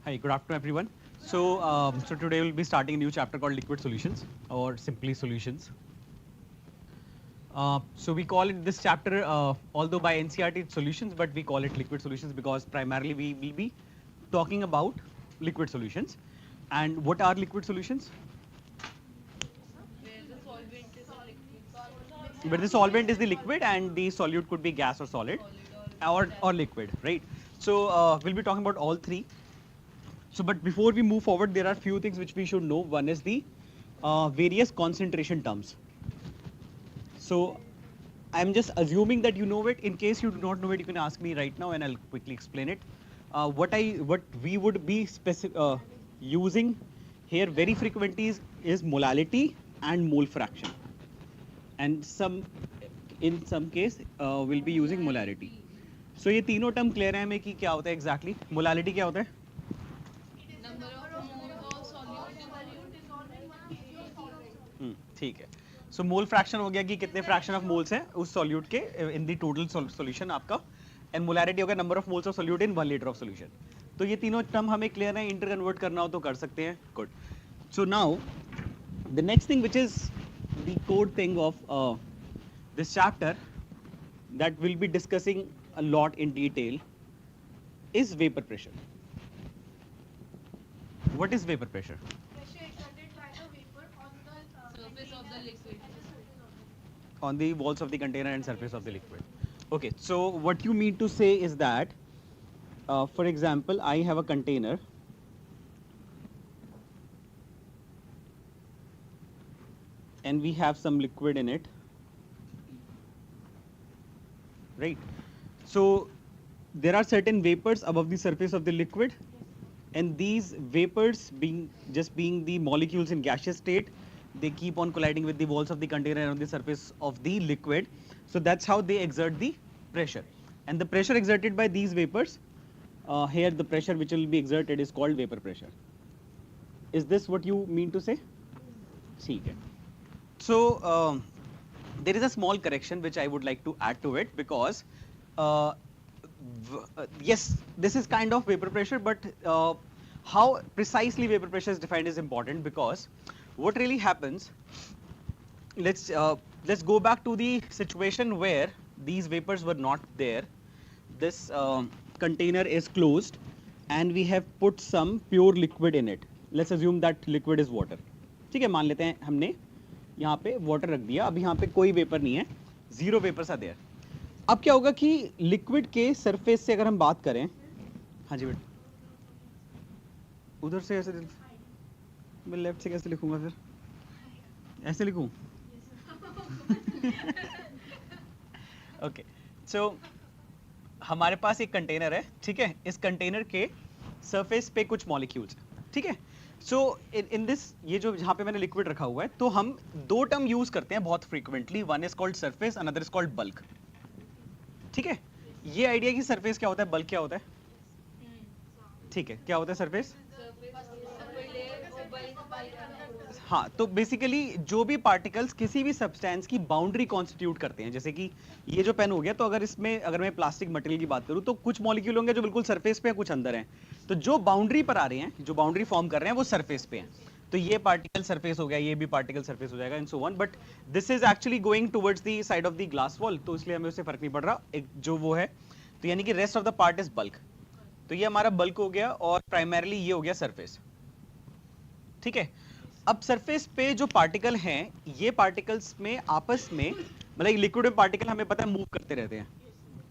Hi, good afternoon, everyone. So today we'll be starting a new chapter called Liquid Solutions, or simply Solutions. So we call it this chapter, although by NCERT it's Solutions, but we call it Liquid Solutions because primarily we will be talking about liquid solutions. And what are liquid solutions? But the solvent is the liquid, and the solute could be gas or solid, or liquid, right? So we'll be talking about all three. So, but before we move forward, there are few things which we should know. One is the various concentration terms. So, I'm just assuming that you know it. In case you do not know it, you can ask me right now, and I'll quickly explain it. What we would be using here very frequently is molality and mole fraction, and in some case we'll be using molarity. So ये तीनों term clear है हमें कि क्या होता है exactly molality क्या होता है ठीक है सो मोल फ्रैक्शन हो गया कि कितने फ्रैक्शन ऑफ मोल्स हैं उस सॉल्यूट के इन द टोटल सॉल्यूशन आपका एंड मोलैरिटी हो गया number of moles of solute in 1 litre of solution तो ये तीनों टर्म हमें क्लियर है इंटर कन्वर्ट करना हो तो कर सकते हैं good so now the next thing which is the core thing of this chapter that we'll be discussing a lot in detail is vapor pressure. What is vapor pressure? Pressure exerted by the vapor on the Surface of the liquid. On the walls of the container and surface of the liquid. Okay, so what you mean to say is that, for example, I have a container and we have some liquid in it. Right. So there are certain vapors above the surface of the liquid, and these vapors being the molecules in gaseous state, they keep on colliding with the walls of the container and on the surface of the liquid. So that's how they exert the pressure. And the pressure exerted by these vapors, here the pressure which will be exerted is called vapor pressure. Is this what you mean to say? ठीक है. So there is a small correction which I would like to add to it because yes, this is kind of vapor pressure, but how precisely vapor pressure is defined is important because what really happens, let's go back to the situation where these vapors were not there. This container is closed and we have put some pure liquid in it. Let's assume that liquid is water. ठीक है, मान लेते हैं हमने यहाँ पे water रख दिया, अब यहाँ पे कोई वेपर नहीं है, जीरो वेपर्स आर देयर. अब क्या होगा कि लिक्विड के सरफेस से अगर हम बात करें, हाँ जी बेटा, उधर से ऐसे मैं लेफ्ट से कैसे लिखूंगा फिर, ऐसे लिखूं? ओके, सो हमारे पास एक कंटेनर है, ठीक है, इस कंटेनर के सरफेस पे कुछ मॉलिक्यूल्स हैं, ठीक है. सो इन दिस, ये जो जहाँ पे मैंने लिक्विड रखा हुआ है, तो हम दो टर्म यूज करते हैं बहुत frequently. One is called surface, another is called bulk. ठीक है, ये आइडिया कि सरफेस क्या होता है, बल्क क्या होता है. ठीक है, क्या होता है सरफेस? हाँ, तो बेसिकली जो भी पार्टिकल्स किसी भी सब्सटेंस की बाउंड्री कॉन्स्टिट्यूट करते हैं, जैसे कि ये जो पेन हो गया, तो अगर इसमें अगर मैं प्लास्टिक मटेरियल की बात करूं तो कुछ मॉलिक्यूल होंगे जो बिल्कुल सरफेस पे है, कुछ अंदर हैं. तो जो बाउंड्री पर आ रहे हैं, जो बाउंड्री फॉर्म कर रहे हैं, वो सरफेस पे हैं. तो ये पार्टिकल सरफेस हो गया, ये भी पार्टिकल सरफेस हो जाएगा and so on. But this is actually going towards the side of the glass wall, तो इसलिए हमें उससे फर्क नहीं पड़ रहा, एक जो वो है. तो यानी कि rest of the part is bulk. तो ये हमारा बल्क हो गया और प्राइमरली ये हो गया सरफेस. ठीक है, अब सरफेस पे जो पार्टिकल हैं, ये पार्टिकल्स में आपस में, मतलब लिक्विड में पार्टिकल हमें पता है मूव करते रहते हैं,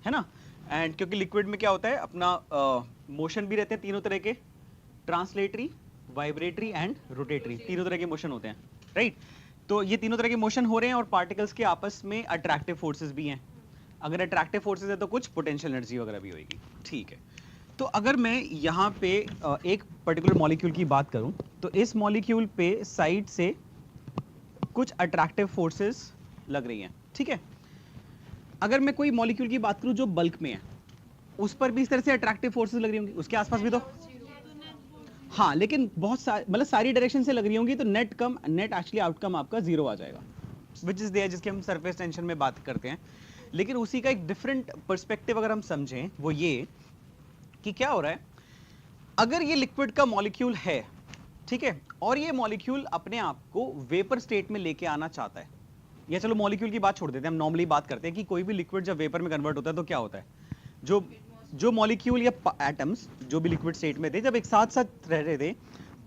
है ना. एंड क्योंकि लिक्विड में क्या होता है, अपना मोशन भी रहते हैं तीनों तरह के, ट्रांसलेटरी, वाइब्रेटरी एंड रोटेटरी, तीनों तरह के मोशन होते हैं, राइट. तो ये तीनों तरह के मोशन हो रहे हैं और पार्टिकल्स के आपस में अट्रैक्टिव फोर्सेस भी हैं. अगर अट्रैक्टिव फोर्सेस है तो कुछ पोटेंशियल एनर्जी वगैरह भी होगी. ठीक है, तो अगर मैं यहाँ पे एक पर्टिकुलर मॉलिक्यूल की बात करूं, तो इस मॉलिक्यूल पे साइड से कुछ अट्रैक्टिव फोर्सेस लग रही हैं, ठीक है. अगर मैं कोई मॉलिक्यूल की बात करूं जो बल्क में है, उस पर भी इस तरह से अट्रैक्टिव फोर्सेस लग रही होंगी, उसके आसपास भी तो, हाँ, लेकिन बहुत मतलब सारी डायरेक्शन से लग रही होंगी, तो नेट एक्चुअली आउटकम आपका जीरो आ जाएगा, विच इज देयर, जिसकी हम सरफेस टेंशन में बात करते हैं. लेकिन उसी का एक डिफरेंट पर्सपेक्टिव अगर हम समझें, वो ये कि क्या हो रहा है, अगर ये लिक्विड का मॉलिक्यूल है, ठीक है, और ये मॉलिक्यूल अपने आप को वेपर स्टेट में लेके आना चाहता है, या चलो मॉलिक्यूल की बात छोड़ देते हैं, हम नॉर्मली बात करते हैं कि कोई भी लिक्विड जब वेपर में कन्वर्ट होता है तो क्या होता है, जो मॉलिक्यूल या एटम्स जो भी लिक्विड स्टेट में थे जब एक साथ साथ रह रहे थे,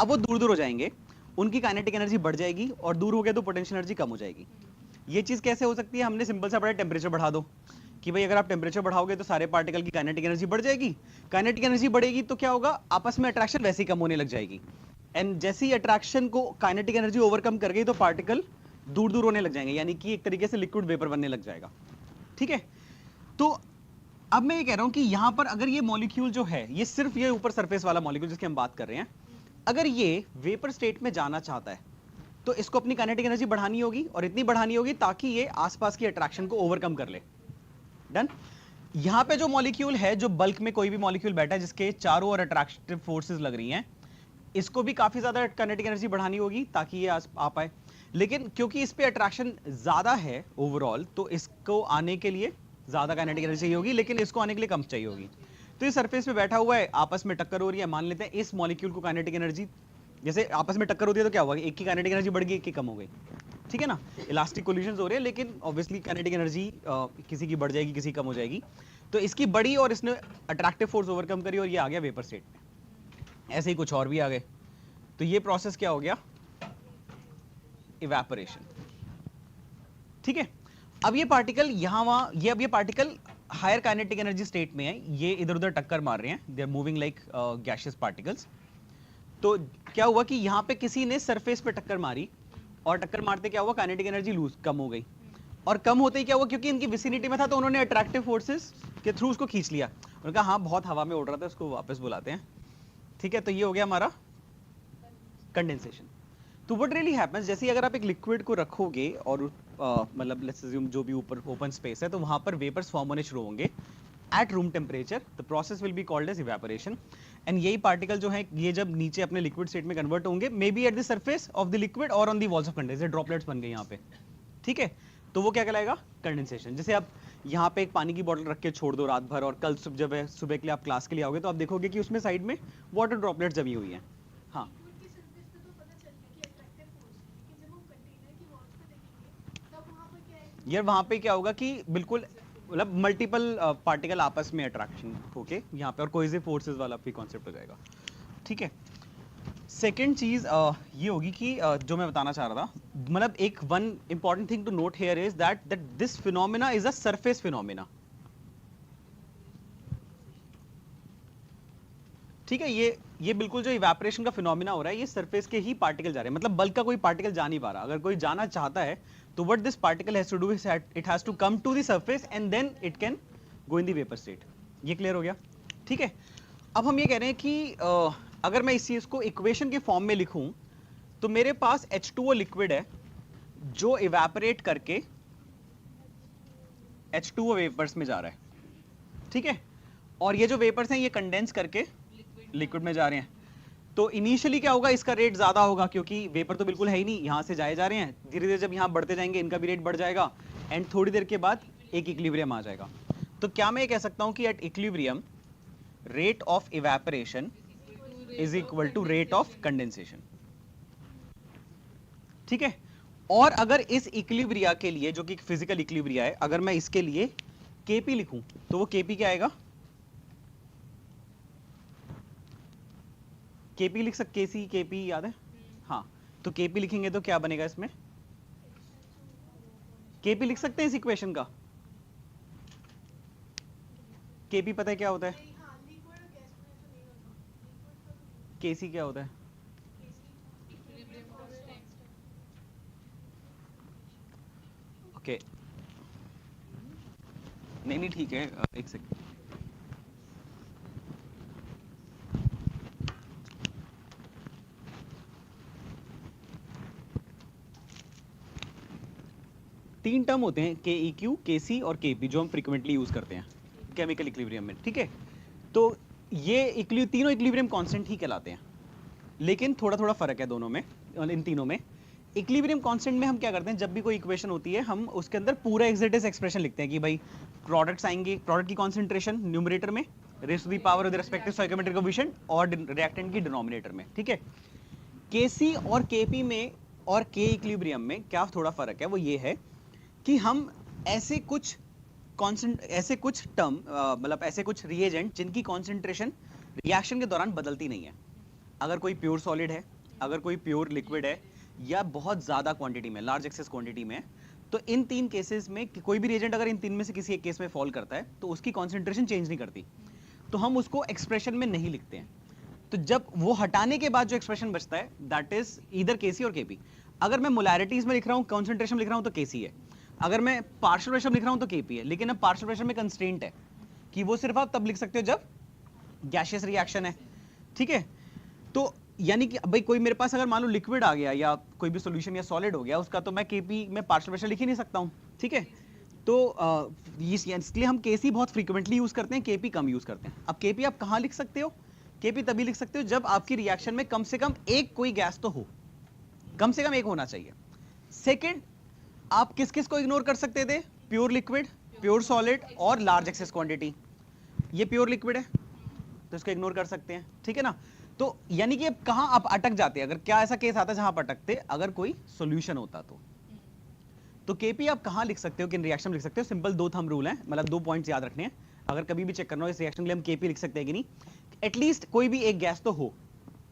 अब वो दूर दूर हो जाएंगे, उनकी काइनेटिक एनर्जी बढ़ जाएगी, और दूर हो गए तो पोटेंशियल एनर्जी कम हो जाएगी। ये चीज कैसे हो सकती है? हमने सिंपल सा पढ़ा, टेम्परेचर बढ़ा दो, कि भाई अगर आप टेम्परेचर बढ़ाओगे तो सारे पार्टिकल की काइनेटिक एनर्जी बढ़ जाएगी, काइनेटिक एनर्जी बढ़ेगी तो क्या होगा, आपस में अट्रैक्शन वैसे ही कम होने लग जाएगी, एंड जैसे ही अट्रैक्शन को काइनेटिक एनर्जी ओवरकम कर गई तो पार्टिकल दूर दूर होने लग जाएंगे, यानी कि एक तरीके से लिक्विड वेपर बनने लग जाएगा। ठीक है, तो अब मैं ये कह रहा हूं कि यहां पर अगर ये मॉलिक्यूल जो है, ये सिर्फ ये ऊपर सरफेस वाला मॉलिक्यूल जिसकी हम बात कर रहे हैं, अगर ये वेपर स्टेट में जाना चाहता है तो इसको अपनी काइनेटिक एनर्जी बढ़ानी होगी, और इतनी बढ़ानी होगी ताकि ये आसपास की अट्रैक्शन को ओवरकम कर ले। डन। यहां पे जो मॉलिक्यूल है, जो बल्क में कोई भी मॉलिक्यूल बैठा है जिसके चारों ओर अट्रैक्टिव फोर्सेस लग रही हैं, इसको भी काफी ज्यादा काइनेटिक एनर्जी बढ़ानी होगी ताकि ये आ पाए, लेकिन क्योंकि इस पे अट्रैक्शन ज्यादा है ओवरऑल, तो इसको आने के लिए ज्यादा काइनेटिक एनर्जी चाहिए होगी, लेकिन इसको आने के लिए कम चाहिए होगी। तो ये सरफेस पे बैठा हुआ है, आपस में टक्कर हो रही है, मान लेते हैं इस मॉलिक्यूल को काइनेटिक एनर्जी, जैसे आपस में टक्कर होती है तो क्या हुआ, एक की काइनेटिक एनर्जी बढ़ गई, एक की कम हो गई, ठीक है ना, इलास्टिक कोलिजन्स हो रहे हैं, लेकिन ऑब्वियसली काइनेटिक एनर्जी किसी की बढ़ जाएगी, किसी की कम हो जाएगी, तो इसकी बढ़ी और इसने अट्रैक्टिव फोर्स ओवरकम करी और ये आ गया वेपर स्टेट में। ऐसे ही कुछ और भी आ गए, तो ये प्रोसेस क्या हो गया, इवेपोरेशन। ठीक है, अब ये पार्टिकल यहां वहां, ये अब ये particle higher kinetic energy state में है, ये इधर उधर टक्कर मार रहे हैं, they are moving like gaseous particles. तो क्या हुआ कि यहां पे किसी ने सरफेस पे टक्कर मारी, और टक्कर मारते क्या हुआ, काइनेटिक एनर्जी लूज कम हो गई, और कम होते ही क्या हुआ, क्योंकि इनकी विसिनिटी में था तो उन्होंने अट्रैक्टिव फोर्सेस के थ्रू उसको खींच लिया, उन्होंने कहा हाँ बहुत हवा में उड़ रहा था, उसको वापस बुलाते हैं। ठीक है, तो ये हो गया हमारा कंडेंसेशन। तो व्हाट रियली हैपेंस, जैसे अगर आप एक लिक्विड को रखोगे और मतलब लेट्स अज्यूम जो भी ऊपर ओपन स्पेस है, तो वहां पर वेपर्स फॉर्म होने शुरू होंगे at room temperature, the process will be called as evaporation, and यही पार्टिकल जो है ये जब नीचे अपने लिक्विड स्टेट में कन्वर्ट होंगे, may be at the surface of the liquid और on the walls of condenser, droplets बन गए यहाँ पे। ठीक है, तो वो क्या कहलाएगा, कंडेंसेशन। जैसे आप यहाँ पे एक पानी की बोतल रख के छोड़ दो रात भर, और कल जब है सुबह के लिए आप क्लास के लिए आओगे तो आप देखोगे कि उसमें साइड में वाटर ड्रॉपलेट्स जमी हुई हैं। हाँ, लिक्विड की सरफेस पे तो पता चल गया कि अट्रैक्टिव फोर्स, लेकिन जब हम कंटेनर की वॉल्स पे देखेंगे तब वहां पर क्या है, यार वहां पे क्या होगा कि बिल्कुल मतलब मल्टीपल पार्टिकल आपस में अट्रैक्शन होके यहाँ पे, और कोहेसिव फोर्सेस वाला भी कॉन्सेप्ट हो जाएगा। ठीक है, सेकेंड चीज ये होगी कि जो मैं बताना चाह रहा था, मतलब एक one important thing to note here is that this phenomena is a surface phenomena. ठीक है, ये बिल्कुल जो इवेपोरेशन का फिनोमेना हो रहा है, ये सरफेस के ही पार्टिकल जा रहे हैं, मतलब बल्क का कोई पार्टिकल जा नहीं पा रहा। अगर कोई जाना चाहता है तो what this particle has to do is it has to come to the surface and then it can go in the vapour state. ये क्लियर हो गया? ठीक है, अब हम ये कह रहे हैं कि अगर मैं इस चीज को इक्वेशन के फॉर्म में लिखूं तो मेरे पास H2O लिक्विड है जो इवेपोरेट करके H2O वेपर्स में जा रहा है। ठीक है, और ये जो वेपर्स हैं ये कंडेंस करके लिक्विड में जा रहे हैं। तो इनिशियली क्या होगा, इसका रेट ज्यादा होगा क्योंकि वेपर तो बिल्कुल है ही नहीं, यहां से जाए जा रहे हैं, धीरे धीरे जब यहां बढ़ते जाएंगे इनका भी रेट बढ़ जाएगा, एंड थोड़ी देर के बाद एक इक्विलिब्रियम आ जाएगा। तो क्या मैं ये कह सकता हूं कि at equilibrium rate of evaporation is equal to rate of condensation. ठीक है, और अगर इस इक्विलिब्रिया के लिए, जो कि फिजिकल इक्विलिब्रिया है, अगर मैं इसके लिए Kp लिखूं तो वो Kp क्या आएगा, Kp लिख सकते, Kp याद है? हाँ, तो Kp लिखेंगे तो क्या बनेगा इसमें, Kp लिख सकते हैं इस इक्वेशन का? Kp पता है क्या होता है? हाँ लिक्विड और गैस में तो नहीं होता, लिक्विड का Kc क्या होता है? ओके, नहीं ठीक है, एक सेकंड। तीन टर्म होते हैं KEQ, KC और KP जो हम फ्रीक्वेंटली यूज करते हैं केमिकल इक्विलिब्रियम में। ठीक है, तो ये तीनों इक्विलिब्रियम कांस्टेंट ही कहलाते हैं, लेकिन थोड़ा थोड़ा फर्क है दोनों में, इन तीनों में। इक्विलिब्रियम कांस्टेंट में हम क्या करते हैं, जब भी कोई इक्वेशन होती है हम उसके अंदर पूरा एग्जैक्ट एक्सप्रेशन लिखते हैं कि भाई प्रोडक्ट्स आएंगे, प्रोडक्ट की कॉन्सेंट्रेशन न्यूमरेटर में raise to the power with respective stoichiometric coefficient और रिएक्टेंट की डिनोमिनेटर में, ठीक है। Kc और Kp में और K इक्विलिब्रियम में क्या थोड़ा फर्क है, वो ये है कि हम ऐसे कुछ टर्म मतलब ऐसे कुछ रिएजेंट जिनकी कॉन्सेंट्रेशन रिएक्शन के दौरान बदलती नहीं है। अगर कोई प्योर सॉलिड है, अगर कोई प्योर लिक्विड है, या बहुत ज्यादा क्वांटिटी में, लार्ज एक्सेस क्वांटिटी में, तो इन तीन केसेस में कोई भी रिएजेंट अगर इन तीन में से किसी एक केस में फॉल करता है तो उसकी कॉन्सेंट्रेशन चेंज नहीं करती, तो हम उसको एक्सप्रेशन में नहीं लिखते हैं। तो जब वो हटाने के बाद जो एक्सप्रेशन बचता है दैट इज ईदर केसी और केपी। अगर मैं मोलैरिटीज में लिख रहा हूं, कॉन्सेंट्रेशन लिख रहा हूं तो केसी है, अगर मैं पार्शियल प्रेशर लिख रहा हूं तो केपी है। लेकिन अब पार्शियल प्रेशर में कंस्ट्रेंट है कि वो सिर्फ आप तब लिख सकते हो जब गैसियस रिएक्शन है, ठीक है। तो यानी कि भाई कोई मेरे पास अगर मान लो लिक्विड आ गया या कोई भी सॉल्यूशन या सॉलिड हो गया, उसका तो मैं केपी में पार्शियल प्रेशर लिख ही नहीं सकता हूं, ठीक है। तो इसलिए हम केसी बहुत फ्रीक्वेंटली यूज करते हैं, केपी कम यूज करते हैं। अब केपी आप कहां लिख सकते हो? केपी तभी लिख सकते हो जब आपकी रिएक्शन में कम से कम एक कोई गैस तो हो, कम से कम एक होना चाहिए। सेकंड, आप किस किस को इग्नोर कर सकते थे? प्योर लिक्विड, प्योर सॉलिड और लार्ज एक्सेस क्वांटिटी। ये प्योर लिक्विड है तो इसको इग्नोर कर सकते हैं, ठीक है ना। तो यानी कि अब कहां आप अटक जाते हैं, अगर क्या ऐसा केस आता है जहां आप अटकते, अगर कोई सॉल्यूशन होता तो केपी आप कहां लिख सकते हो, किन रिएक्शन लिख सकते हो? सिंपल दो थंब रूल है, मतलब 2 पॉइंट्स याद रखने हैं। अगर कभी भी चेक करना हो इस रिएक्शन के लिए हम केपी लिख सकते हैं कि नहीं, एटलीस्ट कोई भी एक गैस तो हो,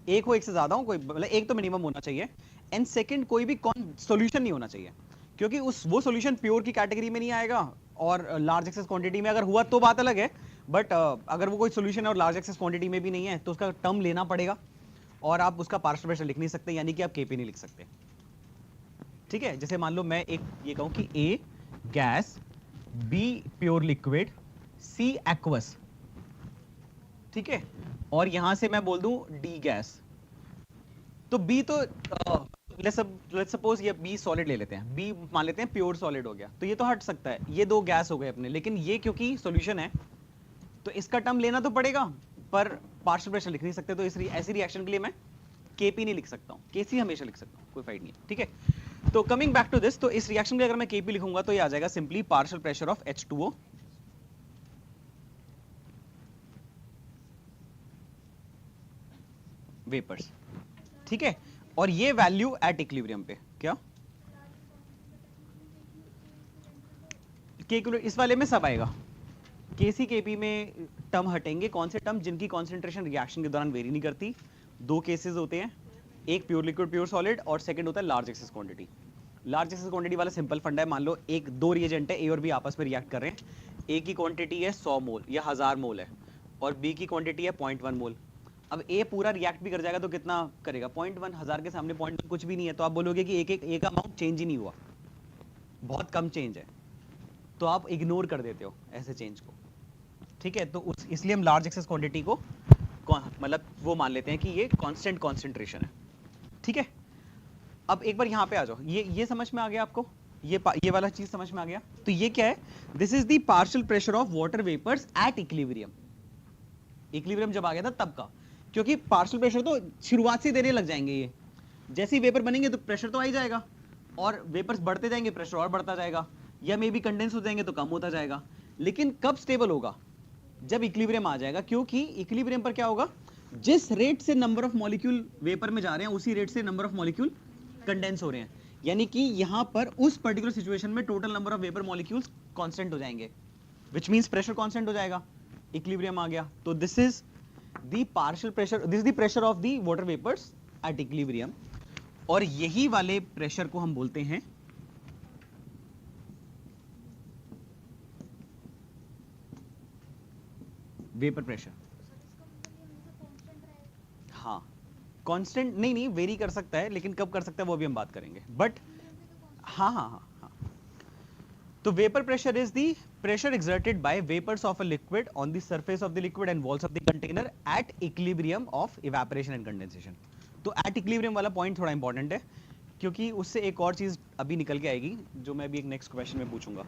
एक हो, एक से ज्यादा हो, कोई मतलब एक तो मिनिमम होना चाहिए। एंड सेकंड, कोई भी सॉल्यूशन नहीं होना चाहिए, क्योंकि वो सॉल्यूशन प्योर की कैटेगरी में नहीं आएगा, और लार्ज एक्सेस क्वांटिटी में अगर हुआ तो बात अलग है, बट अगर वो कोई सॉल्यूशन है और लार्ज एक्सेस क्वांटिटी में भी नहीं है तो उसका टर्म लेना पड़ेगा, और आप उसका पार्शियल प्रेशर लिख नहीं सकते, यानी कि आप केपी नहीं लिख सकते, ठीक है। जैसे मान लो मैं एक ये कहूं कि ए गैस, बी प्योर लिक्विड, सी एक्वस, ठीक है, और यहां से मैं बोल दूं डी गैस। तो बी तो लेट्स सपोज ये बी सॉलिड ले लेते हैं, बी मान लेते हैं प्योर सॉलिड हो गया, तो ये तो हट सकता है, ये दो गैस हो गए अपने। लेकिन ये क्योंकि सॉल्यूशन है तो इसका टर्म लेना तो पड़ेगा, पर पार्शियल प्रेशर लिख नहीं सकते, तो ऐसी रिएक्शन के लिए मैं केपी नहीं लिख सकता हूं, केसी हमेशा लिख सकता हूं, कोई फाइट नहीं है, ठीक है। तो कमिंग बैक टू दिस, तो इस रिएक्शन के लिए अगर मैं केपी लिखूंगा तो ये आ जाएगा simply partial pressure of H2O vapours, ठीक है। और ये वैल्यू एट इक्विलिब्रियम पे क्या के इस वाले में सब आएगा, केसी केपी में टर्म हटेंगे। कौन से टर्म? जिनकी कॉन्सेंट्रेशन रिएक्शन के दौरान वेरी नहीं करती। दो केसेस होते हैं, एक प्योर लिक्विड प्योर सॉलिड, और सेकंड होता है large axis quantity. Large axis quantity वाला सिंपल फंडा है, मान लो एक दो रिएजेंट है, ए और बी आपस में रिएक्ट कर रहे हैं, ए की क्वांटिटी है 100 मोल या 1000 मोल है, और बी की क्वांटिटी है 0.1 मोल। अब ए पूरा रिएक्ट भी कर जाएगा तो कितना करेगा? 0.1, 1000 के सामने 0.1 कुछ भी नहीं है, तो आप बोलोगे कि एक अमाउंट चेंज ही नहीं हुआ, बहुत कम चेंज है, तो आप इग्नोर कर देते हो ऐसे चेंज को, ठीक है। तो इसलिए हम लार्ज एक्सेस क्वांटिटी को मतलब वो मान लेते हैं कि ये कांस्टेंट कॉन्सेंट्रेशन है, ठीक है। अब एक बार यहां पे आ जाओ, ये समझ में आ गया आपको? ये वाला चीज समझ में आ गया? तो ये क्या है? This is the partial pressure of water vapours at equilibrium. Equilibrium जब आ गया था तब का, क्योंकि पार्शियल प्रेशर तो शुरुआत से देने लग जाएंगे, ये जैसे ही वेपर बनेंगे तो प्रेशर तो आ ही जाएगा, और वेपर्स बढ़ते जाएंगे प्रेशर और बढ़ता जाएगा, या मे बी कंडेंस हो जाएंगे तो कम होता जाएगा। लेकिन कब स्टेबल होगा? जब इक्विलिब्रियम आ जाएगा, क्योंकि इक्विलिब्रियम पर क्या होगा? जिस रेट से नंबर ऑफ मॉलिक्यूल वेपर में जा रहे हैं उसी रेट से नंबर ऑफ मॉलिक्यूल कंडेंस हो रहे हैं, यानी कि यहां पर उस पर्टिकुलर सिचुएशन में total number of vapour molecules constant हो जाएंगे, व्हिच मींस प्रेशर कांस्टेंट हो जाएगा। इक्विलिब्रियम आ गया, तो this is the partial pressure, this is the pressure of the water vapours at equilibrium, और यही वाले प्रेशर को हम बोलते हैं वेपर प्रेशर। हाँ, कांस्टेंट नहीं वेरी कर सकता है, लेकिन कब कर सकता है वो भी हम बात करेंगे, बट हाँ। तो vapour pressure is the pressure exerted by vapors of a liquid on the surface of the liquid and walls of the container at equilibrium of evaporation and condensation। तो at equilibrium वाला point थोड़ा important है, क्योंकि उससे एक और चीज अभी निकल के आएगी जो मैं अभी एक नेक्स्ट क्वेश्चन में पूछूंगा।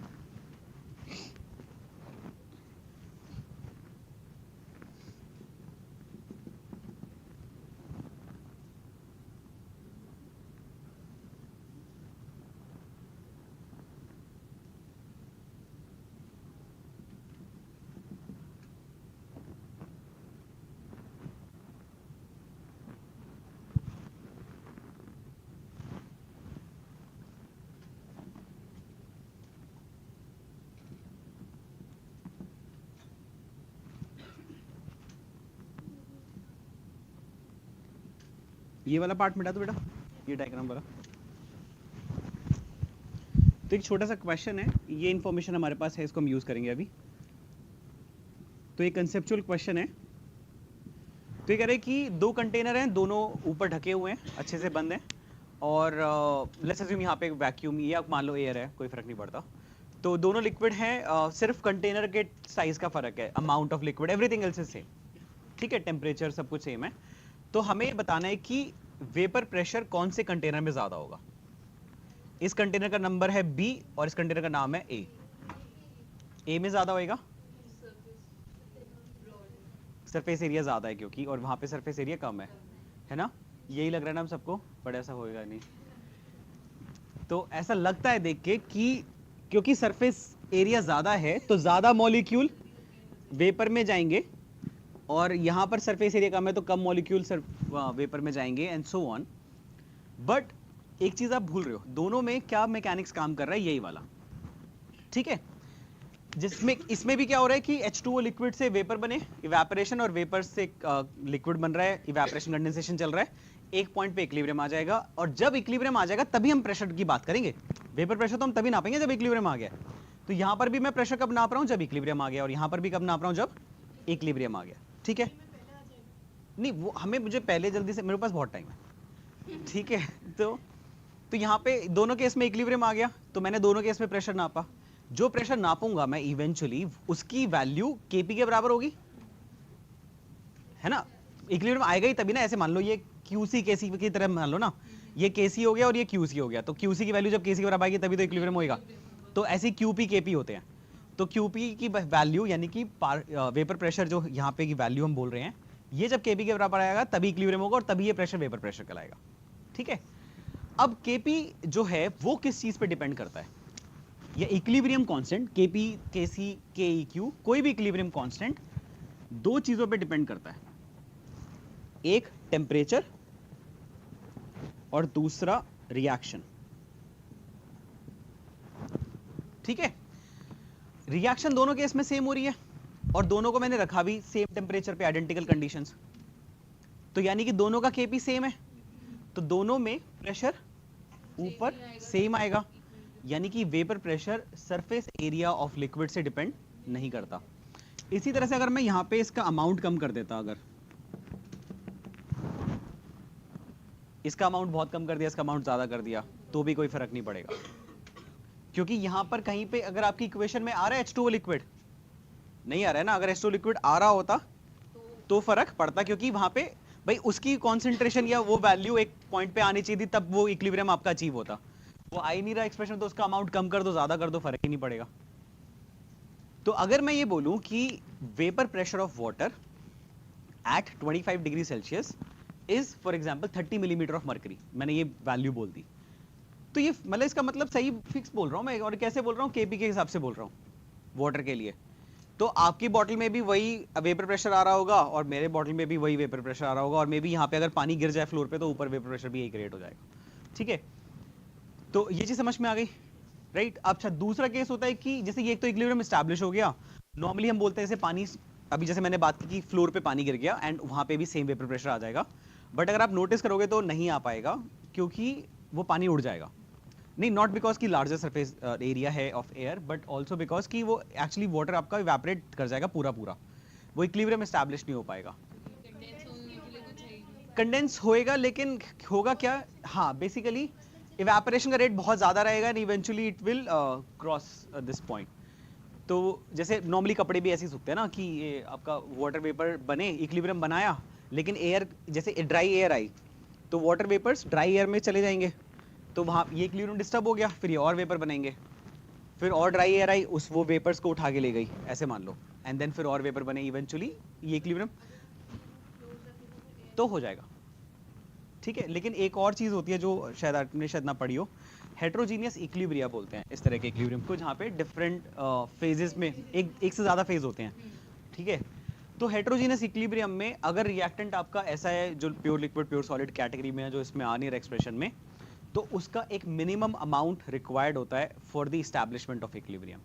ये वाला पार्ट मिटा दो बेटा, ये डायग्राम वाला। तो एक छोटा सा क्वेश्चन है, ये इंफॉर्मेशन हमारे पास है, इसको हम यूज करेंगे अभी। तो ये कंसेप्चुअल क्वेश्चन है। तो ये कह रहे हैं कि दो कंटेनर हैं, दोनों ऊपर ढके हुए हैं, अच्छे से बंद हैं, और लेट्स अज्यूम यहाँ पे एक वैक्यूम, या मान लो एयर है, कोई फर्क नहीं पड़ता। तो दोनों लिक्विड हैं, सिर्फ कंटेनर के साइज का फर्क है, amount of liquid, everything else is same, ठीक है, टेम्परेचर सब कुछ सेम है। तो हमें ये बताना है कि वेपर प्रेशर कौन से कंटेनर में ज्यादा होगा। इस कंटेनर का नंबर है बी और इस कंटेनर का नाम है ए। ए में ज्यादा होएगा, सरफेस एरिया ज्यादा है क्योंकि, और वहां पे सरफेस एरिया कम है ना, यही लग रहा है ना हम सबको, पर ऐसा होएगा नहीं। तो ऐसा लगता है देख के कि क्योंकि सरफेस एरिया ज्यादा है तो ज्यादा मॉलिक्यूल वेपर में जाएंगे, और यहां पर सरफेस एरिया कम है तो कम मॉलिक्यूल वेपर में जाएंगे, एंड सो ऑन। बट एक चीज आप भूल रहे हो, दोनों में क्या मैकेनिक्स काम कर रहा है, यही वाला, ठीक है। जिसमें इसमें भी क्या हो रहा है कि H2O लिक्विड से वेपर बने, इवेपोरेशन, और वेपर से लिक्विड बन रहा है, इवेपोरेशन कंडेंसेशन चल रहा है, एक पॉइंट पे इक्विलिब्रियम आ जाएगा, और जब इक्विलिब्रियम आ जाएगा तभी हम प्रेशर की बात करेंगे। वेपर प्रेशर तो हम तभी नापेंगे जब इक्विलिब्रियम आ गया। तो यहां पर भी मैं प्रेशर कब नाप रहा हूं, जब इक्विलिब्रियम आ गया, और यहां पर भी कब नाप रहा हूं, जब इक्विलिब्रियम आ गया, ठीक है। नहीं वो हमें, मुझे पहले जल्दी से, मेरे पास बहुत टाइम है, ठीक है। तो यहाँ पे दोनों केस में इक्विलिब्रियम आ गया, तो मैंने दोनों केस में प्रेशर नापा। जो प्रेशर नापूंगा मैं इवेंचुअली, उसकी वैल्यू Kp के बराबर होगी, है ना। इक्विलिब्रियम आएगा ही तभी ना, ऐसे मान लो ये QC Kc की तरह मान लो ना, ये Kc हो गया और ये QC हो गया, तो QC की वैल्यू जब Kc के बराबर आएगी तभी तो इक्विलिब्रियम होएगा। तो ऐसे QP Kp होते हैं। तो QP की वैल्यू यानी कि वेपर प्रेशर जो यहाँ पे की वैल्यू हम बोल रहे हैं, ये जब Kp के बराबर आएगा तभी इक्विलिब्रियम होगा, और तभी ये प्रेशर वेपर प्रेशर कहलाएगा, ठीक है। अब Kp जो है वो किस चीज पे डिपेंड करता है, ये equilibrium constant Kp, Kc, Keq, कोई भी इक्विलिब्रियम कांस्टेंट दो चीजों पे डिपेंड करता है, एक टेम्परेचर और दूसरा रिएक्शन, ठीक है। रिएक्शन दोनों केस में सेम हो रही है, और दोनों को मैंने रखा भी सेम टेम्परेचर पे, आइडेंटिकल कंडीशंस, तो यानी कि दोनों का Kp सेम है, तो दोनों में प्रेशर ऊपर सेम आएगा, यानी कि vapour pressure surface area of liquid से डिपेंड नहीं करता। इसी तरह से अगर मैं यहां पे इसका अमाउंट कम कर देता, अगर इसका अमाउंट बहुत कम कर दिया, इसका अमाउंट ज्यादा कर दिया, तो भी कोई फर्क नहीं पड़ेगा, क्योंकि यहां पर कहीं पे अगर आपकी इक्वेशन में आ रहा है H2O लिक्विड, नहीं आ रहा है ना, अगर H2O लिक्विड आ रहा होता तो फर्क पड़ता, क्योंकि वहां पे भाई उसकी कॉन्सेंट्रेशन या वो वैल्यू एक पॉइंट पे आनी चाहिए थी, तब वो इक्विलिब्रियम आपका अचीव होता। वो आ ही नहीं रहा एक्सप्रेशन, तो उसका अमाउंट कम कर दो, ज्यादा कर दो, फर्क ही नहीं पड़ेगा। तो अगर मैं ये बोलूं कि vapour pressure of water at 25 degree Celsius is for example 30 millimetre of mercury, मैंने ये वैल्यू बोल दी, तो ये मतलब इसका मतलब सही फिक्स बोल रहा हूं मैं, और कैसे बोल रहा हूं, Kp के हिसाब से बोल रहा हूं वाटर के लिए। तो आपकी बॉटल में भी वही वेपर प्रेशर आ रहा होगा, और मेरे बॉटल में भी वही वेपर प्रेशर आ रहा होगा, और मे बी यहाँ पे अगर पानी गिर जाए फ्लोर पे तो ऊपर वेपर प्रेशर भी यही क्रिएट हो जाएगा, ठीक है। तो ये चीज समझ में आ गई, राइट। अच्छा दूसरा केस होता है कि जैसे ये एक तो इक्विलिब्रियम एस्टैब्लिश हो गया, नॉर्मली हम बोलते हैं जैसे पानी, अभी जैसे मैंने बात की कि फ्लोर पे पानी गिर गया एंड वहां पे भी सेम वेपर प्रेशर आ जाएगा, बट अगर आप नोटिस करोगे तो नहीं आ पाएगा, क्योंकि वो पानी उड़ जाएगा। नहीं, नॉट बिकॉज की लार्जर सरफेस एरिया है of air, but also because की वो एक्चुअली वाटर आपका इवेपोरेट कर जाएगा पूरा, वो इक्विलिब्रियम एस्टैब्लिश नहीं हो पाएगा। कंडेंस होएगा, लेकिन होगा क्या, हाँ बेसिकली इवेपोरेशन का रेट बहुत ज्यादा रहेगा and eventually it will cross this point. तो जैसे नॉर्मली कपड़े भी ऐसे ही सूखते हैं ना, कि ये आपका वाटर वेपर बने, इक्विलिब्रियम बनाया, लेकिन एयर जैसे ड्राई एयर आई तो वाटर वेपर्स ड्राई एयर में चले जाएंगे, तो वहाँ ये इक्विलिब्रियम डिस्टर्ब हो गया, फिर ये और वेपर बनेंगे, फिर और ड्राई एयर आई, उस वो वेपर्स को उठा के ले गई, ऐसे मान लो, एंड देन फिर और वेपर बने, इवेंचुअली ये इक्विलिब्रियम तो हो जाएगा, ठीक है। लेकिन एक और चीज होती है जो शायद आपने शायद ना पढ़ी हो, हेट्रोजीनियस इक्विलिब्रिया बोलते हैं इस तरह के इक्विलिब्रियम को, जहाँ पे डिफरेंट फेजेस में एक से ज्यादा फेज होते हैं, ठीक है। तो हेट्रोजीनियस इक्विलिब्रियम में अगर रिएक्टेंट आपका ऐसा है जो pure liquid pure solid category में है, जो इसमें आ नहीं रहा एक्सप्रेशन में, तो उसका एक मिनिमम अमाउंट रिक्वायर्ड होता है for the establishment of equilibrium.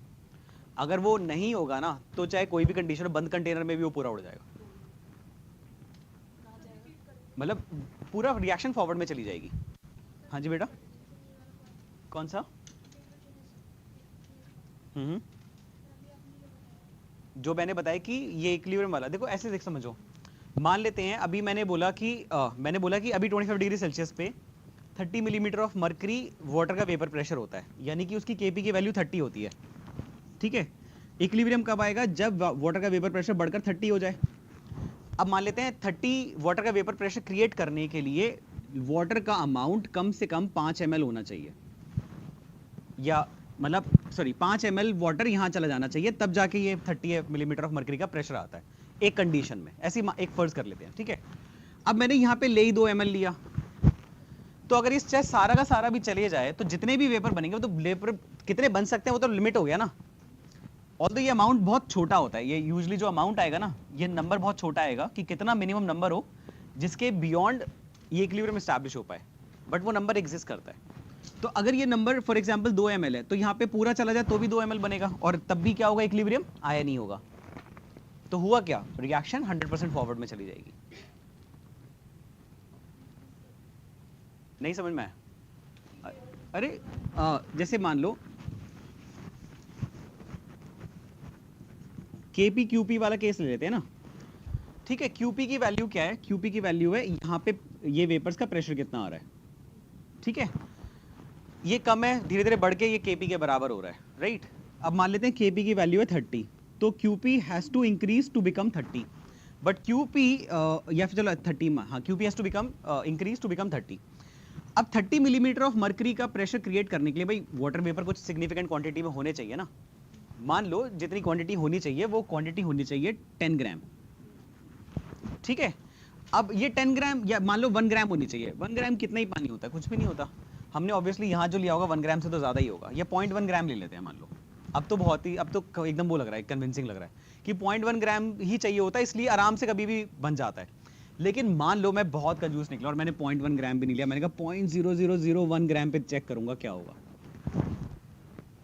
अगर वो नहीं होगा ना, तो चाहे कोई भी कंडीशन बंद कंटेनर में भी वो पूरा उड़ जाएगा। मतलब पूरा रिएक्शन फॉरवर्ड में चली जाएगी। हाँ जी बेटा, कौन सा? जो मैंने बताया कि ये इक्विलिब्रियम वाला, देखो ऐसे देख समझो, मान लेते हैं अभी मैंने बोला कि अभी 25 डिग्री सेल्सियस पे 30 मिलीमीटर ऑफ मर्करी वाटर का वेपर प्रेशर होता है, यानी कि उसकी केपी की वैल्यू 30 होती है। ठीक है, इक्विलिब्रियम कब आएगा? जब वाटर का वेपर प्रेशर बढ़कर 30 हो जाए। अब मान लेते हैं 30 वाटर का वेपर प्रेशर क्रिएट करने के लिए वाटर का अमाउंट कम से कम 5 ml होना चाहिए, या मतलब सॉरी 5 ml वाटर यहां चला जाना चाहिए, तब जाके ये 30 मिलीमीटर ऑफ मर्करी का प्रेशर आता है एक कंडीशन में। ऐसी एक फर्ज कर लेते हैं, ठीक है। अब मैंने यहाँ पे ले ही 2 ml लिया, तो अगर इस चाहे सारा का सारा भी चले जाए तो जितने भी वेपर बनेंगे वो तो वेपर कितने बन सकते हैं वो तो लिमिट हो गया ना। ऑल्दो ये अमाउंट बहुत छोटा होता है, ये यूजुअली जो अमाउंट आएगा ना, ये नंबर बहुत छोटा आएगा कि कितना मिनिमम नंबर हो जिसके बियॉन्ड ये इक्विलिब्रियम एस्टैब्लिश हो पाए, बट वो नंबर एग्जिस्ट करता है। तो अगर ये नंबर फॉर एग्जांपल 2 ml है, तो यहाँ पे पूरा चला जाए तो भी 2 ml बनेगा, और तब भी क्या होगा? इक्विलिब्रियम आया नहीं होगा। तो हुआ क्या? रिएक्शन 100% फॉरवर्ड में चली जाएगी। नहीं समझ में आया? अरे जैसे मान लो केपी क्यूपी वाला केस ले लेते हैं ना, ठीक है। क्यूपी की वैल्यू क्या है? क्यूपी की वैल्यू है यहाँ पे ये वेपर्स का प्रेशर कितना आ रहा है, ठीक है। ये कम है, धीरे धीरे बढ़ के ये केपी के बराबर हो रहा है, राइट। अब मान लेते हैं केपी की वैल्यू है 30, तो Qp has to increase to become 30, but Qp या फिर चलो 30, हाँ Qp has to become increase to become 30। अब 30 मिलीमीटर ऑफ मर्करी का प्रेशर क्रिएट करने के लिए भाई वाटर वेपर कुछ सिग्निफिकेंट क्वांटिटी में होने चाहिए ना। मान लो जितनी क्वांटिटी होनी चाहिए वो क्वांटिटी होनी चाहिए 10 ग्राम, ठीक है। अब ये 10 ग्राम या मान लो 1 ग्राम होनी चाहिए। 1 ग्राम कितना ही पानी होता है? कुछ भी नहीं होता। हमने ऑब्वियसली यहाँ जो लिया होगा 1 ग्राम से तो ज्यादा ही होगा, या 0.1 ग्राम ले लेते हैं मान लो। अब तो बहुत ही, अब तो एकदम वो लग रहा है, कन्विंसिंग लग रहा है कि 0.1 ग्राम ही चाहिए होता है, इसलिए आराम से कभी भी बन जाता है। लेकिन मान लो मैं बहुत कंजूस निकला और मैंने 0.1 ग्राम भी नहीं लिया, मैंने कहा 0.0001 ग्राम पे चेक करूंगा क्या होगा।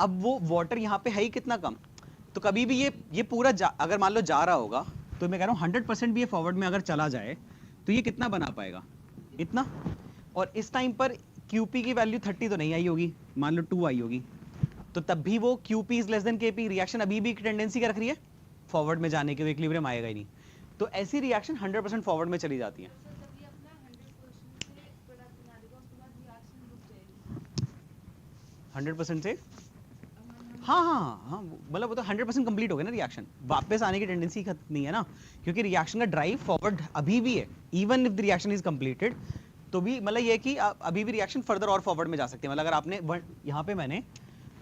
अब वो वाटर यहाँ पे है ही कितना कम, तो कभी भी ये पूरा अगर मान लो जा रहा होगा, तो मैं कह रहा हूँ 100% भी ये फॉरवर्ड में अगर चला जाए तो ये कितना बना पाएगा? इतना। और इस टाइम पर क्यूपी की वैल्यू 30 तो नहीं आई होगी, मान लो 2 आई होगी, तो तब भी वो Qp is less than Kp, reaction अभी भी एक टेंडेंसी रख रही है फॉरवर्ड में जाने के, इक्विलिब्रियम आएगा ही नहीं। तो ऐसी रिएक्शन 100% फॉरवर्ड में चली जाती है। 100% से हाँ हाँ हाँ, मतलब वो तो 100% कंप्लीट हो गया ना रिएक्शन, वापस आने की टेंडेंसी नहीं है ना, क्योंकि रिएक्शन का ड्राइव फॉरवर्ड अभी भी है। Even if the reaction is completed, तो भी मतलब ये है कि अभी भी रिएक्शन फर्दर और फॉरवर्ड में जा सकती है। मतलब अगर आपने यहाँ पे मैंने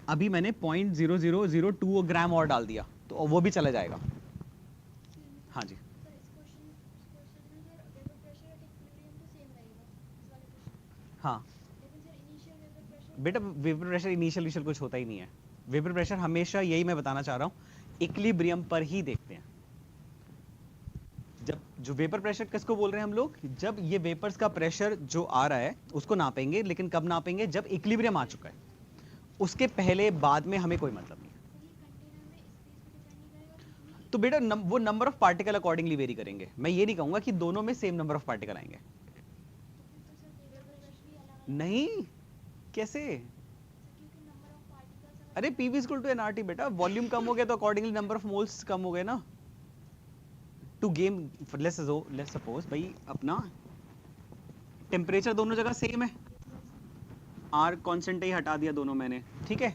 0.0002 ग्राम और डाल दिया तो वो भी चला जाएगा। हाँ जी, हाँ बेटा, वेपर प्रेशर इनिशियल कुछ होता ही नहीं है। वेपर प्रेशर हमेशा, यही मैं बताना चाह रहा हूँ, इक्विलिब्रियम पर ही देखते हैं। जब जो वेपर प्रेशर किसको बोल रहे हैं हम लोग? जब ये वेपर्स का प्रेशर जो आ रहा है उसको नापेंगे, लेकिन कब नापेंगे? जब इक्विलिब्रियम आ चुका है। उसके पहले बाद में हमें कोई मतलब नहीं है। तो बेटा वो number of particle accordingly very करेंगे। मैं ये नहीं कहूंगा कि दोनों में सेम नंबर ऑफ पार्टिकल आएंगे। नहीं, कैसे? अरे पीवी इक्वल टू एनआरटी बेटा, वॉल्यूम कम हो गया तो अकॉर्डिंगली नंबर ऑफ मोल्स कम हो गए ना। टू गेम लेट्स सपोज भाई अपना टेम्परेचर दोनों जगह सेम है, आर कांस्टेंट ही हटा दिया दोनों मैंने, ठीक है।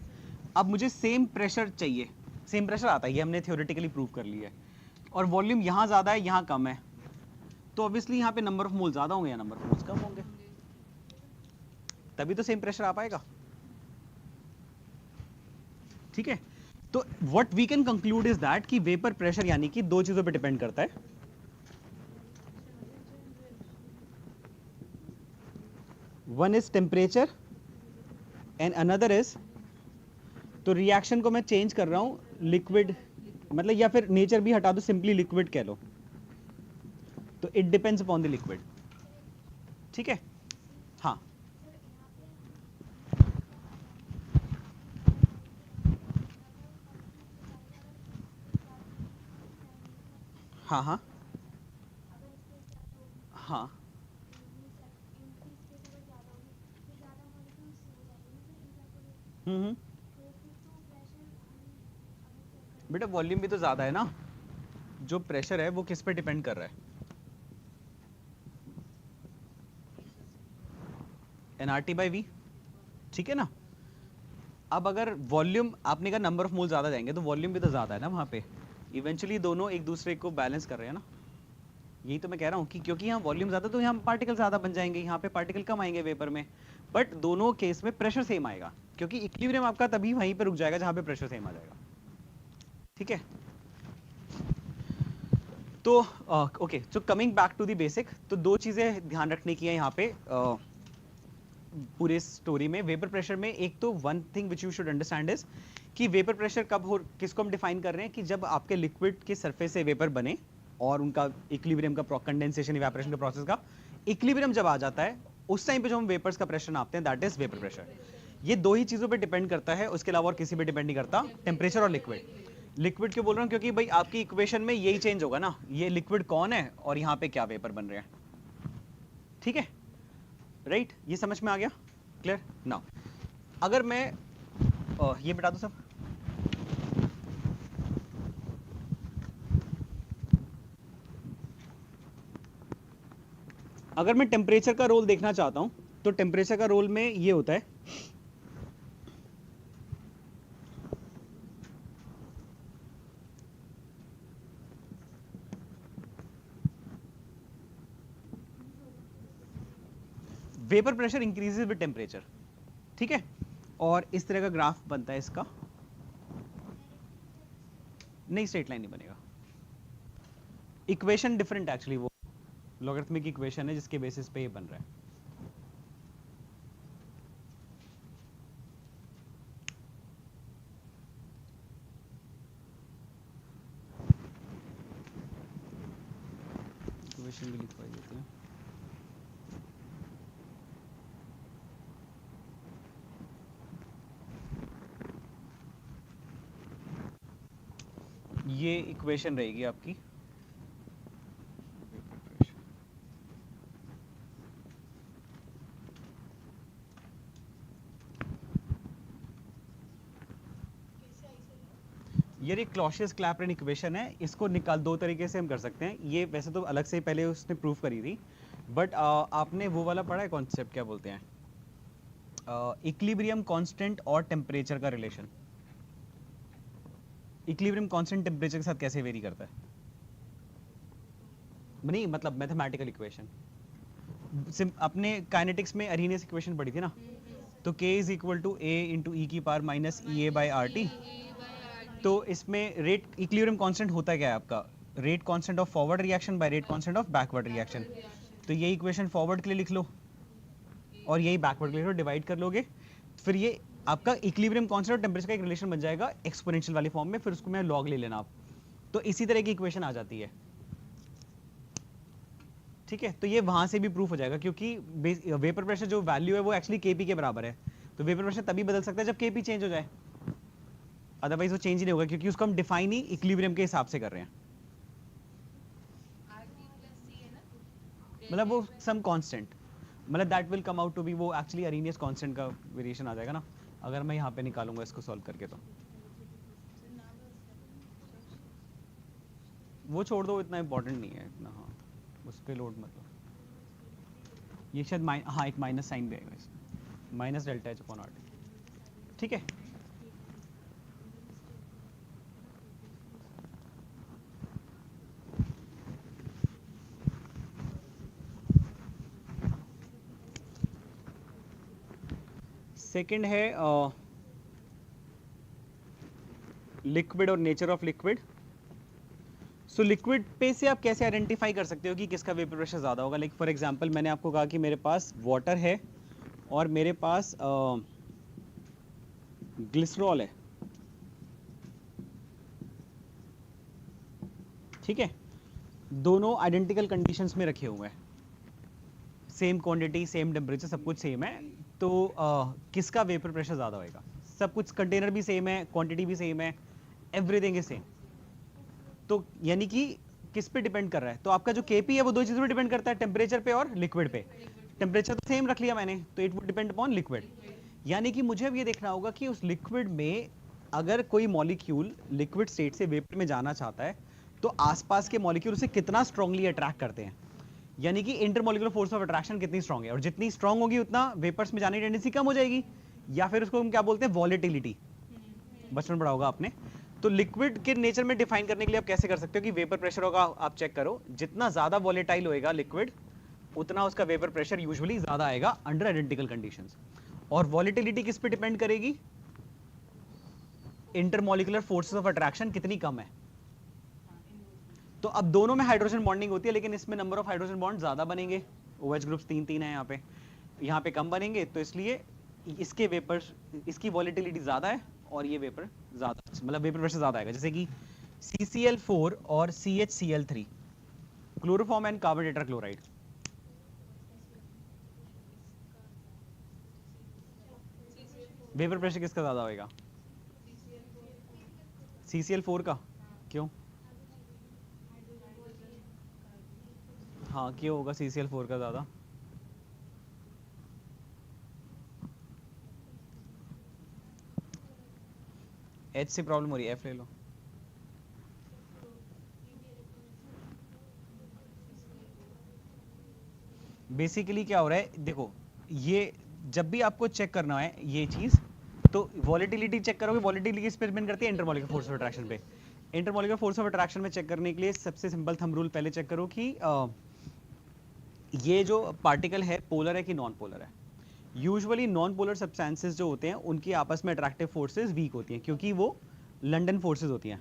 अब मुझे सेम प्रेशर चाहिए, सेम प्रेशर आता है, ये हमने थ्योरेटिकली प्रूव कर लिया है, और वॉल्यूम यहाँ ज्यादा है यहाँ कम है, तो ऑब्वियसली यहाँ पे नंबर ऑफ मोल ज्यादा होंगे या नंबर ऑफ मोल्स कम होंगे, तभी तो सेम प्रेशर आ पाएगा, ठीक है। तो what we can conclude is that कि वेपर प्रेशर यानी कि दो चीजों पे डिपेंड करता है। One is temperature and another is, तो रिएक्शन को मैं चेंज कर रहा हूं लिक्विड, मतलब या फिर नेचर भी हटा दो, सिंपली लिक्विड कह लो, तो it depends upon the liquid, ठीक है। हाँ हाँ हाँ हाँ हम्म। तो फिर तो प्रेशर हमें बेटा वॉल्यूम भी तो ज्यादा है ना, जो प्रेशर है वो किस पे डिपेंड कर रहा है? एनआरटी बाई वी, ठीक है ना। अब अगर वॉल्यूम, आपने कहा नंबर ऑफ मोल ज्यादा जाएंगे, तो वॉल्यूम भी तो ज्यादा है ना वहां पे। इवेंचुअली दोनों एक दूसरे को बैलेंस कर रहे हैं ना। यही तो मैं कह रहा हूँ कि क्योंकि यहाँ वॉल्यूम ज्यादा तो यहाँ पार्टिकल ज्यादा बन जाएंगे, यहाँ पे पार्टिकल कम आएंगे वेपर में। बट दोनों केस में प्रेशर सेम आएगा, क्योंकि इक्विलिब्रियम आपका तभी वहीं पे रुक जाएगा जहां पे प्रेशर सेम आ जाएगा। ठीक है। तो okay, so coming back to the basic, तो दो चीजें ध्यान रखने की है यहाँ पे पूरे स्टोरी में। वेपर प्रेशर में एक तो one thing which you should understand is कि वेपर प्रेशर कब हो, किसको हम डिफाइन कर रहे हैं, कि जब आपके लिक्विड के सरफेस से वेपर बने और उनका इक्विलिब्रियम का कंडेंसेशन इवेपोरेशन का प्रोसेस का इक्विलिब्रियम जब आ जाता है, उस टाइम पे जो हम वेपर्स का प्रेशर नापते हैं, दैट इज वेपर प्रेशर। ये दो ही चीजों पे डिपेंड करता है, उसके अलावा और किसी पे डिपेंड नहीं करता, टेम्परेचर और लिक्विड। लिक्विड क्यों बोल रहा हूँ, क्योंकि भाई आपकी इक्वेशन में यही चेंज होगा ना, ये लिक्विड कौन है और यहाँ पे क्या वेपर बन रहे हैं। ठीक है, राइट, ये समझ में आ गया, क्लियर। नाउ अगर मैं ये बता दूं सब, अगर मैं टेम्परेचर का रोल देखना चाहता हूं, तो टेम्परेचर का रोल में ये होता है, vapour pressure increases with temperature. ठीक है, और इस तरह का ग्राफ बनता है इसका, नहीं स्ट्रेट लाइन नहीं बनेगा, इक्वेशन डिफरेंट एक्चुअली, वो लॉगरिथमिक इक्वेशन है जिसके बेसिस पे ये बन रहा है। इक्वेशन भी लिखवाई देते हैं। ये इक्वेशन रहेगी आपकी, ये एक क्लॉसियस क्लैपेरन इक्वेशन है, इसको निकाल दो तरीके से हम कर सकते हैं। ये वैसे तो अलग से पहले उसने प्रूफ करी थी, बट आपने वो वाला पढ़ा है कॉन्सेप्ट, क्या बोलते हैं, इक्विलिब्रियम कांस्टेंट और टेम्परेचर का रिलेशन। इक्विलिब्रियम कांस्टेंट टेम्परेचर के साथ कैसे वेरी करता है, नहीं मतलब मैथमेटिकल इक्वेशन। अपने काइनेटिक्स में अरेनियस इक्वेशन पढ़ी थी ना, तो k is equal to a into e की power minus E A by R T. तो इसमें रेट इक्विलिब्रियम कांस्टेंट होता क्या है आपका, rate constant of forward reaction by rate constant of backward reaction. तो ये इक्वेशन फॉरवर्ड के लिए लिख लो और यही बैकवर्ड के लिए डिवाइड कर लोगे, फिर ये आपका इक्विलिब्रियम कांस्टेंट और टेम्परेचर का एक रिलेशन बन जाएगा एक्सपोनेंशियल वाली फॉर्म में, फिर उसको मैं लॉग ले लेना आप, तो इसी तरह की इक्वेशन आ जाती है। ठीक है, तो ये वहां से भी प्रूफ हो जाएगा, क्योंकि वेपर प्रेशर जो वैल्यू है वो एक्चुअली केपी के बराबर है, तो वेपर प्रेशर तभी बदल सकता है जब केपी चेंज हो जाए, अदरवाइज वो चेंज ही नहीं होगा, क्योंकि उसको हम डिफाइन ही इक्विलिब्रियम के हिसाब से कर रहे हैं। मतलब वो सम कांस्टेंट, मतलब that will come out to be, वो एक्चुअली अरेनियस कांस्टेंट का वेरिएशन आ जाएगा ना, अगर मैं यहाँ पे निकालूंगा इसको सॉल्व करके, तो वो छोड़ दो, इतना इंपॉर्टेंट नहीं है इतना, हाँ उस पर लोड मतलब। ये शायद हाँ एक माइनस साइन भी आएगा इसमें, minus delta H upon R T. ठीक है, सेकंड है लिक्विड और nature of liquid. So liquid पे से आप कैसे आइडेंटिफाई कर सकते हो कि किसका वेपर प्रेशर ज़्यादा होगा। लाइक फॉर एग्जांपल मैंने आपको कहा कि मेरे पास वाटर है और मेरे पास ग्लिसरॉल है, ठीक है, दोनों आइडेंटिकल कंडीशंस में रखे हुए हैं, सेम क्वांटिटी सेम टेम्परेचर सब कुछ सेम है, तो किसका वेपर प्रेशर ज़्यादा होएगा। सब कुछ कंटेनर भी सेम है, क्वांटिटी भी सेम है, एवरीथिंग इज सेम, तो यानी कि किस पे डिपेंड कर रहा है, तो आपका जो केपी है वो दो चीज़ों पे डिपेंड करता है, टेम्परेचर पे और लिक्विड पे। टेम्परेचर तो सेम रख लिया मैंने, तो it would depend upon liquid. यानी कि मुझे अब ये देखना होगा कि उस लिक्विड में अगर कोई मॉलिक्यूल लिक्विड स्टेट से वेपर में जाना चाहता है तो आसपास के मॉलिक्यूल उसे कितना स्ट्रांगली अट्रैक्ट करते हैं, यानी कि इंटरमॉलिक्यूलर फोर्स ऑफ अट्रैक्शन कितनी स्ट्रांग है, और जितनी स्ट्रांग होगी उतना वेपर्स में जाने की टेंडेंसी कम हो जाएगी, या फिर उसको हम क्या बोलते हैं, वॉलेटिलिटी, बचपन पढ़ा होगा आपने। तो लिक्विड के नेचर में डिफाइन करने के लिए आप कैसे कर सकते हो कि वेपर प्रेशर होगा, आप चेक करो, जितना ज्यादा वॉलेटाइल होएगा लिक्विड उतना उसका वेपर प्रेशर यूजुअली ज्यादा आएगा अंडर आइडेंटिकल कंडीशंस। और वॉलेटिलिटी किस पे डिपेंड करेगी, इंटरमॉलिक्यूलर फोर्सेस ऑफ अट्रैक्शन कितनी कम है। तो अब दोनों में हाइड्रोजन बॉन्डिंग होती है, लेकिन इसमें नंबर ऑफ हाइड्रोजन बॉन्ड ज्यादा बनेंगे, OH ग्रुप्स 3 है यहाँ पे कम बनेंगे, तो इसलिए इसके वेपर, इसकी वॉलेटिलिटी ज्यादा है और ये वेपर ज्यादा, मतलब वेपर प्रेशर ज्यादा आएगा। जैसे कि CCl4 और CHCl3, chloroform and carbon tetrachloride, vapour pressure किसका ज्यादा होएगा, CCl4 का। क्यों, हाँ क्यों होगा CCl4 का ज्यादा, H से प्रॉब्लम हो रही है, F ले लो। बेसिकली क्या हो रहा है, देखो ये जब भी आपको चेक करना है ये चीज, तो वॉलेटिलिटी चेक करोगे, वॉलेटिलिटी किस पे डिपेंड करती है, इंटरमॉलिक्यूलर फोर्स ऑफ अट्रैक्शन पे। इंटरमॉलिक्यूलर फोर्स ऑफ अट्रैक्शन में चेक करने के लिए सबसे सिंपल थंब रूल पहले चेक करो कि ये जो पार्टिकल है पोलर है कि नॉन पोलर है। यूजुअली नॉन पोलर सब्सटेंसेस जो होते हैं उनकी आपस में अट्रैक्टिव फोर्सेस वीक होती हैं, क्योंकि वो लंडन फोर्सेस होती हैं,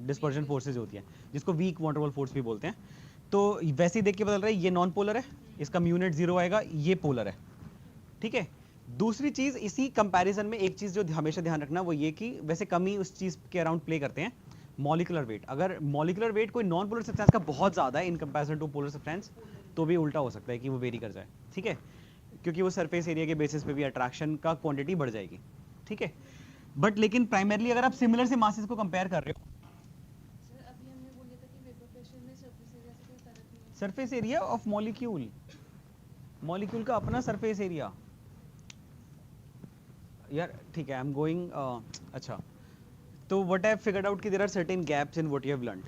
डिस्पर्जन फोर्सेस होती हैं, जिसको weak van der Waals force भी बोलते हैं। तो वैसे ही देख के बदल रहा है, ये नॉन पोलर है, इसका म्यू नेट 0 आएगा, ये पोलर है, ठीक है। दूसरी चीज इसी कंपैरिजन में एक चीज जो हमेशा ध्यान रखना वो ये कि वैसे कम ही उस चीज के अराउंड प्ले करते हैं, मॉलिक्यूलर वेट। अगर मॉलिक्यूलर वेट कोई नॉन पोलर सब्सटेंस का बहुत ज्यादा है in comparison to polar substance, तो भी उल्टा हो सकता है कि वो वेरी कर जाए, ठीक है, क्योंकि वो सरफेस एरिया के बेसिस पे भी अट्रैक्शन का क्वांटिटी बढ़ जाएगी, ठीक है। बट लेकिन प्राइमरली अगर आप सिमिलर से मासेस को कंपेयर कर रहे हो, सर अभी हमने बोला था कि वेपर प्रेशर में सरफेस एरिया से कोई फर्क नहीं है। Surface area of molecule, molecule का अपना सरफेस एरिया यार, ठीक है, आई एम गोइंग, अच्छा, तो what I have figured out कि there are certain gaps in what you have learned,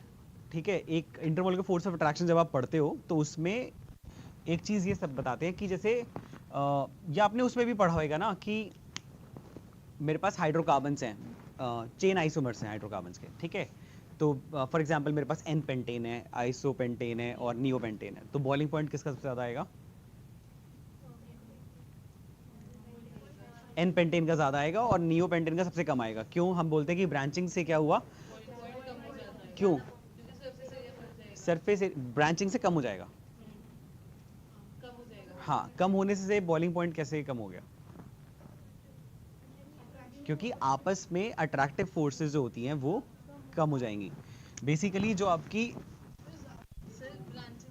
ठीक है। एक इंटरमॉलिक्यूलर फोर्स ऑफ अट्रैक्शन जब आप पढ़ते हो तो उसमें एक चीज ये सब बताते हैं कि जैसे या आपने उसमें भी पढ़ा होगा ना कि मेरे पास हाइड्रोकार्बन्स हैं, चेन आइसोमर्स हैं हाइड्रोकार्बन्स के, ठीक है। तो फॉर एग्जांपल मेरे पास एन पेंटेन है, आइसोपेंटेन है और नियोपेंटेन है, तो बॉइलिंग पॉइंट किसका सबसे ज्यादा आएगा, एन पेंटेन का ज्यादा आएगा और नियोपेंटेन का सबसे कम आएगा। क्यों, हम बोलते हैं कि ब्रांचिंग से क्या हुआ, क्यों, सरफेस ब्रांचिंग से कम हो जाएगा, हाँ, कम होने से बॉइलिंग पॉइंट कैसे कम हो गया, क्योंकि आपस में अट्रैक्टिव फोर्सेस जो होती हैं वो कम हो जाएंगी। बेसिकली जो आपकी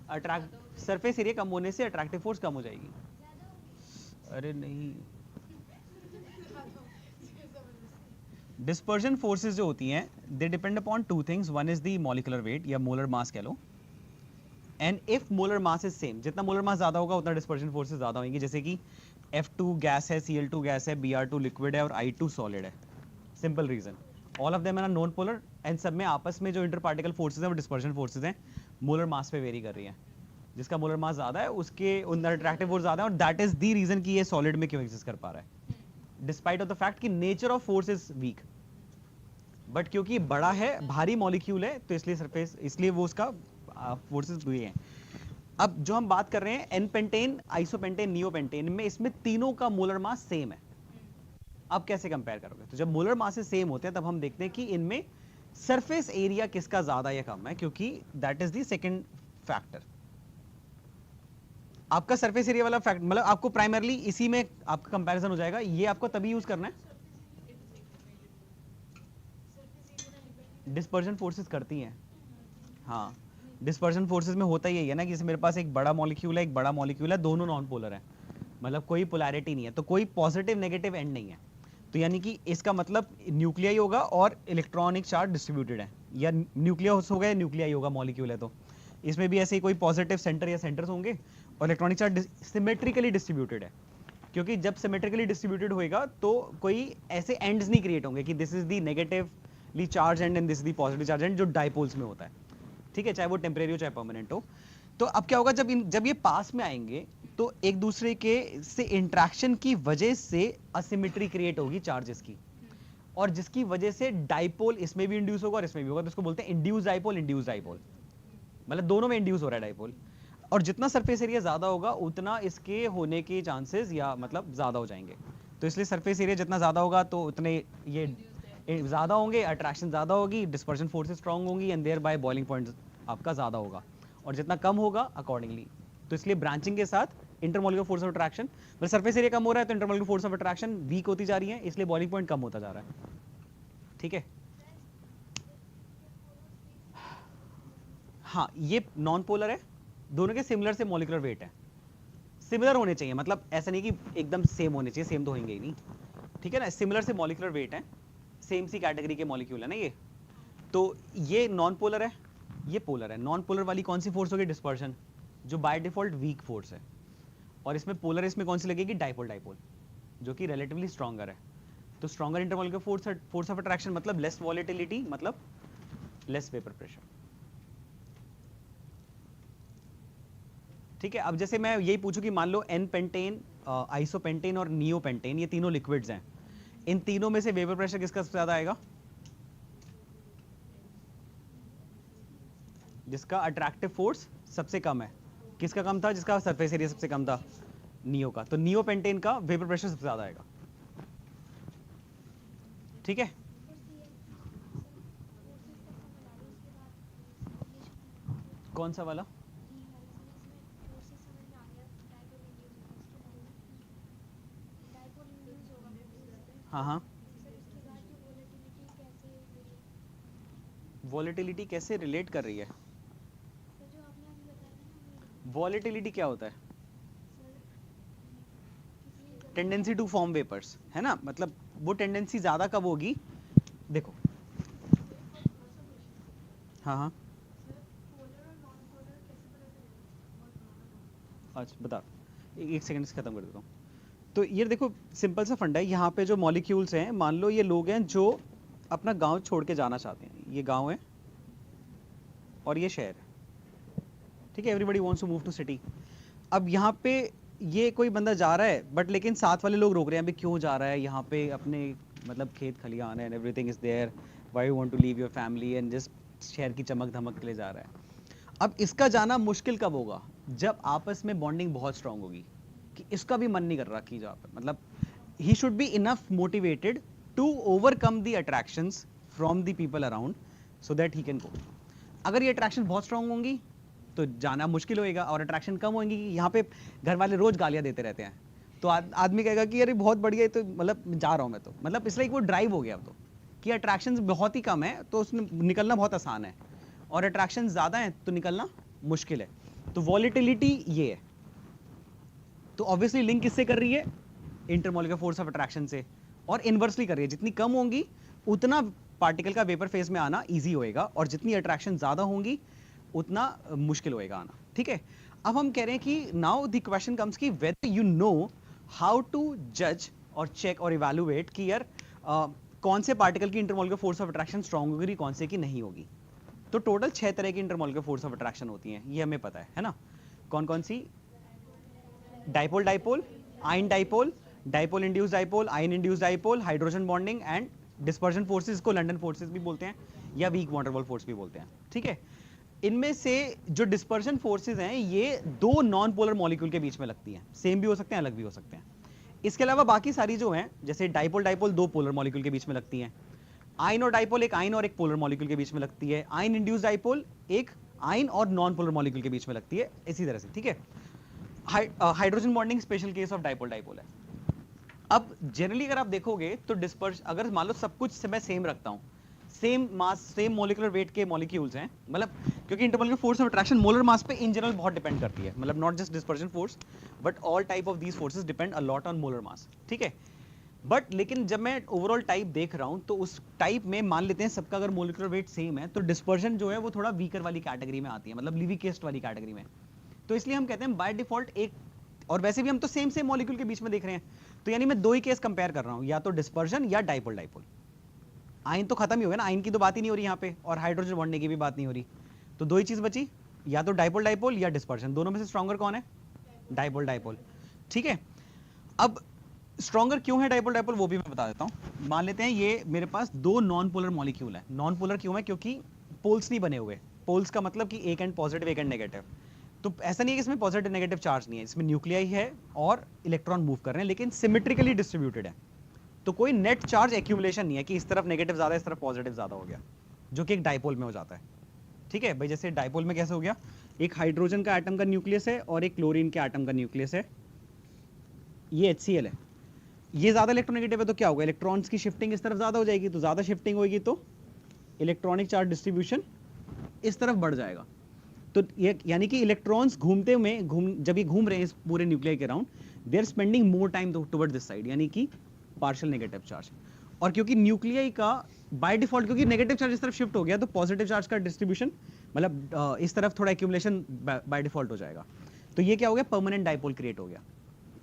अट्रैक्ट सरफेस एरिया कम होने से अट्रैक्टिव फोर्स कम हो जाएगी। अरे नहीं, डिस्पर्जन फोर्सेस जो होती हैं they depend upon two things, one is the molecular weight या मोलर मास कह लो, and if molar mass is same, जितना मोलर मास ज्यादा होगा उतना डिस्पर्जन फोर्सेस ज्यादा होंगी। जैसे कि F2 गैस है, Cl2 गैस है, Br2 लिक्विड है और I2 सॉलिड है। Simple reason, all of them are non polar and सब में आपस में जो इंटर पार्टिकल फोर्सेस हैं वो डिस्पर्जन फोर्सेस हैं, मोलर मास पे वेरी कर रही है। जिसका मोलर मास ज्यादा है उसके अंदर अट्रैक्टिव फोर्स ज्यादा है, और दैट इज द रीजन कि ये सॉलिड में क्यों एग्जिस्ट कर पा रहा है, डिस्पाइट ऑफ द फैक्ट कि nature of force is weak. But क्योंकि बड़ा है, भारी मॉलिक्यूल है, तो इसलिए सरफेस, इसलिए वो उसका फोर्सेस हुए हैं। अब जो हम बात कर रहे हैं एन पेंटेन, आइसोपेंटेन, नियोपेंटेन में, इसमें तीनों का मोलर मास सेम है। अब कैसे कंपेयर करोगे, तो जब मोलर मास सेम होते हैं तब हम देखते हैं कि इनमें सरफेस एरिया किसका ज्यादा या कम है, क्योंकि that is the second factor. आपका सरफेस एरिया वाला फैक्ट, मतलब आपको प्राइमरली इसी में आपका कंपैरिजन हो जाएगा, ये आपको तभी यूज करना है। डिस्पर्जन फोर्सेस करती हैं, हाँ, डिस्पर्जन फोर्सेस में होता ही है ना कि जैसे मेरे पास एक बड़ा मॉलिक्यूल है, एक बड़ा मॉलिक्यूल है, दोनों नॉन पोलर है, मतलब कोई पोलैरिटी नहीं है, तो कोई पॉजिटिव नेगेटिव एंड नहीं है। तो यानी कि इसका मतलब न्यूक्लियाई होगा और इलेक्ट्रॉनिक चार्ज डिस्ट्रीब्यूटेड है, या न्यूक्लियस होगा या न्यूक्लियाई होगा, मॉलिक्यूल है तो इसमें भी ऐसे ही कोई पॉजिटिव सेंटर या सेंटर्स होंगे और इलेक्ट्रॉनिक चार्ज सिमेट्रिकली डिस्ट्रीब्यूटेड है। क्योंकि जब सिमेट्रिकली डिस्ट्रीब्यूटेड होएगा तो कोई ऐसे एंड्स नहीं क्रिएट होंगे कि this is the negatively charge and and this is the positive charge and, जो डाइपोल्स में होता है, ठीक है, चाहे वो टेम्परेरी हो चाहे परमानेंट हो। तो अब क्या होगा, जब ये पास में आएंगे तो एक दूसरे के से इंट्रैक्शन की वजह से असिमेट्री क्रिएट होगी चार्जेस की, और जिसकी वजह से डाइपोल इसमें भी इंड्यूस होगा और इसमें भी होगा, तो इसको बोलते हैं इंड्यूस डाइपोल। इंड्यूस डाइपोल मतलब दोनों में इंड्यूस हो रहा है डाइपोल, और जितना सरफेस एरिया ज्यादा होगा उतना इसके होने के चांसेस या मतलब ज्यादा हो जाएंगे। तो इसलिए सरफेस एरिया जितना ज्यादा होगा तो उतने ये ज्यादा होंगे, अट्रैक्शन ज्यादा होगी, डिस्पर्शन फोर्सेस स्ट्रांग होंगी and thereby boiling point आपका ज्यादा होगा, और जितना कम होगा अकॉर्डिंगली। तो इसलिए ब्रांचिंग के साथ इंटरमॉलिक्यूलर फोर्स ऑफ अट्रैक्शन, मतलब सरफेस एरिया कम हो रहा है तो intermolecular force of attraction weak होती जा रही है, इसलिए बॉइलिंग पॉइंट कम होता जा रहा है। ठीक है, हाँ ये नॉन पोलर है, दोनों के सिमिलर से मॉलिक्यूलर वेट है, सिमिलर होने चाहिए, मतलब ऐसा नहीं कि एकदम सेम होने चाहिए, सेम तो होंगे ही नहीं, ठीक है ना, सिमिलर से मॉलिक्यूलर वेट है, सेम सी कैटेगरी के मॉलिक्यूल है ना ये। तो ये नॉन पोलर है, ये पोलर है। नॉन पोलर वाली कौन सी फोर्स होगी, डिस्पर्शन, जो बाय डिफॉल्ट वीक फोर्स है, और इसमें पोलर इसमें कौन सी लगेगी, डाइपोल डाइपोल, जो कि रिलेटिवली स्ट्रॉन्गर है। तो stronger intermolecular force of attraction मतलब लेस वॉलेटिलिटी, मतलब लेस वेपर प्रेशर। ठीक है, अब जैसे मैं यही पूछूं कि मान लो एन पेंटेन, आइसोपेंटेन और नियोपेंटेन, ये तीनों लिक्विड्स हैं, इन तीनों में से वेपर प्रेशर किसका सबसे ज्यादा आएगा, जिसका अट्रैक्टिव फोर्स सबसे कम है। किसका कम था, जिसका सरफेस एरिया सबसे कम था, नियो का। तो नियो पेंटेन का वेपर प्रेशर सबसे ज्यादा आएगा। ठीक है, कौन सा वाला, हाँ हाँ, वॉलेटिलिटी कैसे रिलेट कर रही है, वॉलेटिलिटी क्या होता है, टेंडेंसी टू फॉर्म वेपर्स, है ना, मतलब वो टेंडेंसी ज्यादा कब होगी, देखो, हाँ हाँ, अच्छा बता, एक सेकंड से खत्म कर देता हूँ। तो ये देखो सिंपल सा फंडा है, यहाँ पे जो मॉलिक्यूल्स हैं, मान लो ये लोग हैं जो अपना गांव छोड़ के जाना चाहते हैं, ये गांव है और ये शहर है, ठीक है, everybody wants to move to city. अब यहाँ पे ये कोई बंदा जा रहा है, बट लेकिन साथ वाले लोग रोक रहे हैं, अभी क्यों जा रहा है, यहाँ पे अपने मतलब खेत खलियान है, everything is there, why you want to leave your family and just शहर की चमक धमक के लिए जा रहा है। अब इसका जाना मुश्किल कब होगा, जब आपस में बॉन्डिंग बहुत स्ट्रांग होगी, कि इसका भी मन नहीं कर रहा कि जा पे, मतलब he should be enough motivated to overcome the attractions from the people around so that he can go. अगर ये अट्रैक्शन बहुत स्ट्रांग होंगी तो जाना मुश्किल होएगा, और अट्रैक्शन कम होंगी कि यहाँ पे घर वाले रोज गालियां देते रहते हैं, तो आदमी कहेगा कि अरे बहुत बढ़िया है, तो मतलब जा रहा हूँ मैं, तो मतलब इसलिए वो ड्राइव हो गया अब तो, कि अट्रैक्शंस बहुत ही कम है तो उसमें निकलना बहुत आसान है, और अट्रैक्शन ज्यादा है तो निकलना मुश्किल है। तो वॉलेटिलिटी ये है, तो ऑब्वियसली लिंक किससे कर रही है, इंटरमॉलिक्यूलर फोर्स ऑफ अट्रैक्शन से, और इनवर्सली कर रही है, जितनी कम होंगी उतना पार्टिकल का वेपर फेज में आना इजी होएगा, और जितनी अट्रैक्शन ज्यादा होंगी उतना मुश्किल होएगा आना। ठीक है, अब हम कह रहे हैं कि नाउ द क्वेश्चन कम्स कि whether you know how to जज और चेक और इवैल्यूएट कि यार कौन से पार्टिकल की intermolecular force of attraction strong होगी, कौन से की नहीं होगी। तो टोटल 6 तरह की इंटरमॉलिक्यूलर फोर्स ऑफ अट्रैक्शन होती हैं, ये हमें पता है ना, कौन कौन सी, dipole dipole, ion dipole, dipole induce dipole, ion induce dipole, hydrogen bonding and dispersion forces को लंडन फोर्सेस भी बोलते हैं या weak van der Waals force भी बोलते हैं। ठीक है, इनमें से जो डिस्पर्शन फोर्सेस हैं ये दो नॉन पोलर मॉलिक्यूल के बीच में लगती हैं, सेम भी हो सकते हैं अलग भी हो सकते हैं। इसके अलावा बाकी सारी जो हैं, जैसे डाइपोल डाइपोल दो पोलर मॉलिक्यूल के बीच में लगती हैं, आयन और डाइपोल एक आयन और एक पोलर मॉलिक्यूल के बीच में लगती है, आयन इंड्यूस डाइपोल एक आयन और नॉन पोलर मॉलिक्यूल के बीच में लगती है, इसी तरह से। ठीक है, hydrogen bonding special case of dipole dipole है। अब जनरली अगर आप देखोगे तो डिस्पर्स, अगर मान लो सब कुछ से मैं सेम रखता हूं, same mass same molecular weight के मॉलिक्यूल्स हैं, मतलब क्योंकि intermolecular force of attraction molar mass पे इन जनरल बहुत डिपेंड करती है, मतलब not just dispersion force but all type of these forces depend a lot on molar mass. ठीक है, बट लेकिन जब मैं ओवरऑल टाइप देख रहा हूं तो उस टाइप में मान लेते हैं सबका अगर मोलिकुलर वेट सेम है तो डिस्पर्शन जो है वो थोड़ा वीकर वाली कैटेगरी में आती है, मतलब लीविकेस्ट वाली कैटेगरी में। तो इसलिए हम कहते हैं बाय डिफॉल्ट और वैसे भी हम तो सेम सेम मॉलिक्यूल के बीच में देख रहे हैं, तो यानी मैं दो ही केस कंपेयर कर रहा हूं, या तो डिस्पर्जन या डाइपोल डाइपोल। आयन तो खत्म ही हो गया ना, आयन की तो बात ही नहीं हो रही यहाँ पे, और हाइड्रोजन बॉन्डिंग की भी बात नहीं हो रही, तो दो ही चीज बची, या तो डाइपोल डाइपोल या डिस्पर्जन। दोनों में से स्ट्रॉन्गर कौन है? Dipole dipole. ठीक है, अब स्ट्रॉन्गर क्यों है डाइपोल डाइपोल वो भी मैं बता देता हूं। मान लेते हैं ये मेरे पास दो नॉन पोलर मॉलिक्यूल है। नॉन पोलर क्यों है? क्योंकि पोल्स नहीं बने हुए। पोल्स का मतलब कि एक एंड पॉजिटिव एक एंड नेगेटिव। तो ऐसा नहीं है कि इसमें पॉजिटिव नेगेटिव चार्ज नहीं है, इसमें न्यूक्लियाई है और इलेक्ट्रॉन मूव कर रहे हैं, लेकिन सिमेट्रिकली डिस्ट्रीब्यूटेड है। तो कोई नेट चार्ज एक्यूमुलेशन नहीं है कि इस तरफ नेगेटिव ज्यादा इस तरफ पॉजिटिव ज्यादा हो गया, जो कि एक डाइपोल में हो जाता है। ठीक है भाई, जैसे डाइपोल में कैसे हो गया, एक हाइड्रोजन का एटम का न्यूक्लियस है और एक क्लोरीन के एटम का न्यूक्लियस है, ये HCl है, ये ज्यादा इलेक्ट्रोनेगेटिव है, तो क्या होगा, इलेक्ट्रॉन्स की शिफ्टिंग इस तरफ ज्यादा हो जाएगी, तो ज्यादा शिफ्टिंग होगी तो इलेक्ट्रॉनिक चार्ज डिस्ट्रीब्यूशन इस तरफ बढ़ जाएगा। तो ये यानी कि इलेक्ट्रॉन्स घूमते हुए जब ये घूम रहे हैं इस पूरे न्यूक्लियर के round, they are spending more time toward this side, यानी कि पार्शियल नेगेटिव चार्ज। और क्योंकि न्यूक्लियाई का बाय डिफॉल्ट, क्योंकि नेगेटिव चार्ज इस तरफ शिफ्ट हो गया, तो पॉजिटिव चार्ज का डिस्ट्रीब्यूशन मतलब इस तरफ थोड़ा एक्यूमुलेशन बाय डिफॉल्ट हो जाएगा। तो ये क्या हो गया, परमानेंट डाइपोल क्रिएट हो गया।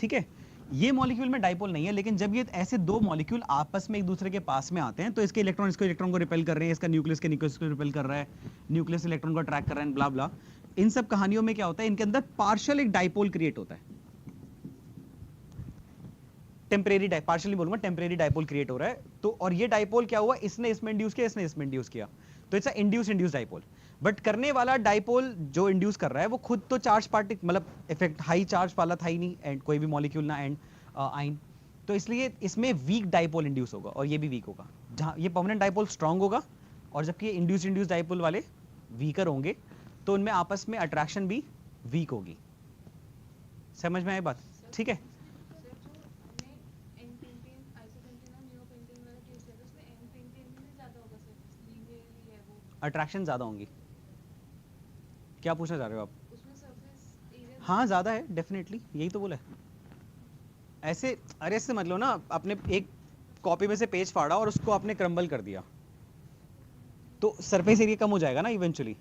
ठीक है, ये मॉलिक्यूल में डाइपोल नहीं है, लेकिन जब ये ऐसे दो मॉलिक्यूल आपस में एक दूसरे के पास में आते हैं, तो इसके इलेक्ट्रॉन इसको इलेक्ट्रॉन को रिपेल कर रहे हैं, इसका न्यूक्लियस के न्यूक्लियस को रिपेल कर रहा है, न्यूक्लियस इलेक्ट्रॉन को अट्रैक्ट कर रहा है, ब्ला ब्ला। इन सब कहानियों में क्या होता है, इनके अंदर पार्शियल एक डाइपोल क्रिएट होता है, टेम्परेरी पार्शियली बोलूंगा, टेम्परेरी डाइपोल क्रिएट हो रहा है। तो और ये डाइपोल क्या हुआ, इसने इसमें इंड्यूस किया, इसने इसमें इंड्यूस किया, तो इट्स इंड्यूस डाइपोल। बट करने वाला डाइपोल जो इंड्यूस कर रहा है वो खुद तो चार्ज पार्टिकल मतलब इफेक्ट हाई चार्ज वाला था ही नहीं, एंड कोई भी मॉलिक्यूल ना एंड आइन, तो इसलिए इसमें वीक डाइपोल इंड्यूस होगा और ये भी वीक होगा। जहां ये परमानेंट डाइपोल स्ट्रांग होगा और जबकि ये इंड्यूस डाइपोल वाले वीकर होंगे, तो उनमें आपस में अट्रैक्शन भी वीक होगी। समझ में आई बात? ठीक है, अट्रैक्शन ज्यादा होंगी। क्या पूछना चाह रहे हो आप? हाँ ज्यादा है, डेफिनेटली, यही तो बोला है। ऐसे अरे ऐसे समझ लो ना, आपने एक कॉपी में से पेज फाड़ा और उसको आपने क्रम्बल कर दिया, तो सरफेस एरिया कम हो जाएगा ना इवेंचुअली।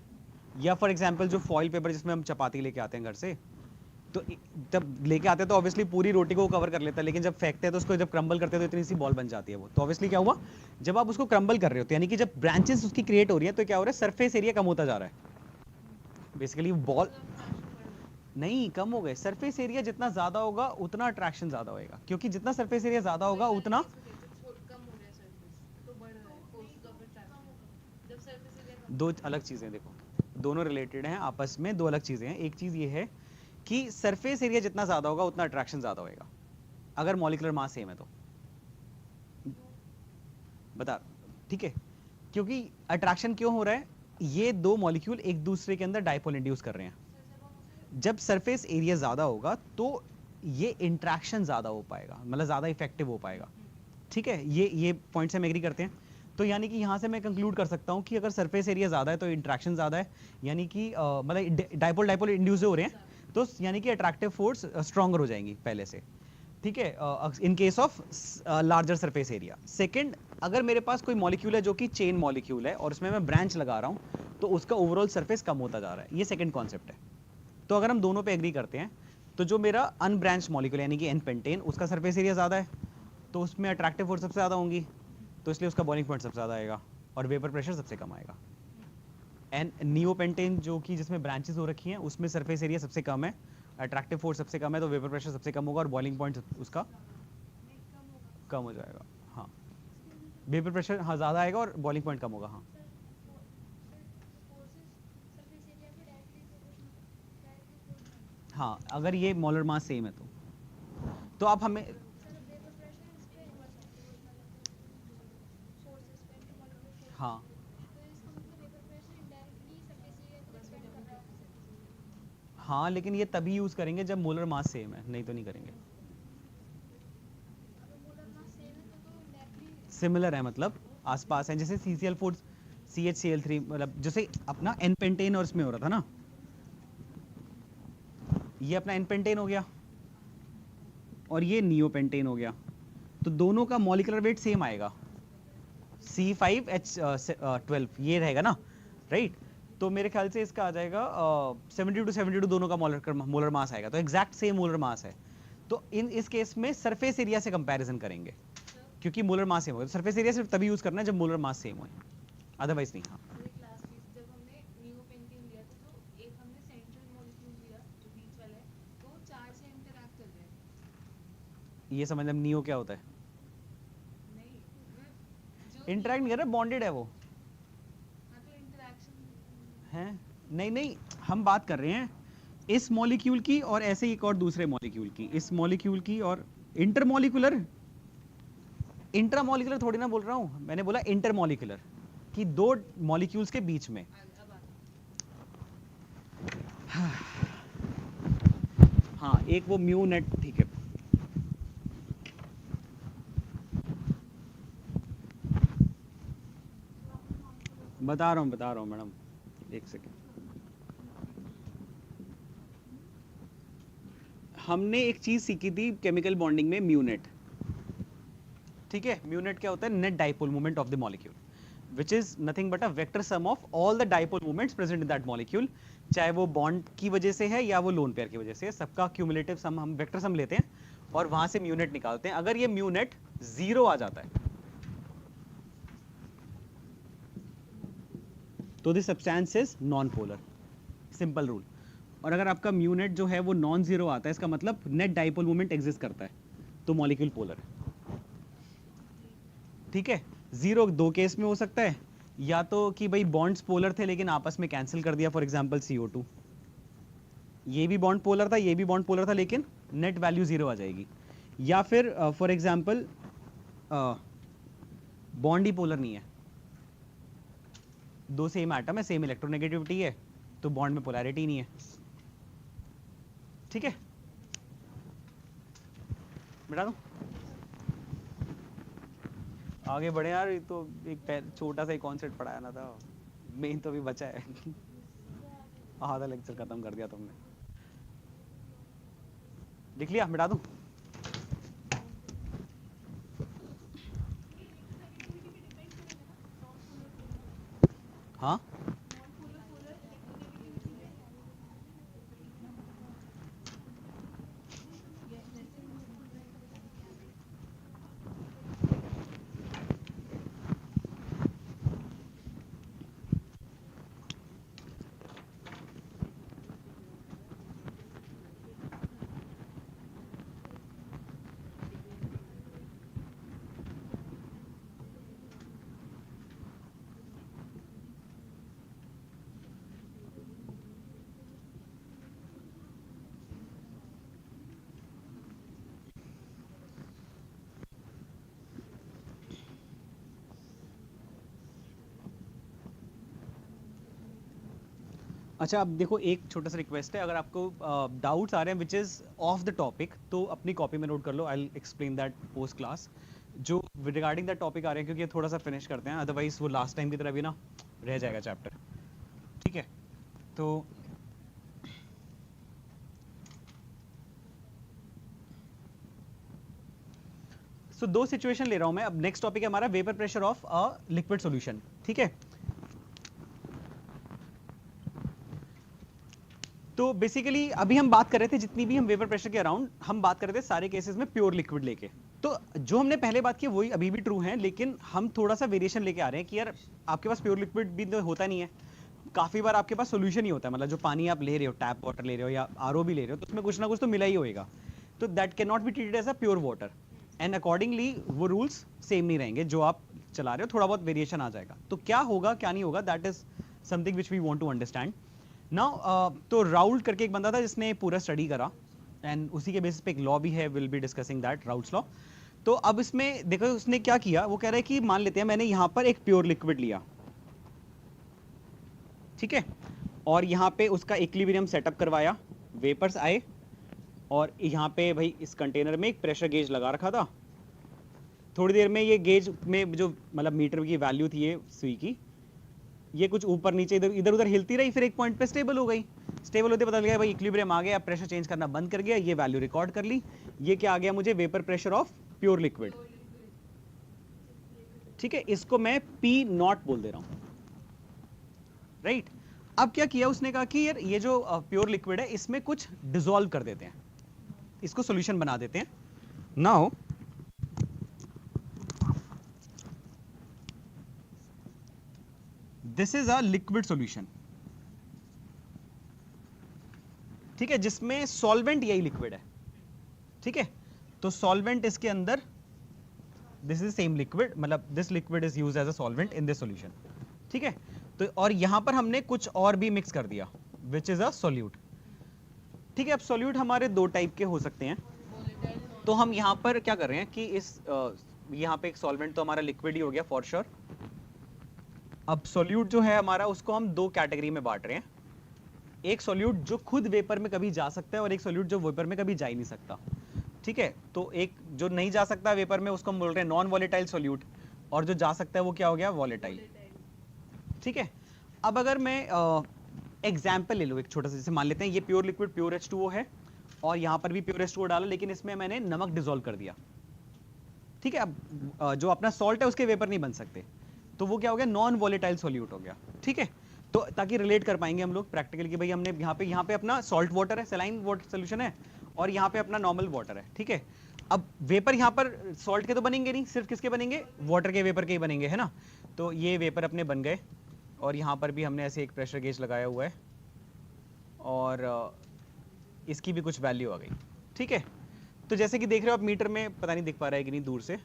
या फॉर एग्जांपल जो फॉइल पेपर जिसमें हम चपाती लेके आते हैं घर से, तो जब लेके आते हैं तो ऑब्वियसली पूरी रोटी को कवर कर लेता है, लेकिन जब फेंकते हैं तो उसको जब क्रम्बल करते हैं तो इतनी सी बॉल बन जाती है वो। तो ऑब्वियसली क्या हुआ, जब आप उसको क्रम्बल कर रहे हो, तो यानी कि जब ब्रांचेस उसकी क्रिएट हो रही है, तो क्या हो रहा है, सरफेस एरिया कम होता जा रहा है। बेसिकली बॉल नहीं कम हो गए, सरफेस एरिया जितना ज्यादा होगा उतना अट्रैक्शन ज्यादा होगा, क्योंकि जितना सरफेस एरिया ज्यादा होगा उतना दो अलग चीजें, देखो दोनों रिलेटेड हैं आपस में, दो अलग चीजें हैं। एक चीज ये है कि सरफेस एरिया जितना ज्यादा होगा उतना अट्रैक्शन ज्यादा होगा, अगर मॉलिक्यूलर मास सेम है तो। बता, ठीक है, क्योंकि अट्रैक्शन क्यों हो रहा है, ये दो मॉलिक्यूल एक दूसरे के अंदर डाइपोल इंड्यूस कर रहे हैं। जब सरफेस एरिया ज्यादा होगा तो ये इंट्रैक्शन ज्यादा हो पाएगा, मतलब ज्यादा इफेक्टिव हो पाएगा। ठीक है, ये पॉइंट से हम एग्री करते हैं। तो यानी कि यहाँ से मैं कंक्लूड कर सकता हूँ कि अगर सरफेस एरिया ज्यादा है तो इंट्रैक्शन ज्यादा है, यानी कि मतलब डाइपोल डाइपोल इंड्यूस हो रहे हैं, तो यानी कि अट्रैक्टिव फोर्स स्ट्रॉन्गर हो जाएंगी पहले से। ठीक है, in case of larger surface area. Second, अगर मेरे पास कोई मॉलिक्यूल है जो कि चेन मॉलिक्यूल है और उसमें मैं ब्रांच लगा रहा हूँ, तो उसका ओवरऑल सरफेस कम होता जा रहा है, ये सेकंड कॉन्सेप्ट है। तो अगर हम दोनों पे एग्री करते हैं, तो जो मेरा अनब्रांच मॉलिक्यूल यानी कि एन पेंटेन, उसका सरफेस एरिया ज्यादा है, तो उसमें अट्रैक्टिव फोर्स सबसे ज्यादा होंगी, तो इसलिए उसका बॉइलिंग पॉइंट सबसे ज्यादा आएगा और वेपर प्रेशर सबसे कम आएगा। एंड नियोपेंटेन जो कि जिसमें ब्रांचेस हो रखी हैं, उसमें सरफेस एरिया सबसे कम है, अट्रैक्टिव फोर्स सबसे कम है, तो वेपर प्रेशर सबसे कम होगा और बॉइलिंग पॉइंट उसका कम हो जाएगा। हाँ, वेपर प्रेशर हाँ ज्यादा आएगा और बॉइलिंग पॉइंट कम होगा। हाँ, हाँ अगर ये मोलर मास सेम है तो आप हमें हाँ हाँ, लेकिन ये तभी यूज करेंगे जब मोलर मास सेम है, नहीं तो नहीं करेंगे। सिमिलर है मतलब आसपास है, जैसे CCl4 CHCl3, मतलब जैसे अपना एन पेंटेन और इसमें हो रहा था ना, ये अपना एन पेंटेन हो गया और ये नियोपेंटेन हो गया, तो दोनों का मॉलिक्यूलर वेट सेम आएगा, C5H12 ये रहेगा ना, राइट। तो मेरे ख्याल से इसका आ जाएगा 70 to 72 दोनों का मोलर मास आएगा, तो एग्जैक्ट सेम मोलर मास है। तो इस केस में सरफेस एरिया से कंपैरिजन करेंगे, क्योंकि मोलर मास सेम हो, सरफेस एरिया सिर्फ तभी यूज करना है जब मोलर मास सेम हो, अदरवाइज नहीं। हाँ क्लास फीस जब हमने नियो पेंटिंग लिया था, तो एक हमने सेंट्रल मॉलिक्यूल लिया जो बीच वाला है, तो वो चार्ज से इंटरैक्ट कर रहे हैं। ये समझ नियो क्या होता है? नहीं जो इंटरैक्ट नहीं कर रहा, बॉन्डेड है वो। हाँ, तो इंटरैक्शन है नहीं नहीं, हम बात कर रहे हैं इस मॉलिक्यूल की और ऐसे ही एक और दूसरे मॉलिक्यूल की, इस मॉलिक्यूल की और इंटरमॉलिक्यूलर। इंट्रामॉलिक्यूलर थोड़ी ना बोल रहा हूं, मैंने बोला इंटरमॉलिक्यूलर कि दो मॉलिक्यूल्स के बीच में। हाँ, एक वो म्यू नेट, ठीक है। बता रहा हूँ मैडम, एक सेकेंड। हमने एक चीज सीखी थी केमिकल बॉन्डिंग में, म्यूनेट। ठीक है, म्यूनेट क्या होता है? Net dipole moment of the molecule, which is nothing but a vector sum of all the dipole moments present in that molecule, चाहे वो बॉन्ड की वजह से है या वो लोन पेयर की वजह से, सबका क्यूमुलेटिव सम हम वेक्टर सम लेते हैं और वहां से म्यूनेट निकालते हैं। अगर ये म्यूनेट 0 आ जाता है तो this substance is non polar, simple rule. और अगर आपका म्यूनेट जो है वो नॉन जीरो आता है, इसका मतलब नेट डाइपोल मोमेंट एग्जिस्ट करता है, तो मॉलिक्यूल पोलर है। ठीक है, 0 दो केस में हो सकता है, या तो कि भाई बॉन्ड्स पोलर थे लेकिन आपस में कैंसिल कर दिया, फॉर एग्जांपल CO2, ये भी बॉन्ड पोलर था, ये भी बॉन्ड पोलर था, लेकिन नेट वैल्यू 0 आ जाएगी। या फिर for example bond he polar नहीं है, दो सेम एटम है, सेम इलेक्ट्रोनेगेटिविटी है, तो बॉन्ड में पोलैरिटी नहीं है। ठीक है, मिटा दूं? आगे बढ़े यार, ये तो एक छोटा सा ही कॉन्सेप्ट पढ़ाया ना था, मेन तो अभी बचा है। आधा लेक्चर खत्म कर दिया तुमने। लिख लिया? मिटा दूं? हाँ, अच्छा अब देखो, एक छोटा सा रिक्वेस्ट है, अगर आपको डाउट्स आ रहे हैं which is of the topic, तो अपनी कॉपी में नोट कर लो, I will explain that post class. जो रिगार्डिंग दैट टॉपिक आ रहे हैं, क्योंकि ये थोड़ा सा फिनिश करते हैं, अदरवाइज वो लास्ट टाइम की तरह भी ना रह जाएगा चैप्टर। ठीक है, तो दो सिचुएशन ले रहा हूं मैं। अब नेक्स्ट टॉपिक है हमारा vapour pressure of a liquid solution. ठीक है, तो बेसिकली अभी हम बात कर रहे थे, जितनी भी हम वेपर प्रेशर के अराउंड हम बात कर रहे थे, सारे केसेस में प्योर लिक्विड लेके। तो जो हमने पहले बात की वही अभी भी ट्रू है, लेकिन हम थोड़ा सा वेरिएशन लेके आ रहे हैं कि यार आपके पास प्योर लिक्विड भी तो होता नहीं है, काफी बार आपके पास सोल्यूशन ही होता है, मतलब जो पानी आप ले रहे हो, टैप वाटर ले रहे हो या RO भी ले रहे हो, तो उसमें कुछ ना कुछ तो मिला ही होएगा, तो that can not be treated as a pure water, and accordingly वो रूल्स सेम नहीं रहेंगे जो आप चला रहे हो, थोड़ा बहुत वेरिएशन आ जाएगा। तो क्या होगा क्या नहीं होगा, that is something which we want to understand now. तो राउल्ट करके एक बंदा था जिसने पूरा स्टडी करा, एंड उसी के बेसिस पे एक लॉ भी है, will be discussing that, Raoult's law. तो अब इसमें देखो उसने क्या किया, वो कह रहा है कि मान लेते हैं मैंने यहाँ पर एक प्योर लिक्विड लिया, ठीक है, और यहाँ पे उसका इक्विलिब्रियम सेटअप करवाया, वेपर्स आए, और यहाँ पे भाई इस कंटेनर में एक प्रेशर गेज लगा रखा था। थोड़ी देर में ये गेज में जो मतलब मीटर की वैल्यू थी ये सुई की, ये कुछ ऊपर नीचे इधर उधर हिलती रही, फिर एक पॉइंट पे स्टेबल हो गई। स्टेबल होते पता लगा भाई इक्विलिब्रियम आ गया, प्रेशर चेंज करना बंद कर गया, ये वैल्यू रिकॉर्ड कर ली। ये क्या आ गया मुझे, vapour pressure of pure liquid. ठीक है, इसको मैं P0 बोल दे रहा हूं, राइट। अब क्या किया उसने, कहा कि यार ये जो प्योर लिक्विड है इसमें कुछ डिसॉल्व कर देते हैं, इसको सॉल्यूशन बना देते हैं. Now this is a liquid solution, ठीक है, जिसमें सॉल्वेंट यही लिक्विड है. ठीक है, तो सॉल्वेंट इसके अंदर, दिस इज सेम लिक्विड, मतलब this liquid is used as a solvent in this solution. ठीक है, तो और यहां पर हमने कुछ और भी मिक्स कर दिया विच इज अ सोल्यूट. ठीक है, अब सोल्यूट हमारे दो टाइप के हो सकते हैं. तो हम यहां पर क्या कर रहे हैं कि इस यहां पे एक सॉल्वेंट तो हमारा लिक्विड ही हो गया फॉर श्योर. अब सोल्यूट जो है हमारा उसको हम दो कैटेगरी में बांट रहे हैं. एक सोल्यूट जो खुद वेपर में कभी जा सकता है और एक सोल्यूट जो वेपर में कभी जा ही नहीं सकता. ठीक है, तो एक जो नहीं जा सकता वेपर में उसको हम बोल रहे हैं नॉन वॉलेटाइल सोल्यूट, और जो जा सकता है वो क्या हो गया, वॉलेटाइल. ठीक है, अब अगर मैं एग्जाम्पल ले लूँ एक छोटा सा, जैसे मान लेते हैं ये प्योर लिक्विड प्योर H2O है और यहाँ पर भी प्योर H2O डाला, लेकिन इसमें मैंने नमक डिसॉल्व कर दिया. ठीक है, अब जो अपना सॉल्ट है उसके वेपर नहीं बन सकते, तो वो क्या हो गया, नॉन वॉलेटाइल सोल्यूट हो गया. ठीक है, तो ताकि रिलेट कर पाएंगे हम लोग प्रैक्टिकली कि भाई हमने यहाँ पे अपना सॉल्ट वाटर है, सलाइन वाटर सोल्यूशन है, और यहाँ पे अपना नॉर्मल वाटर है. ठीक है, अब वेपर यहाँ पर सॉल्ट के तो बनेंगे नहीं, सिर्फ किसके बनेंगे, वाटर के वेपर के ही बनेंगे, है ना. तो ये वेपर अपने बन गए, और यहाँ पर भी हमने ऐसे एक प्रेशर गेज लगाया हुआ है, और इसकी भी कुछ वैल्यू आ गई. ठीक है, तो जैसे कि देख रहे हो आप मीटर में, पता नहीं दिख पा रहा है कि नहीं दूर से,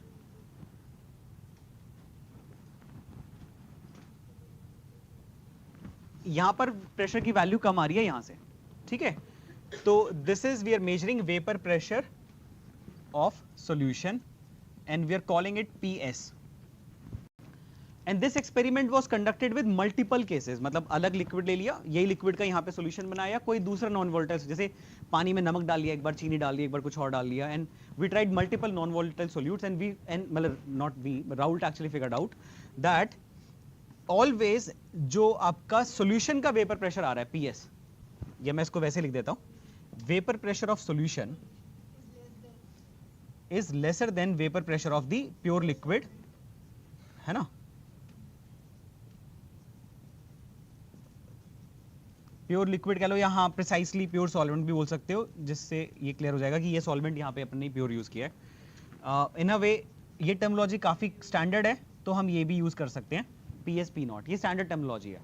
यहां पर प्रेशर की वैल्यू कम आ रही है यहां से. ठीक है, तो this is we are measuring vapour pressure of solution and we are calling it PS. And this experiment was conducted with multiple cases, मतलब अलग लिक्विड ले लिया, यही लिक्विड का यहाँ पे सॉल्यूशन बनाया, कोई दूसरा नॉन वोलेटाइल, जैसे पानी में नमक डाल लिया, एक बार चीनी डाल लिया, एक बार कुछ और डाल लिया, and we tried multiple non volatile solutes and मतलब not we, Raoult actually figured out that always जो आपका सॉल्यूशन का वेपर प्रेशर आ रहा है PS, या मैं इसको वैसे लिख देता हूं, vapour pressure of solution is lesser than vapour pressure of the pure liquid, है ना. प्योर लिक्विड कह लो, या हाँ प्रिसाइसली प्योर सॉल्वेंट भी बोल सकते हो, जिससे ये क्लियर हो जाएगा कि ये सॉल्वेंट यहाँ पे अपने ने प्योर यूज किया है. इन अ वे ये टर्मिनोलॉजी काफी स्टैंडर्ड है, तो हम ये भी यूज कर सकते हैं, PS P नॉट, ये स्टैंडर्ड टर्मिनोलॉजी है.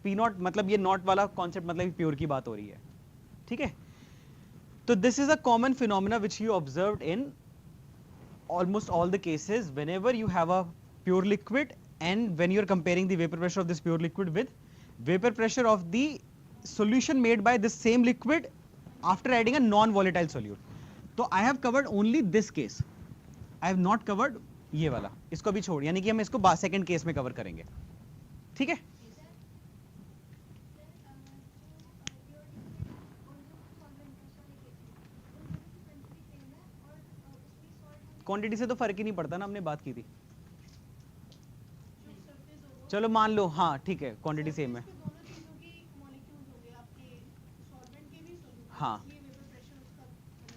P नॉट मतलब ये नॉट वाला कॉन्सेप्ट, मतलब प्योर की बात हो रही है. ठीक है, तो this is a common phenomena which you observed in almost all the cases whenever you have a pure liquid and when you are comparing the vapor pressure of this pure liquid with vapor pressure of the solution made by this same liquid after adding a non-volatile solute. So I have covered only this case. I have not covered ये वाला, इसको भी छोड़, यानी कि हम इसको second case में कवर करेंगे. ठीक है, क्वांटिटी से तो फर्क ही नहीं पड़ता ना, हमने बात की थी. चलो मान लो, हाँ ठीक है, क्वांटिटी सेम है. हाँ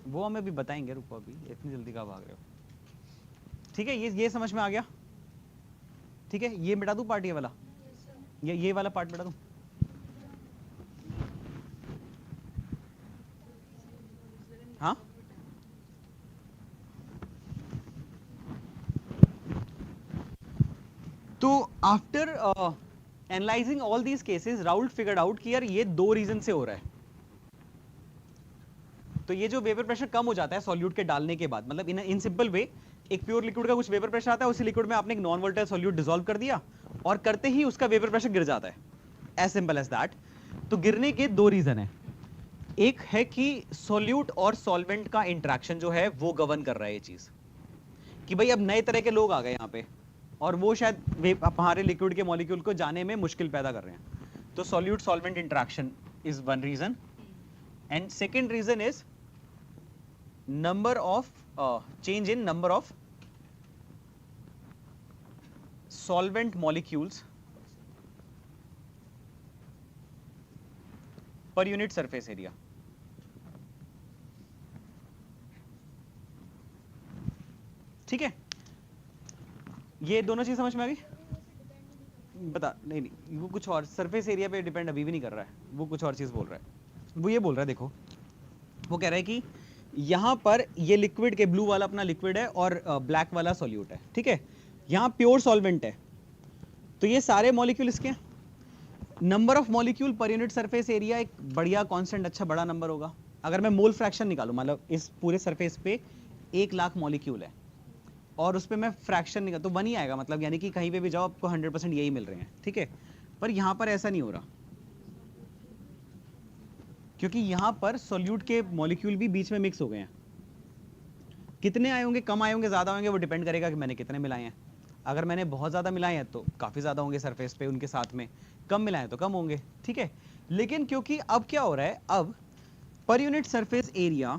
वो हमें भी बताएंगे, रुको अभी इतनी जल्दी कहाँ भाग रहे हो. ठीक है, ये समझ में आ गया. ठीक है, ये मिटा दूं पार्ट, ये वाला, ये वाला पार्ट मिटा दूं. हाँ तो after analysing all these cases Raoult figured out कि यार ये दो रीजन से हो रहा है. तो ये जो वेपर प्रेशर कम हो जाता है सॉल्यूट के डालने के बाद, मतलब इन सिंपल वे, एक प्योर लिक्विड का कुछ वेपर प्रेशर आता है, उसी लिक्विड में आपने एक नॉन वोलेटाइल सॉल्यूट डिसॉल्व कर दिया और करते ही उसका वेपर प्रेशर गिर जाता है, एज सिंपल एज दैट. तो गिरने के दो रीजन है, एक है कि सॉल्यूट और सॉल्वेंट का इंटरेक्शन जो है वो गवर्न कर रहा है ये चीज, कि भाई अब नए तरह के लोग आ गए यहाँ पे और वो शायद हमारे लिक्विड के मॉलिक्यूल को जाने में मुश्किल पैदा कर रहे हैं. तो solute solvent interaction is one reason, and second reason is number of change in number of solvent molecules per unit surface area. ठीक है, ये दोनों चीज समझ में आ गई. बता नहीं नहीं वो कुछ और सरफेस एरिया पे डिपेंड अभी भी नहीं कर रहा है, वो कुछ और चीज़ बोल रहा है। वो ये बोल रहा है, देखो वो कह रहा है कि यहाँ पर ये लिक्विड के ब्लू वाला अपना लिक्विड है और ब्लैक वाला सॉल्यूट है, ठीक है। यहाँ प्योर सॉल्वेंट है, तो ये सारे मॉलिक्यूल इसके हैं। नंबर ऑफ मॉलिक्यूल पर यूनिट सरफेस एरिया एक बढ़िया कांस्टेंट अच्छा बड़ा नंबर होगा। अगर मैं मोल फ्रैक्शन निकालूं, मतलब इस पूरे सरफेस पे 1,00,000 मॉलिक्यूल है और उस पे मैं फ्रैक्शन निकाल तो 1 ही आएगा, मतलब यानी कि कहीं पे भी जाओ आपको 100% यही मिल रहे हैं, ठीक है। पर यहाँ पर ऐसा नहीं हो रहा, क्योंकि यहाँ पर सॉल्यूट के मॉलिक्यूल भी बीच में मिक्स हो गए हैं। कितने आए होंगे, कम आए होंगे, ज्यादा होंगे, वो डिपेंड करेगा कि मैंने कितने मिलाए हैं। अगर मैंने बहुत ज्यादा मिलाए हैं तो काफी ज्यादा होंगे सरफेस पे उनके साथ में, कम मिलाए तो कम होंगे, ठीक है। लेकिन क्योंकि अब क्या हो रहा है, अब पर यूनिट सरफेस एरिया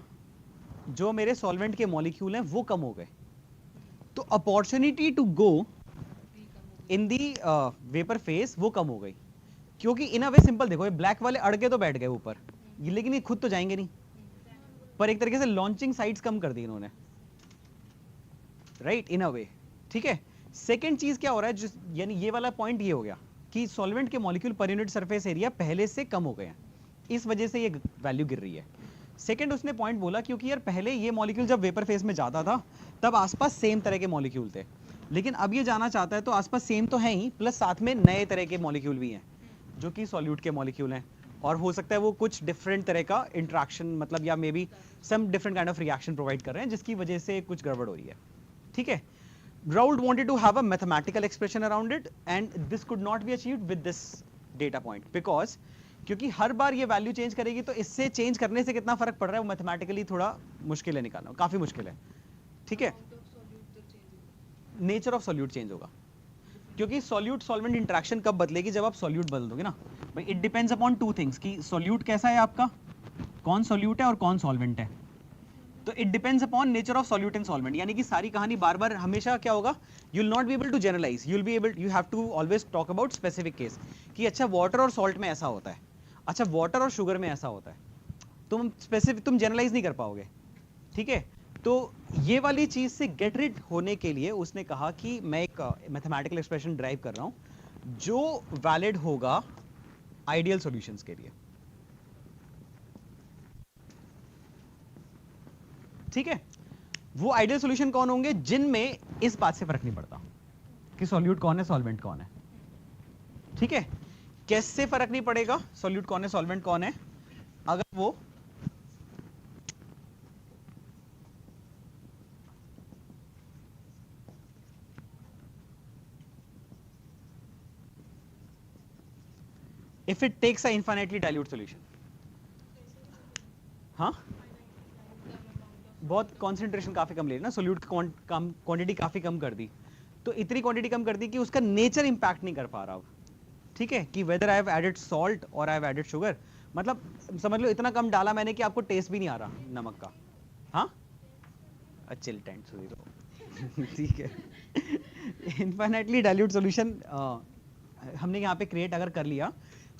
जो मेरे सॉल्वेंट के मॉलिक्यूल हैं वो कम हो गए, तो opportunity to go in the vapour phase वो कम हो गई। क्योंकि इन अ वे सिंपल देखो, ये ब्लैक वाले अड़ के तो बैठ गए ऊपर, लेकिन ये खुद तो जाएंगे नहीं, पर एक तरीके से लॉन्चिंग साइट्स कम कर दी इन्होंने, राइट, इन अ वे, ठीक है। सेकेंड चीज क्या हो रहा है, यानी ये वाला पॉइंट ये हो गया कि सॉल्वेंट के मॉलिक्यूल पर यूनिट सरफेस एरिया पहले से कम हो गए हैं, इस वजह से ये वैल्यू गिर रही है। सेकेंड उसने पॉइंट बोला क्योंकि यार पहले ये मॉलिक्यूल जब वेपर फेस में जाता था तब आसपास सेम तरह के मॉलिक्यूल थे, लेकिन अब ये जाना चाहता है तो आसपास सेम तो है ही, प्लस साथ में नए तरह के मॉलिक्यूल भी हैं जो कि सॉल्यूट के मॉलिक्यूल हैं, और हो सकता है वो कुछ डिफरेंट तरह का इंट्रैक्शन, मतलब या may be some different kind of reaction provide कर रहे हैं जिसकी वजह से कुछ गड़बड़ हो रही है, ठीक है। Raoult wanted to have a mathematical expression around it and this could not be achieved with this data point because क्योंकि हर बार ये वैल्यू चेंज करेगी तो इससे चेंज करने से कितना फर्क पड़ रहा है वो मैथमेटिकली थोड़ा मुश्किल है निकालना, काफी मुश्किल है, ठीक है। नेचर ऑफ सॉल्यूट चेंज होगा, क्योंकि सॉल्यूट सॉल्वेंट इंटरेक्शन कब बदलेगी, जब आप सॉल्यूट बदल दोगे ना भाई। It depends upon two things कि सॉल्यूट कैसा है आपका, कौन सॉल्यूट है और कौन सॉल्वेंट है। तो it depends upon nature of solute and solvent, यानी कि सारी कहानी बार बार हमेशा क्या होगा, you will not be able to generalise, you have to always talk about specific case कि अच्छा वाटर और सॉल्ट में ऐसा होता है, अच्छा वाटर और शुगर में ऐसा होता है, तुम स्पेसिफिक तुम जनरलाइज नहीं कर पाओगे, ठीक है। तो ये वाली चीज से गेट रिड होने के लिए उसने कहा कि मैं एक मैथमेटिकल एक्सप्रेशन ड्राइव कर रहा हूं जो वैलिड होगा आइडियल सॉल्यूशंस के लिए, ठीक है। वो आइडियल सॉल्यूशन कौन होंगे, जिनमें इस बात से फर्क नहीं पड़ता कि सॉल्यूट कौन है सॉल्वेंट कौन है, ठीक है। कैसे फर्क नहीं पड़ेगा सॉल्यूट कौन है सॉल्वेंट कौन है, अगर वो if it takes a infinitely dilute solution, हाँ बहुत कॉन्सेंट्रेशन काफी कम ले ना, सोल्यूट की क्वांटिटी काफी कम कर दी, तो इतनी क्वांटिटी कम कर दी कि उसका नेचर इंपैक्ट नहीं कर पा रहा, ठीक है। कि whether I have added salt और आई हैव एडेड शुगर, मतलब समझ लो इतना कम डाला मैंने कि आपको टेस्ट भी नहीं आ रहा नमक का, हाँ चिल टेंट सुधी तो ठीक है। इनफाइनाइटली डाइल्यूट सॉल्यूशन हमने यहाँ पे क्रिएट अगर कर लिया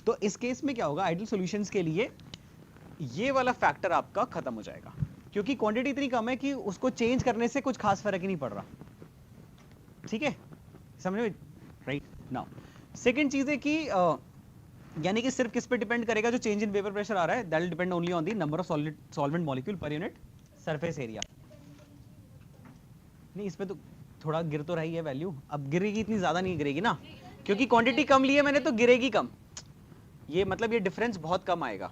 तो इस केस में क्या होगा, आइडियल सॉल्यूशंस के लिए ये वाला फैक्टर आपका खत्म हो जाएगा, क्योंकि क्वांटिटी इतनी कम है कि उसको चेंज करने से कुछ खास फर्क ही नहीं पड़ रहा, ठीक है, समझ में, राइट। नाउ सेकंड चीज है कि यानी कि सिर्फ किस पे डिपेंड करेगा, जो चेंज इन वेपर प्रेशर आ रहा है that will depend only on the number of solvent molecule पर यूनिट सरफेस एरिया। नहीं इस पे तो थोड़ा गिर तो रही है वैल्यू, अब गिरेगी इतनी ज्यादा नहीं गिरेगी ना, क्योंकि क्वांटिटी कम ली है मैंने तो गिरेगी कम, ये मतलब ये डिफरेंस बहुत कम आएगा,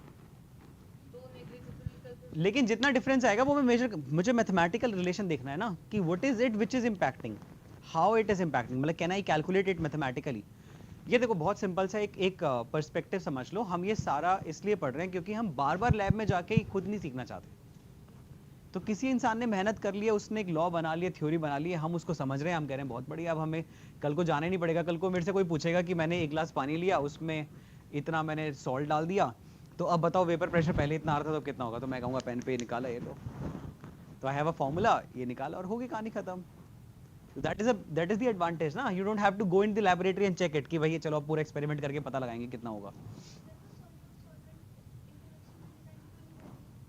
लेकिन जितना डिफरेंस आएगा वो मैं मेजर, मुझे मैथमेटिकल रिलेशन देखना है ना कि what is it which is impacting, how it is impacting, मतलब can I calculate it mathematically. ये देखो बहुत सिंपल सा एक पर्सपेक्टिव समझ लो, हम ये सारा इसलिए पढ़ रहे हैं क्योंकि हम बार बार लैब में जाके खुद नहीं सीखना चाहते। तो किसी इंसान ने मेहनत कर लिया, उसने एक लॉ बना लिया, थ्योरी बना ली, हम उसको समझ रहे हैं, हम कह रहे हैं बहुत बढ़िया, अब हमें कल को जाना ही नहीं पड़ेगा। कल को मेरे से कोई पूछेगा कि मैंने 1 गिलास पानी लिया, उसमें इतना मैंने सॉल्ट डाल दिया, तो अब बताओ वेपर प्रेशर पहले इतना आ रहा था तो कितना होगा, तो मैं कहूँगा पेन पे निकाला ये तो आई हैव अ फॉर्मूला, ये निकाला और होगी कहानी खत्म। दैट इज द एडवांटेज ना, you don't have to go in the laboratory and check it कि भाई चलो अब पूरा एक्सपेरिमेंट करके पता लगाएंगे कितना होगा,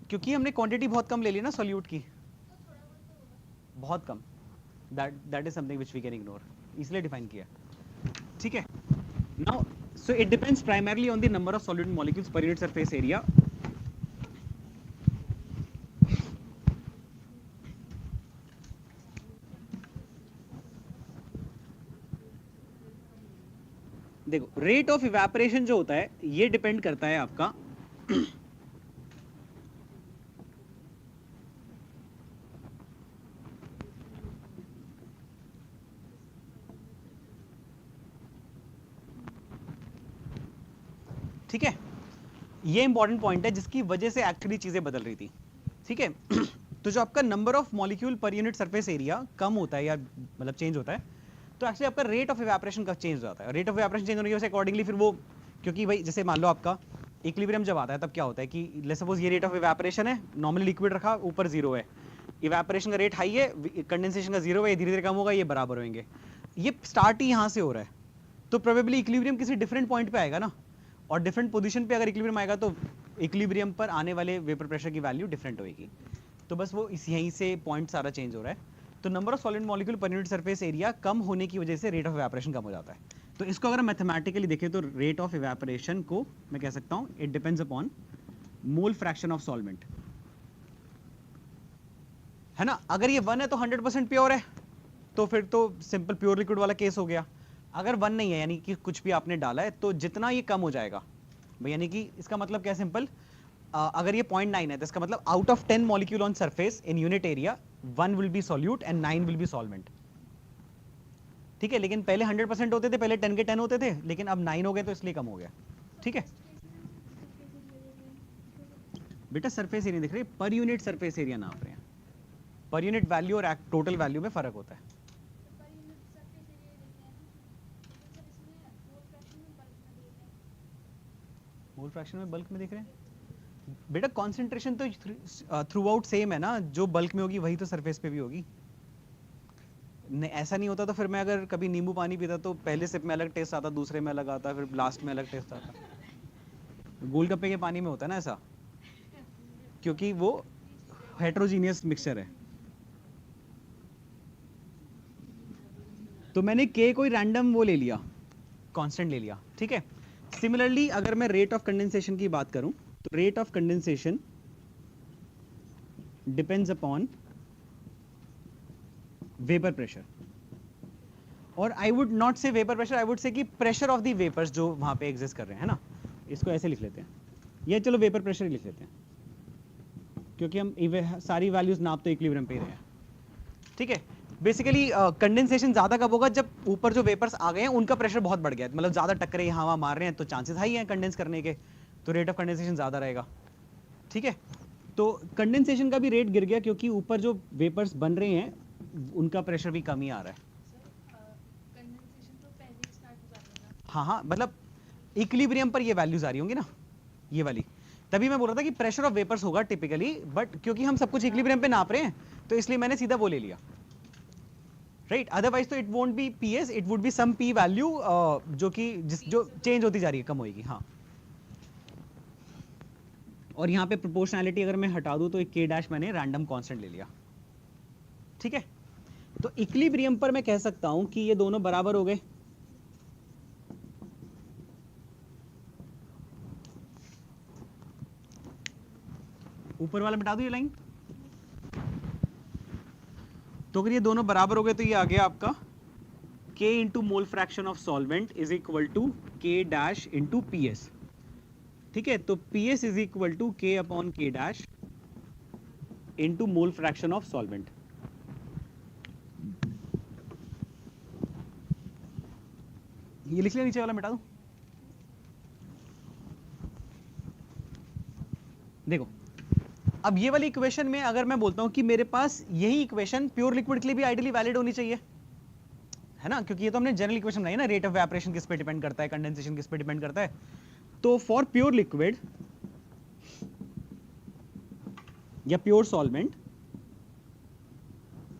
क्योंकि हमने क्वांटिटी बहुत कम ले ली ना सॉल्यूट की, बहुत कम, that is something which we can ignore, इसलिए डिफाइन किया, ठीक है। Now, so it depends primarily on the number of solvent molecules per unit surface area. देखो रेट ऑफ इवेपोरेशन जो होता है ये डिपेंड करता है आपका ठीक है, ये इंपॉर्टेंट पॉइंट है जिसकी वजह से एक्चुअली चीजें बदल रही थी, ठीक है। तो जो आपका नंबर ऑफ मॉलिक्यूल पर यूनिट सरफेस एरिया कम होता है या मतलब चेंज होता है, तो एक्चुअली आपका रेट ऑफ इवेपोरेशन का चेंज हो जाता है। रेट ऑफ इवेपोरेशन चेंज होने की वजह से अकॉर्डिंगली फिर वो, क्योंकि भाई जैसे मान लो आपका इक्विलिब्रियम जब आता है तब क्या होता है कि लेट्स सपोज ये रेट ऑफ इवेपोरेशन है, नॉर्मली लिक्विड रखा ऊपर जीरो है, इवेपोरेशन का रेट हाई है, कंडेंसेशन का जीरो है, धीरे धीरे कम होगा, ये बराबर होंगे। ये स्टार्ट ही यहाँ से हो रहा है, तो प्रोबेबली इक्विलिब्रियम किसी डिफरेंट पॉइंट पे आएगा ना, और डिफरेंट पोजीशन पे अगर इक्विलिब्रियम आएगा तो इक्विलिब्रियम पर आने वाले वेपर प्रेशर की वैल्यू डिफरेंट होगी। तो बस वो इस यहीं से पॉइंट सारा चेंज हो रहा है। तो नंबर ऑफ सॉलिड मॉलिक्यूल पर यूनिट सरफेस एरिया कम होने की वजह से रेट ऑफ इवेपोरेशन कम हो जाता है। तो इसको अगर मैथमेटिकली देखें तो रेट ऑफ इवेपोरेशन को मैं कह सकता हूं it depends upon mole fraction of solvent, है ना। अगर ये 1 है तो 100% प्योर है, तो फिर तो सिंपल प्योर लिक्विड वाला केस हो गया। अगर 1 नहीं है यानी कि कुछ भी आपने डाला है, तो जितना ये कम हो जाएगा भाई, यानी कि इसका मतलब क्या सिंपल, अगर ये 0.9 है तो इसका मतलब out of 10 molecule on surface in unit area 1 will be solute and 9 will be solvent, ठीक है। लेकिन पहले 100% होते थे, पहले 10 के 10 होते थे, लेकिन अब 9 हो गए तो इसलिए कम हो गया, ठीक है। बेटा सरफेस एरिया दिख रही है, पर यूनिट सरफेस एरिया नाप रहे हैं, पर यूनिट वैल्यू और टोटल वैल्यू में फर्क होता है। पर यूनिट सरफेस एरिया देते हैं ना, लेकिन सर इसमें मोल फ्रैक्शन में बल्क में देख रहे हैं। मोल फ्रैक्शन में बल्क में दिख रहे हैं बेटा, कॉन्सेंट्रेशन तो थ्रू आउट सेम है ना, जो बल्क में होगी वही तो सरफेस पे भी होगी। नहीं ऐसा नहीं होता तो फिर मैं अगर कभी नींबू पानी पीता तो पहले सिप में अलग टेस्ट आता, दूसरे में अलग आता, फिर लास्ट में अलग टेस्ट आता। गोलगप्पे के पानी में होता है ना ऐसा, क्योंकि वो हेट्रोजीनियस मिक्सचर है। तो मैंने के कोई रैंडम वो ले लिया, कांस्टेंट ले लिया, ठीक है। सिमिलरली अगर मैं रेट ऑफ कंडेंसेशन की बात करूं तो rate of condensation depends upon vapour pressure, और आई वुड नॉट से वेपर प्रेशर, आई वुड से कि प्रेशर ऑफ द वेपर्स जो वहां पे एग्जिस्ट कर रहे हैं, है ना। इसको ऐसे लिख लेते हैं, या चलो वेपर प्रेशर ही लिख लेते हैं, क्योंकि हम सारी वैल्यूज नाप तो इक्विलिब्रियम पे ही रहे हैं, ठीक है। बेसिकली कंडेंसेशन ज्यादा कब होगा, जब ऊपर जो वेपर्स आ गए हैं उनका प्रेशर बहुत बढ़ गया है, मतलब ज्यादा टक्करे हवा मार रहे हैं, तो चांसेस हाई हैं कंडेंस करने के, तो रेट ऑफ कंडेंसेशन ज्यादा रहेगा, ठीक है। तो कंडेंसेशन का भी रेट गिर गया क्योंकि ऊपर जो वेपर्स बन रहे हैं उनका प्रेशर भी कम ही आ रहा है। कंडेंसेशन तो पहले ही स्टार्ट हो जाता था। हाँ हाँ, मतलब इक्विलिब्रियम पर ये वैल्यूज आ रही होंगी ना, ये वाली, तभी मैं बोल रहा था कि प्रेशर ऑफ वेपर्स होगा टिपिकली, बट क्योंकि हम सब कुछ इक्विलिब्रियम पे नाप रहे हैं तो इसलिए मैंने सीधा वो ले लिया, राइट। अदरवाइज तो it won't be PS, it would be some P value जो कि जो चेंज होती जा रही है, कम होगी, हाँ। और यहाँ पे प्रोपोर्शनैलिटी अगर मैं हटा दूं तो एक के डैश मैंने रैंडम कांस्टेंट ले लिया, ठीक है। तो इक्विलिब्रियम पर मैं कह सकता हूं कि ये दोनों बराबर हो गए, ऊपर वाला मिटा दो ये लाइन। तो अगर ये दोनों बराबर हो गए तो ये आ गया आपका K into mole fraction of solvent is equal to K dash into P S, ठीक है। तो P S is equal to K upon K dash into mole fraction of solvent. ये लिख लिया, नीचे वाला मिटा दूं। देखो अब ये वाली इक्वेशन में अगर मैं बोलता हूं कि मेरे पास यही इक्वेशन प्योर लिक्विड के लिए भी आइडियली वैलिड होनी चाहिए, है ना, क्योंकि ये तो हमने जनरल इक्वेशन बनाई ना, रेट ऑफ इवेपोरेशन किस पे डिपेंड करता है, कंडेंसेशन किस पे डिपेंड करता है। तो फॉर प्योर लिक्विड या प्योर सॉल्वेंट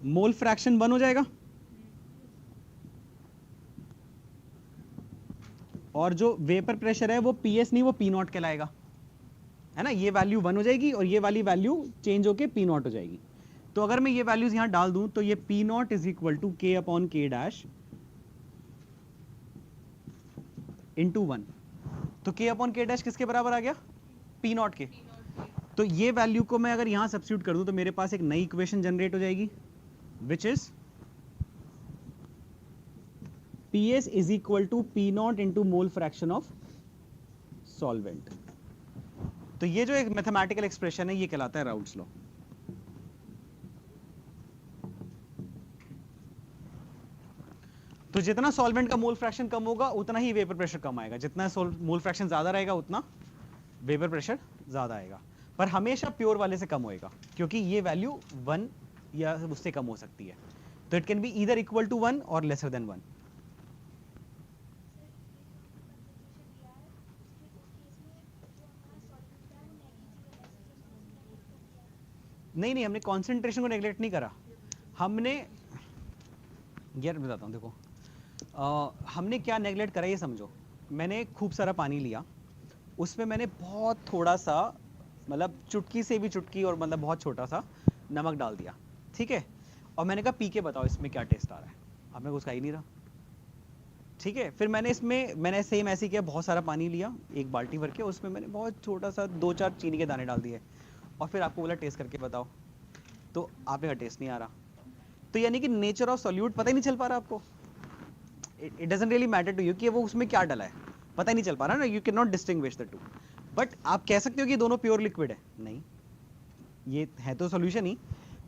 मोल फ्रैक्शन 1 हो जाएगा, और जो वेपर प्रेशर है वो पीएस नहीं, वो पी नॉट कहलाएगा, है ना। ये वैल्यू 1 हो जाएगी और ये वाली वैल्यू चेंज होके पी नॉट हो जाएगी। तो अगर मैं ये वैल्यूज यहां डाल दूं तो ये P nought is equal to K upon K dash into 1, तो k अपॉन k डैश किसके बराबर आ गया, p नॉट के। तो ये वैल्यू को मैं अगर यहां सब्स्टिट्यूट कर दूं तो मेरे पास एक नई इक्वेशन जनरेट हो जाएगी, which is PS is equal to P nought into mole fraction of solvent. तो ये जो एक मैथमेटिकल एक्सप्रेशन है ये कहलाता है राउल्ट्स लॉ। तो जितना सॉल्वेंट का मोल फ्रैक्शन कम होगा उतना ही वेपर प्रेशर कम आएगा, जितना मोल फ्रैक्शन ज्यादा रहेगा उतना वेपर प्रेशर ज्यादा आएगा, पर हमेशा प्योर वाले से कम होएगा, क्योंकि ये वैल्यू 1 या उससे कम हो सकती है। तो it can be either equal to 1 और लेसर देन 1। नहीं नहीं, हमने कॉन्सेंट्रेशन को नेग्लेक्ट नहीं करा, हमने यार बताता हूँ देखो, हमने क्या नेग्लेक्ट करा ये समझो। मैंने खूब सारा पानी लिया, उसमें मैंने बहुत थोड़ा सा, मतलब चुटकी से भी चुटकी और मतलब बहुत छोटा सा नमक डाल दिया, ठीक है, और मैंने कहा पी के बताओ इसमें क्या टेस्ट आ रहा है, आपने कुछ खा ही नहीं रहा, ठीक है। फिर मैंने सेम ऐसे किया, बहुत सारा पानी लिया एक बाल्टी भर के, उसमें मैंने बहुत छोटा सा 2-4 चीनी के दाने डाल दिए, और फिर आपको बोला टेस्ट करके बताओ, तो आपने का टेस्ट नहीं आ रहा। तो यानी कि नेचर ऑफ सॉल्यूट पता ही नहीं चल पा रहा आपको, it doesn't really matter to you कि वो उसमें क्या डाला है, पता ही नहीं चल पा रहा ना, you can not distinguish the two. But आप कह सकते हो कि दोनों प्योर लिक्विड है, नहीं, ये है तो सॉल्यूशन ही।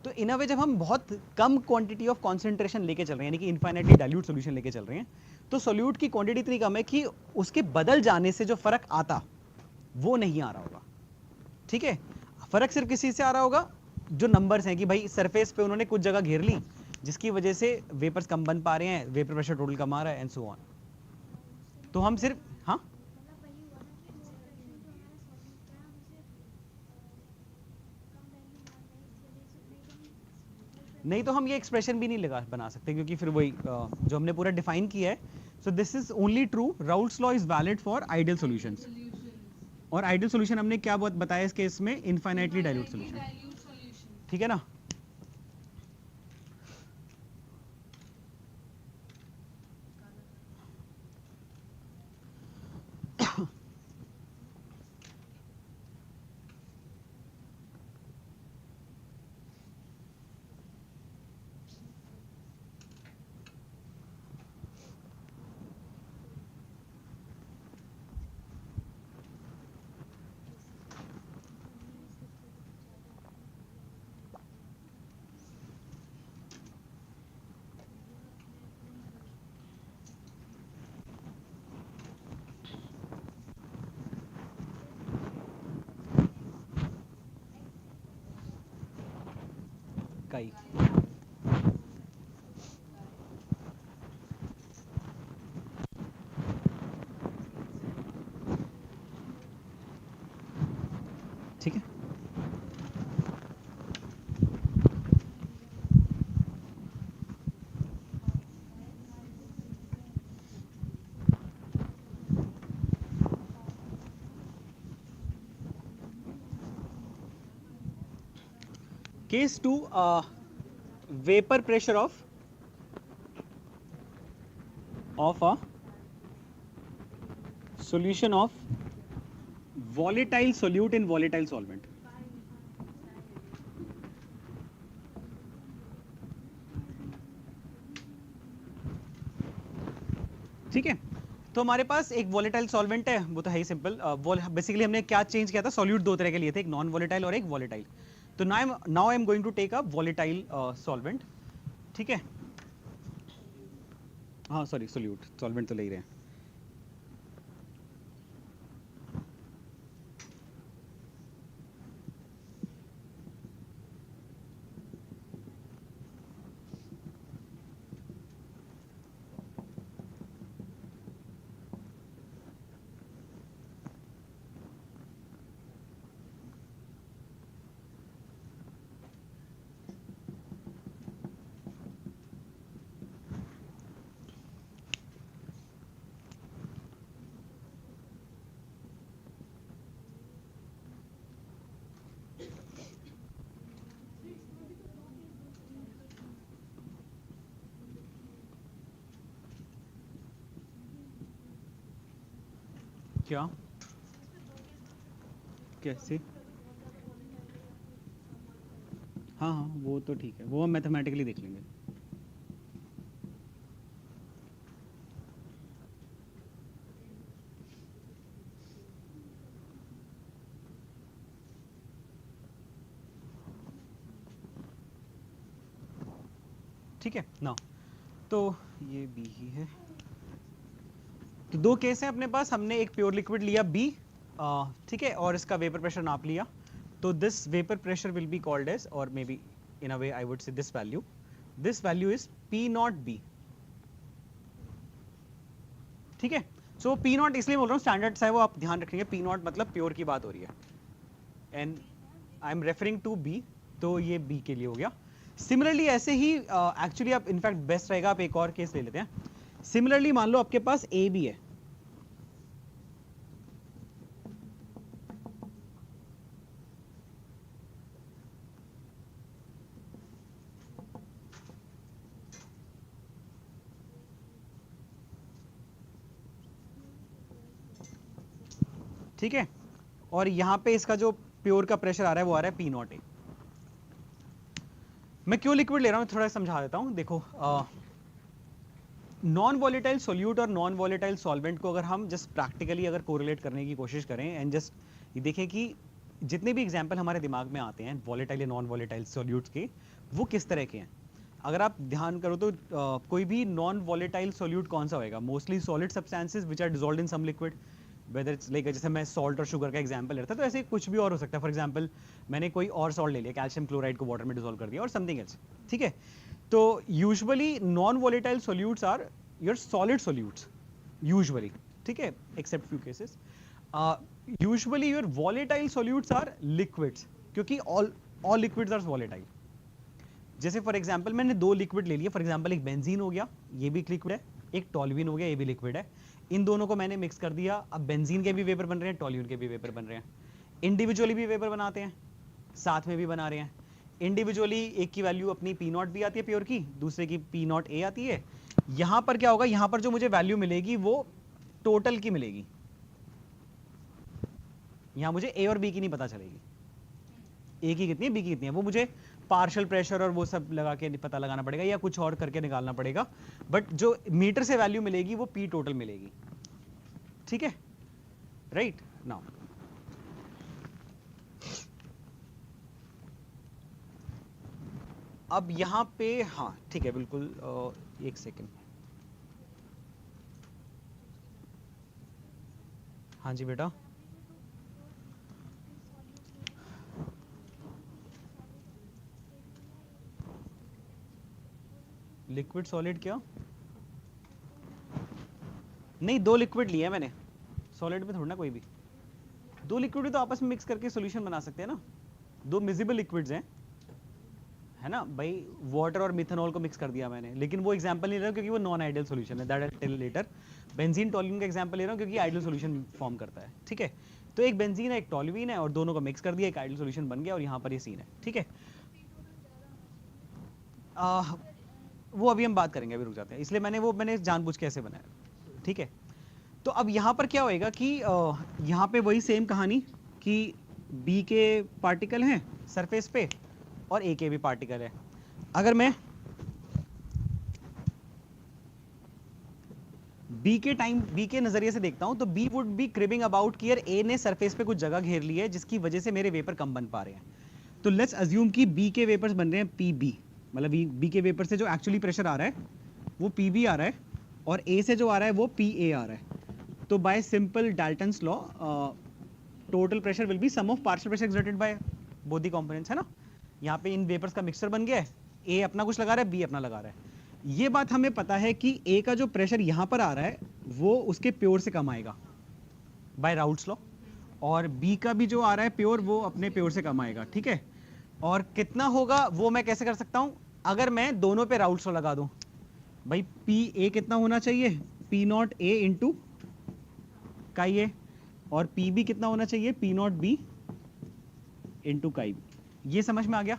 तो इन अ वे जब हम बहुत कम क्वांटिटी ऑफ कॉन्सेंट्रेशन लेके चल रहे हैं, यानी कि इनफाइनाइटली डाइल्यूट सॉल्यूशन लेके चल रहे हैं, तो सॉल्यूट की क्वांटिटी इतनी कम है कि उसके बदल जाने से जो फर्क आता वो नहीं आ रहा होगा, ठीक है। फर्क सिर्फ किसी से आ रहा होगा, जो नंबर्स हैं कि भाई सरफेस पे उन्होंने कुछ जगह घेर ली जिसकी वजह से वेपर्स कम बन पा रहे हैं, वेपर प्रेशर टोटल कम आ रहा है, एंड सो ऑन। तो हम सिर्फ हाँ नहीं, तो हम ये एक्सप्रेशन भी नहीं लगा बना सकते, क्योंकि फिर वही जो हमने पूरा डिफाइन किया है। So this is only true, Raoult's law is valid for ideal solutions, और आइडियल सॉल्यूशन हमने क्या बताया इस केस में, इनफाइनाइटली डाइल्यूट सॉल्यूशन, ठीक है ना। कई ठीक है। Case 2, vapor pressure of a solution of volatile solute in volatile solvent। ठीक है, तो हमारे पास एक वॉलेटाइल सॉल्वेंट है, वो तो है ही सिंपल। बेसिकली हमने क्या चेंज किया था, सॉल्यूट दो तरह के लिए थे, एक नॉन वॉलेटाइल और एक वॉलेटाइल। तो now I am going to take a volatile solvent, ठीक है, हाँ सॉरी सॉल्यूट, सॉल्वेंट तो ले ही रहे हैं। क्या कैसे? हाँ हाँ वो तो ठीक है, वो हम मैथमेटिकली देख लेंगे। ठीक है ना, तो ये बी ही है। तो दो केस हैं अपने पास, हमने एक प्योर लिक्विड लिया बी, ठीक है, और इसका वेपर प्रेशर नाप लिया। तो this vapour pressure will be called as, और may be in a way I would say this value is P not B. ठीक है, सो पी नॉट इसलिए बोल रहा हूँ, स्टैंडर्ड्स है वो आप ध्यान रखेंगे, पी नॉट मतलब प्योर की बात हो रही है, and I am referring to B, तो ये बी के लिए हो गया। सिमिलरली ऐसे ही एक्चुअली आप इनफैक्ट बेस्ट रहेगा आप एक और केस ले लेते हैं। सिमिलरली मान लो आपके पास ए बी है, ठीक है, और यहां पे इसका जो प्योर का प्रेशर आ रहा है वो आ रहा है पी नॉट ए। मैं क्यों लिक्विड ले रहा हूं थोड़ा समझा देता हूं। देखो नॉन वॉलेटाइल सोल्यूट और नॉन वॉलेटाइल सॉल्वेंट को अगर हम जस्ट प्रैक्टिकली अगर कोरिलेट करने की कोशिश करें एंड जस्ट ये देखें कि जितने भी एग्जांपल हमारे दिमाग में आते हैं वॉलेटाइल या नॉन वॉलेटाइल सोल्यूट्स के, वो किस तरह के हैं। अगर आप ध्यान करो तो कोई भी नॉन वॉलेटाइल सोल्यूट कौन सा होएगा, mostly solid substances which are dissolved in some liquid, whether it's like जैसे मैं सॉल्ट और शुगर का एग्जांपल ले रहा था, तो ऐसे कुछ भी और हो सकता है। फॉर एग्जांपल मैंने कोई और सॉल्ट ले लिया, कैल्शियम क्लोराइड को वाटर में डिसॉल्व कर दिया और समथिंग एल्स, ठीक है। तो usually non volatile solutes are your solid solutes usually, ठीक है, except few cases. Usually your volatile solutes are liquids, क्योंकि ऑल लिक्विड्स आर वॉलेटाइल। जैसे फॉर एग्जांपल मैंने दो लिक्विड ले लिए, फॉर एग्जांपल एक बेंजीन हो गया, ये भी एक लिक्विड है, एक टॉल्यूइन हो गया, ये भी लिक्विड है। इन दोनों को मैंने मिक्स कर दिया, अब बेंजीन के भी वेपर बन रहे हैं, टॉल्यूइन के भी वेपर बन रहे हैं। इंडिविजुअली भी वेपर बनाते हैं, साथ में भी बना रहे हैं। इंडिविजुअली एक की वैल्यू अपनी पी नॉट भी आती है प्योर की, दूसरे की पी नॉट ए आती है। यहां पर क्या होगा, यहां पर जो मुझे वैल्यू मिलेगी वो टोटल की मिलेगी, यहां मुझे ए और बी की नहीं पता चलेगी, ए की कितनी है बी की कितनी है, वो मुझे पार्शियल प्रेशर और वो सब लगा के पता लगाना पड़ेगा या कुछ और करके निकालना पड़ेगा, बट जो मीटर से वैल्यू मिलेगी वो पी टोटल मिलेगी, ठीक है, राइट नाउ। अब यहां पे हाँ ठीक है बिल्कुल, एक सेकेंड, हाँ जी बेटा। लिक्विड सॉलिड क्या नहीं, दो लिक्विड लिए मैंने, सॉलिड में थोड़ा ना कोई भी, दो लिक्विड तो आपस में मिक्स करके सॉल्यूशन बना सकते हैं ना, दो मिजिबल लिक्विड्स हैं, है ना भाई, वाटर और मिथेनॉल को मिक्स कर दिया मैंने, लेकिन वो एग्जांपल नहीं ले रहा हूं क्योंकि वो नॉन आइडियल सॉल्यूशन है, that I tell later. Benzene toluene का एग्जांपल ले रहा हूं क्योंकि आइडियल सॉल्यूशन फॉर्म करता है, ठीक है। तो एक बेंजीन है एक टॉल्यूइन है और दोनों को मिक्स कर दिया, एक आइडियल सॉल्यूशन बन गया और यहाँ पर ये सीन है, ठीक है। वो अभी हम बात करेंगे, अभी रुक जाते हैं, इसलिए मैंने जानबूझ के ऐसे बनाया, ठीक है। तो अब यहाँ पर क्या होएगा कि यहाँ पे वही सेम कहानी कि बी के पार्टिकल हैं सरफेस पे और ए के भी पार्टिकल है। अगर मैं बी के नजरिए से देखता हूं तो B would be cribbing about कि यार ए ने सरफेस पे कुछ जगह घेर ली है जिसकी वजह से मेरे वेपर कम बन पा रहे हैं। तो लेट्स अज्यूम कि बी के वेपर्स बन रहे हैं पी बी, मतलब बी के वेपर से जो एक्चुअली प्रेशर आ रहा है वो पी बी आ रहा है और ए से जो आ रहा है वो पी ए आ रहा है। तो by simple Dalton's law total pressure will be sum of partial pressure exerted by both the components, है ना। यहाँ पे इन वेपर्स का मिक्सचर बन गया है, ए अपना कुछ लगा रहा है, बी अपना लगा रहा है। ये बात हमें पता है कि ए का जो प्रेशर यहाँ पर आ रहा है वो उसके प्योर से कम आएगा बाय राउल्ट्स लॉ, और बी का भी जो आ रहा है प्योर वो अपने प्योर से कम आएगा, ठीक है। और कितना होगा वो मैं कैसे कर सकता हूँ, अगर मैं दोनों पे राउल्ट्स लॉ लगा दूं, भाई पी ए कितना होना चाहिए, पी नॉट ए इंटू काई ए, और पी बी कितना होना चाहिए, पी नॉट बी इंटू काई बी। ये समझ में आ गया,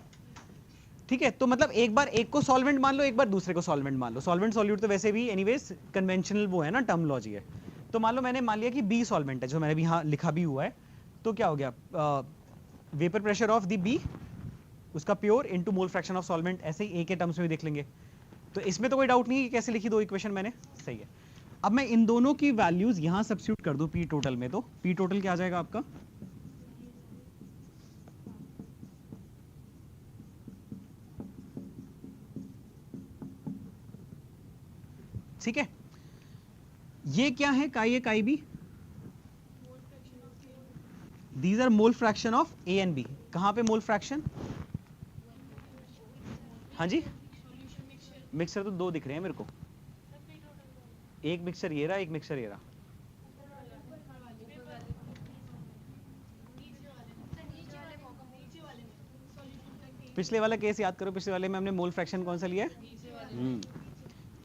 ठीक है। तो मतलब एक बार एक को सॉल्वेंट मान लो, एक बार दूसरे को सॉल्वेंट मान लो। सॉल्वेंट सॉल्यूट तो वैसे भी एनीवेज कन्वेंशनल वो है ना, टर्मिनोलॉजी है। तो मान लो मैंने मान लिया कि बी सॉल्वेंट है, जो मैंने भी यहाँ लिखा भी हुआ है, तो क्या हो गया, vapour pressure of the B, उसका pure into mole fraction of solvent, ऐसे ही ए के टर्म्स में भी देख लेंगे। तो इसमें तो कोई डाउट नहीं है कि कैसे लिखी दो इक्वेशन मैंने, सही है। अब मैं इन दोनों की वैल्यूज यहां सब्स्टिट्यूट कर दूं पी टोटल में, तो पी टोटल क्या आ जाएगा आपका, ठीक है। ये क्या है, chi A chi B, these are mole fraction of A and B. कहां पे मोल फ्रैक्शन, हाँ जी, मिक्सर तो दो दिख रहे हैं मेरे को, एक मिक्सर ये रहा, एक मिक्सर ये रहा। पिछले वाला केस याद करो, पिछले वाले में हमने मोल फ्रैक्शन कौन सा लिया है,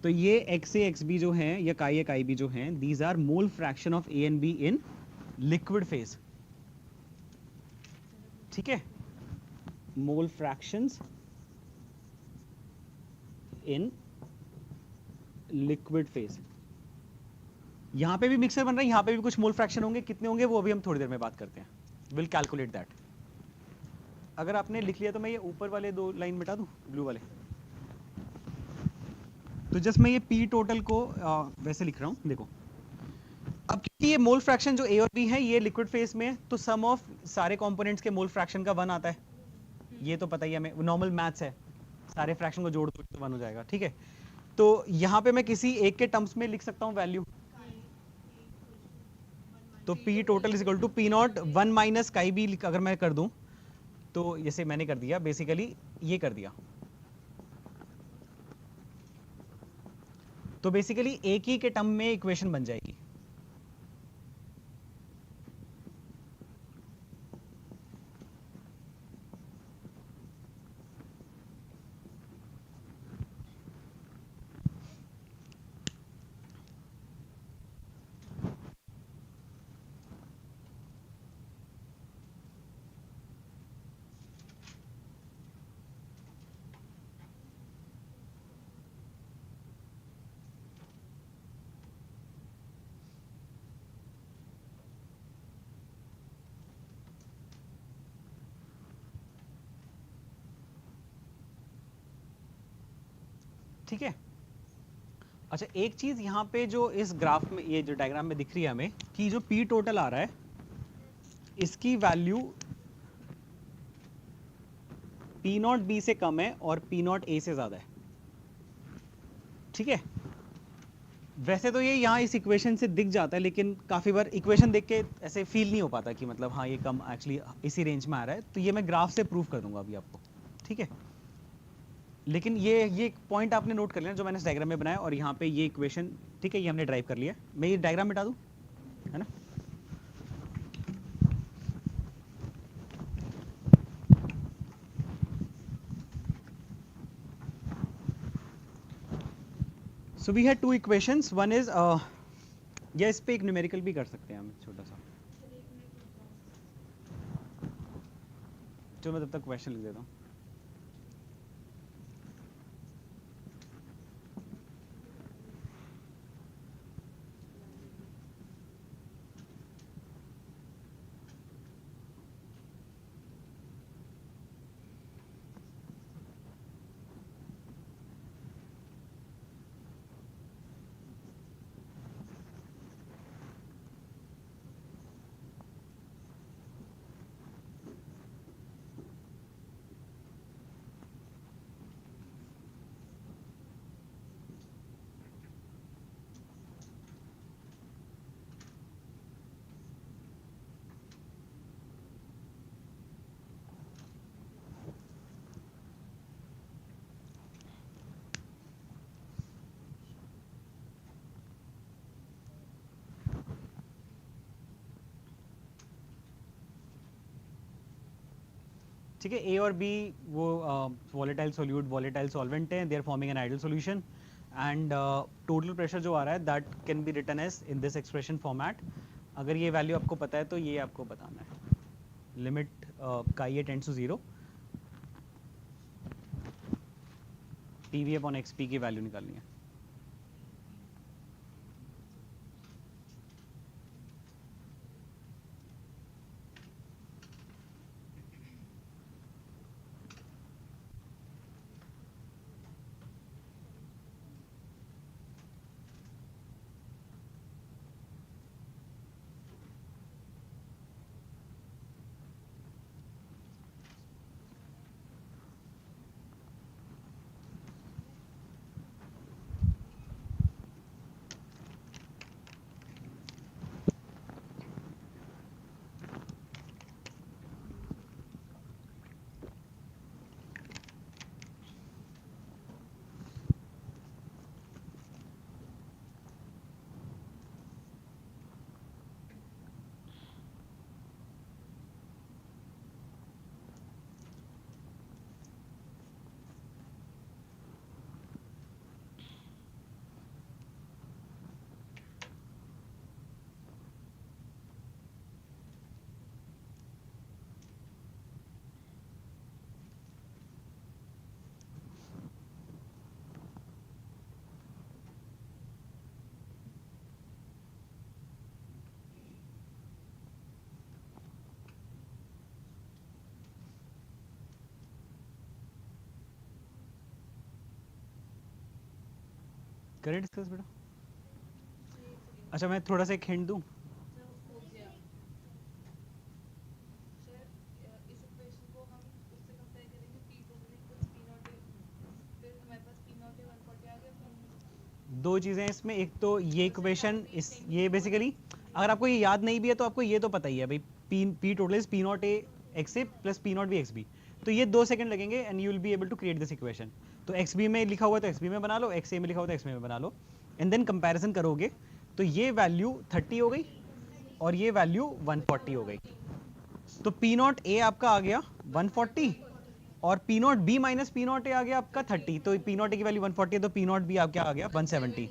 तो ये एक्स ए एक्स बी जो हैं या काई ए काई बी जो हैं, these are mole fraction of A and B in liquid phase, ठीक है, mole fractions in liquid phase. यहां पे भी मिक्सर बन रहा है, यहां पे भी कुछ मोल फ्रैक्शन होंगे, कितने होंगे वो अभी हम थोड़ी देर में बात करते हैं, विल कैलकुलेट दैट। अगर आपने लिख लिया तो मैं ये ऊपर वाले दो लाइन मिटा दूं, ब्लू वाले। तो जस्ट मैं ये पी टोटल को वैसे लिख रहा हूं, देखो। अब क्योंकि ये मोल फ्रैक्शन जो ए और बी है ये लिक्विड फेज में है, तो सम ऑफ सारे कंपोनेंट्स के मोल फ्रैक्शन का 1 आता है, ये तो पता ही है हमें, नॉर्मल मैथ्स है, सारे फ्रैक्शन को जोड़ दो तो 1 हो जाएगा, ठीक है। तो यहाँ पे मैं किसी एक के टर्म्स में लिख सकता हूँ वैल्यू, तो P total is equal to P nought 1 minus chi B अगर मैं कर दूं, तो जैसे मैंने कर दिया, बेसिकली ये कर दिया, तो बेसिकली एक ही के टर्म में इक्वेशन बन जाएगी। ठीक है। अच्छा, एक चीज यहाँ पे जो इस ग्राफ में, ये जो डायग्राम में दिख रही है हमें, कि जो पी टोटल आ रहा है इसकी वैल्यू पी नॉट बी से कम है और पी नॉट ए से ज्यादा है, ठीक है। वैसे तो ये यहाँ इस इक्वेशन से दिख जाता है, लेकिन काफी बार इक्वेशन देख के ऐसे फील नहीं हो पाता कि मतलब हाँ ये कम एक्चुअली इसी रेंज में आ रहा है, तो ये मैं ग्राफ से प्रूव कर दूंगा अभी आपको, ठीक है। लेकिन ये पॉइंट आपने नोट कर लिया जो मैंने इस डायग्राम में बनाया, और यहाँ पे ये इक्वेशन, ठीक है, ये हमने ड्राइव कर लिया। मैं ये डायग्राम मिटा दूं, है ना। So we had 2 equations, one is या इस पे एक न्यूमेरिकल भी कर सकते हैं हम छोटा सा, जो मैं तब तक क्वेश्चन लिख देता हूँ। ठीक है, ए और बी वो वॉलेटाइल सोल्यूट वॉलेटाइल सॉल्वेंट हैं, they are forming an ideal solution, and total pressure जो आ रहा है that can be written as in this expression format. अगर ये वैल्यू आपको पता है तो ये आपको बताना है, limit chi A tends to 0, TV upon XP की वैल्यू निकालनी है। करें डिस्कस बेटा? अच्छा मैं थोड़ा सा एक हिंट दूं। हो गया सर। इस इक्वेशन को हम उससे कंपेयर करेंगे P total equals P not a, फिर हमारे पास पी नॉट ए 140 आ गया, फिर दो चीजें हैं इसमें, एक तो ये इक्वेशन इस ये बेसिकली अगर आपको ये याद नहीं भी है तो आपको ये तो पता ही है भाई, P total is P not A x A plus P not B x B. तो ये 2 सेकंड लगेंगे and you will be able to create this equation. तो एक्स बी में लिखा हुआ तो एक्स बी में बना लो, एक्स ए में लिखा हुआ तो एक्स में बना लो, एंड देन कंपैरिजन करोगे तो ये वैल्यू 30 हो गई और ये वैल्यू 140 हो गई। तो पी नॉट ए आपका आ गया 140 और P not B minus P not A आ गया आपका 30। तो पी नॉट ए की वैल्यू 140 है तो पी नॉट बी आपका आ गया 170।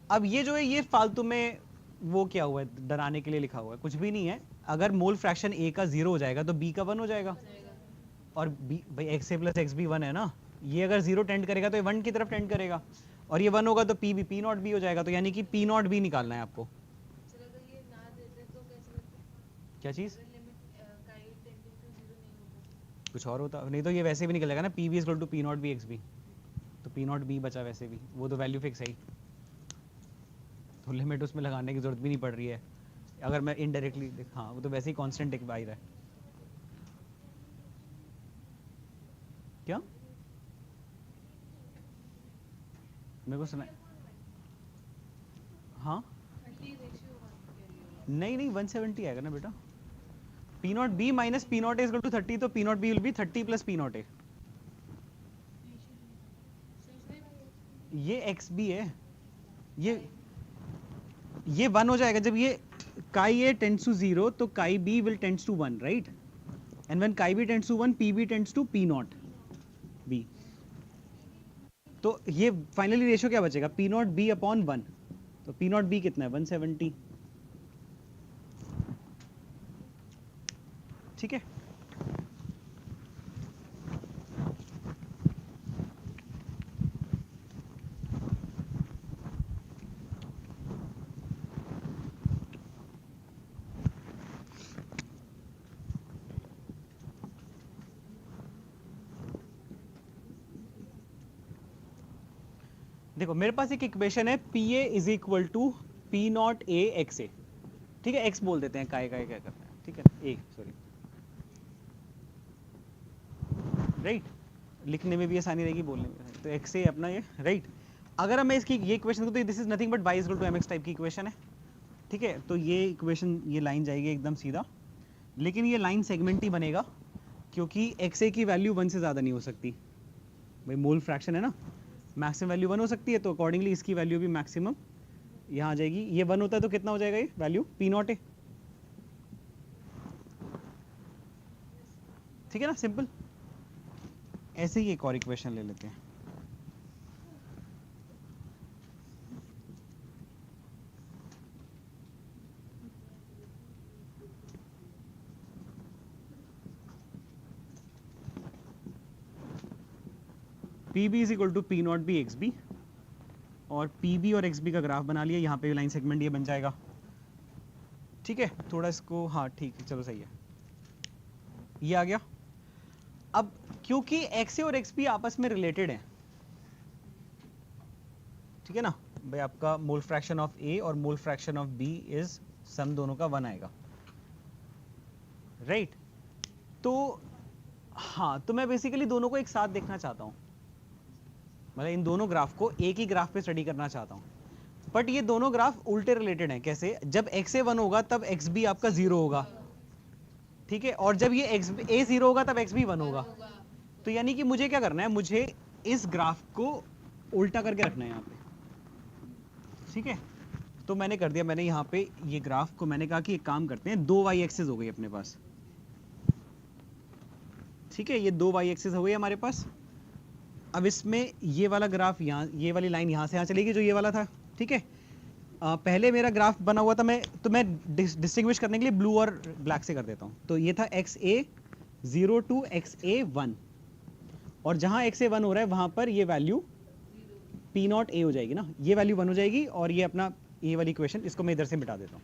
अब ये जो है ये फालतू में वो क्या हुआ है, डराने के लिए लिखा हुआ है, कुछ भी नहीं है। अगर मोल फ्रैक्शन ए का 0 हो जाएगा तो बी का 1 हो जाएगा, और बी भाई x A plus x B 1 है ना, ये अगर 0 टेंड करेगा तो ये 1 की तरफ टेंड करेगा, और ये 1 होगा तो P B P not B हो जाएगा। तो यानी कि पी नॉट बी निकालना है आपको। सर अगर ये ना देते तो कैसे करते? क्या चीज़? अगर लिमिट का ये टेंडिंग टू 0 नहीं होता कुछ और होता, नहीं तो ये वैसे भी निकल जाएगा ना, P B equal to P not B x B. तो पी नॉट बी बचा वैसे भी, वो तो वैल्यू फिक्स है ही, तो लिमिट उसमें लगाने की जरूरत भी नहीं पड़ रही है। अगर मैं इनडायरेक्टली, हाँ वो तो वैसे ही कांस्टेंट एक आ रहा है। क्या मेरे को सुना? हाँ 30 रेशियो 1 नहीं नहीं 170 आएगा ना बेटा। P not B minus P not A equal to 30, तो P not B will be 30 plus P not A. ये एक्स बी है, ये 1 हो जाएगा जब ये काई ए टेंड्स टू 0 तो chi B will tends to 1, right? And when chi B tends to 1 P B tends to P not B. तो ये फाइनली रेशियो क्या बचेगा, पी नॉट बी अपॉन 1। तो पी नॉट बी कितना है 170, ठीक है। देखो मेरे पास एक इक्वेशन है, P A is equal to P not A x A, ठीक है। एक्स बोल देते हैं, काय काय क्या करते हैं, ठीक है, ए सॉरी, राइट? लिखने में भी आसानी रहेगी, बोलने में। तो एक्स ए अपना ये, राइट? अगर मैं इसकी ये इक्वेशन को, तो this is nothing but Y is equal to M X type की इक्वेशन है, ठीक है। तो ये इक्वेशन, ये लाइन जाएगी एकदम सीधा, लेकिन ये लाइन सेगमेंट ही बनेगा क्योंकि एक्स ए की वैल्यू 1 से ज़्यादा नहीं हो सकती भाई, मोल फ्रैक्शन है ना, मैक्सिमम वैल्यू 1 हो सकती है, तो अकॉर्डिंगली इसकी वैल्यू भी मैक्सिमम यहाँ आ जाएगी। ये 1 होता है तो कितना हो जाएगा ये वैल्यू, पी नॉट ए, ठीक है ना, सिंपल। ऐसे ही एक और इक्वेशन ले लेते हैं। P B is equal to P not B x B, और पी बी और एक्स बी का ग्राफ बना लिया, यहाँ पे लाइन सेगमेंट ये बन जाएगा, ठीक है। थोड़ा इसको, हाँ ठीक है, चलो सही है, ये आ गया। अब क्योंकि एक्स ए और एक्स बी आपस में रिलेटेड हैं, ठीक है ना भाई, आपका मोल फ्रैक्शन ऑफ ए और mole fraction of B is sum दोनों का 1 आएगा, राइट? तो हाँ, तो मैं बेसिकली दोनों को एक साथ देखना चाहता हूँ, मतलब इन दोनों ग्राफ को एक ही ग्राफ पे स्टडी करना चाहता हूँ। बट ये दोनों ग्राफ उल्टे रिलेटेड हैं। कैसे? जब एक्स ए 1 होगा तब एक्स बी आपका 0 होगा, ठीक है, और जब ये एक्स ए 0 होगा तब एक्स बी 1 होगा। तो यानी कि मुझे क्या करना है, मुझे इस ग्राफ को उल्टा करके रखना है यहाँ पे, ठीक है। तो मैंने कर दिया, मैंने यहाँ पे ये ग्राफ को मैंने कहा कि एक काम करते हैं, 2 वाई एक्सिस हो गई अपने पास, ठीक है, ये 2 वाई एक्सिस हो गई हमारे पास। अब इसमें ये वाला ग्राफ यहाँ, ये वाली लाइन यहाँ से यहाँ चलेगी जो ये वाला था, ठीक है। पहले मेरा ग्राफ बना हुआ था, मैं डिस्टिंग्विश करने के लिए ब्लू और ब्लैक से कर देता हूँ। तो ये था एक्स ए 0 टू एक्स ए 1, और जहाँ एक्स ए 1 हो रहा है वहाँ पर ये वैल्यू पी नॉट ए हो जाएगी ना, ये वैल्यू 1 हो जाएगी, और ये अपना ये वाली इक्वेशन, इसको मैं इधर से मिटा देता हूँ,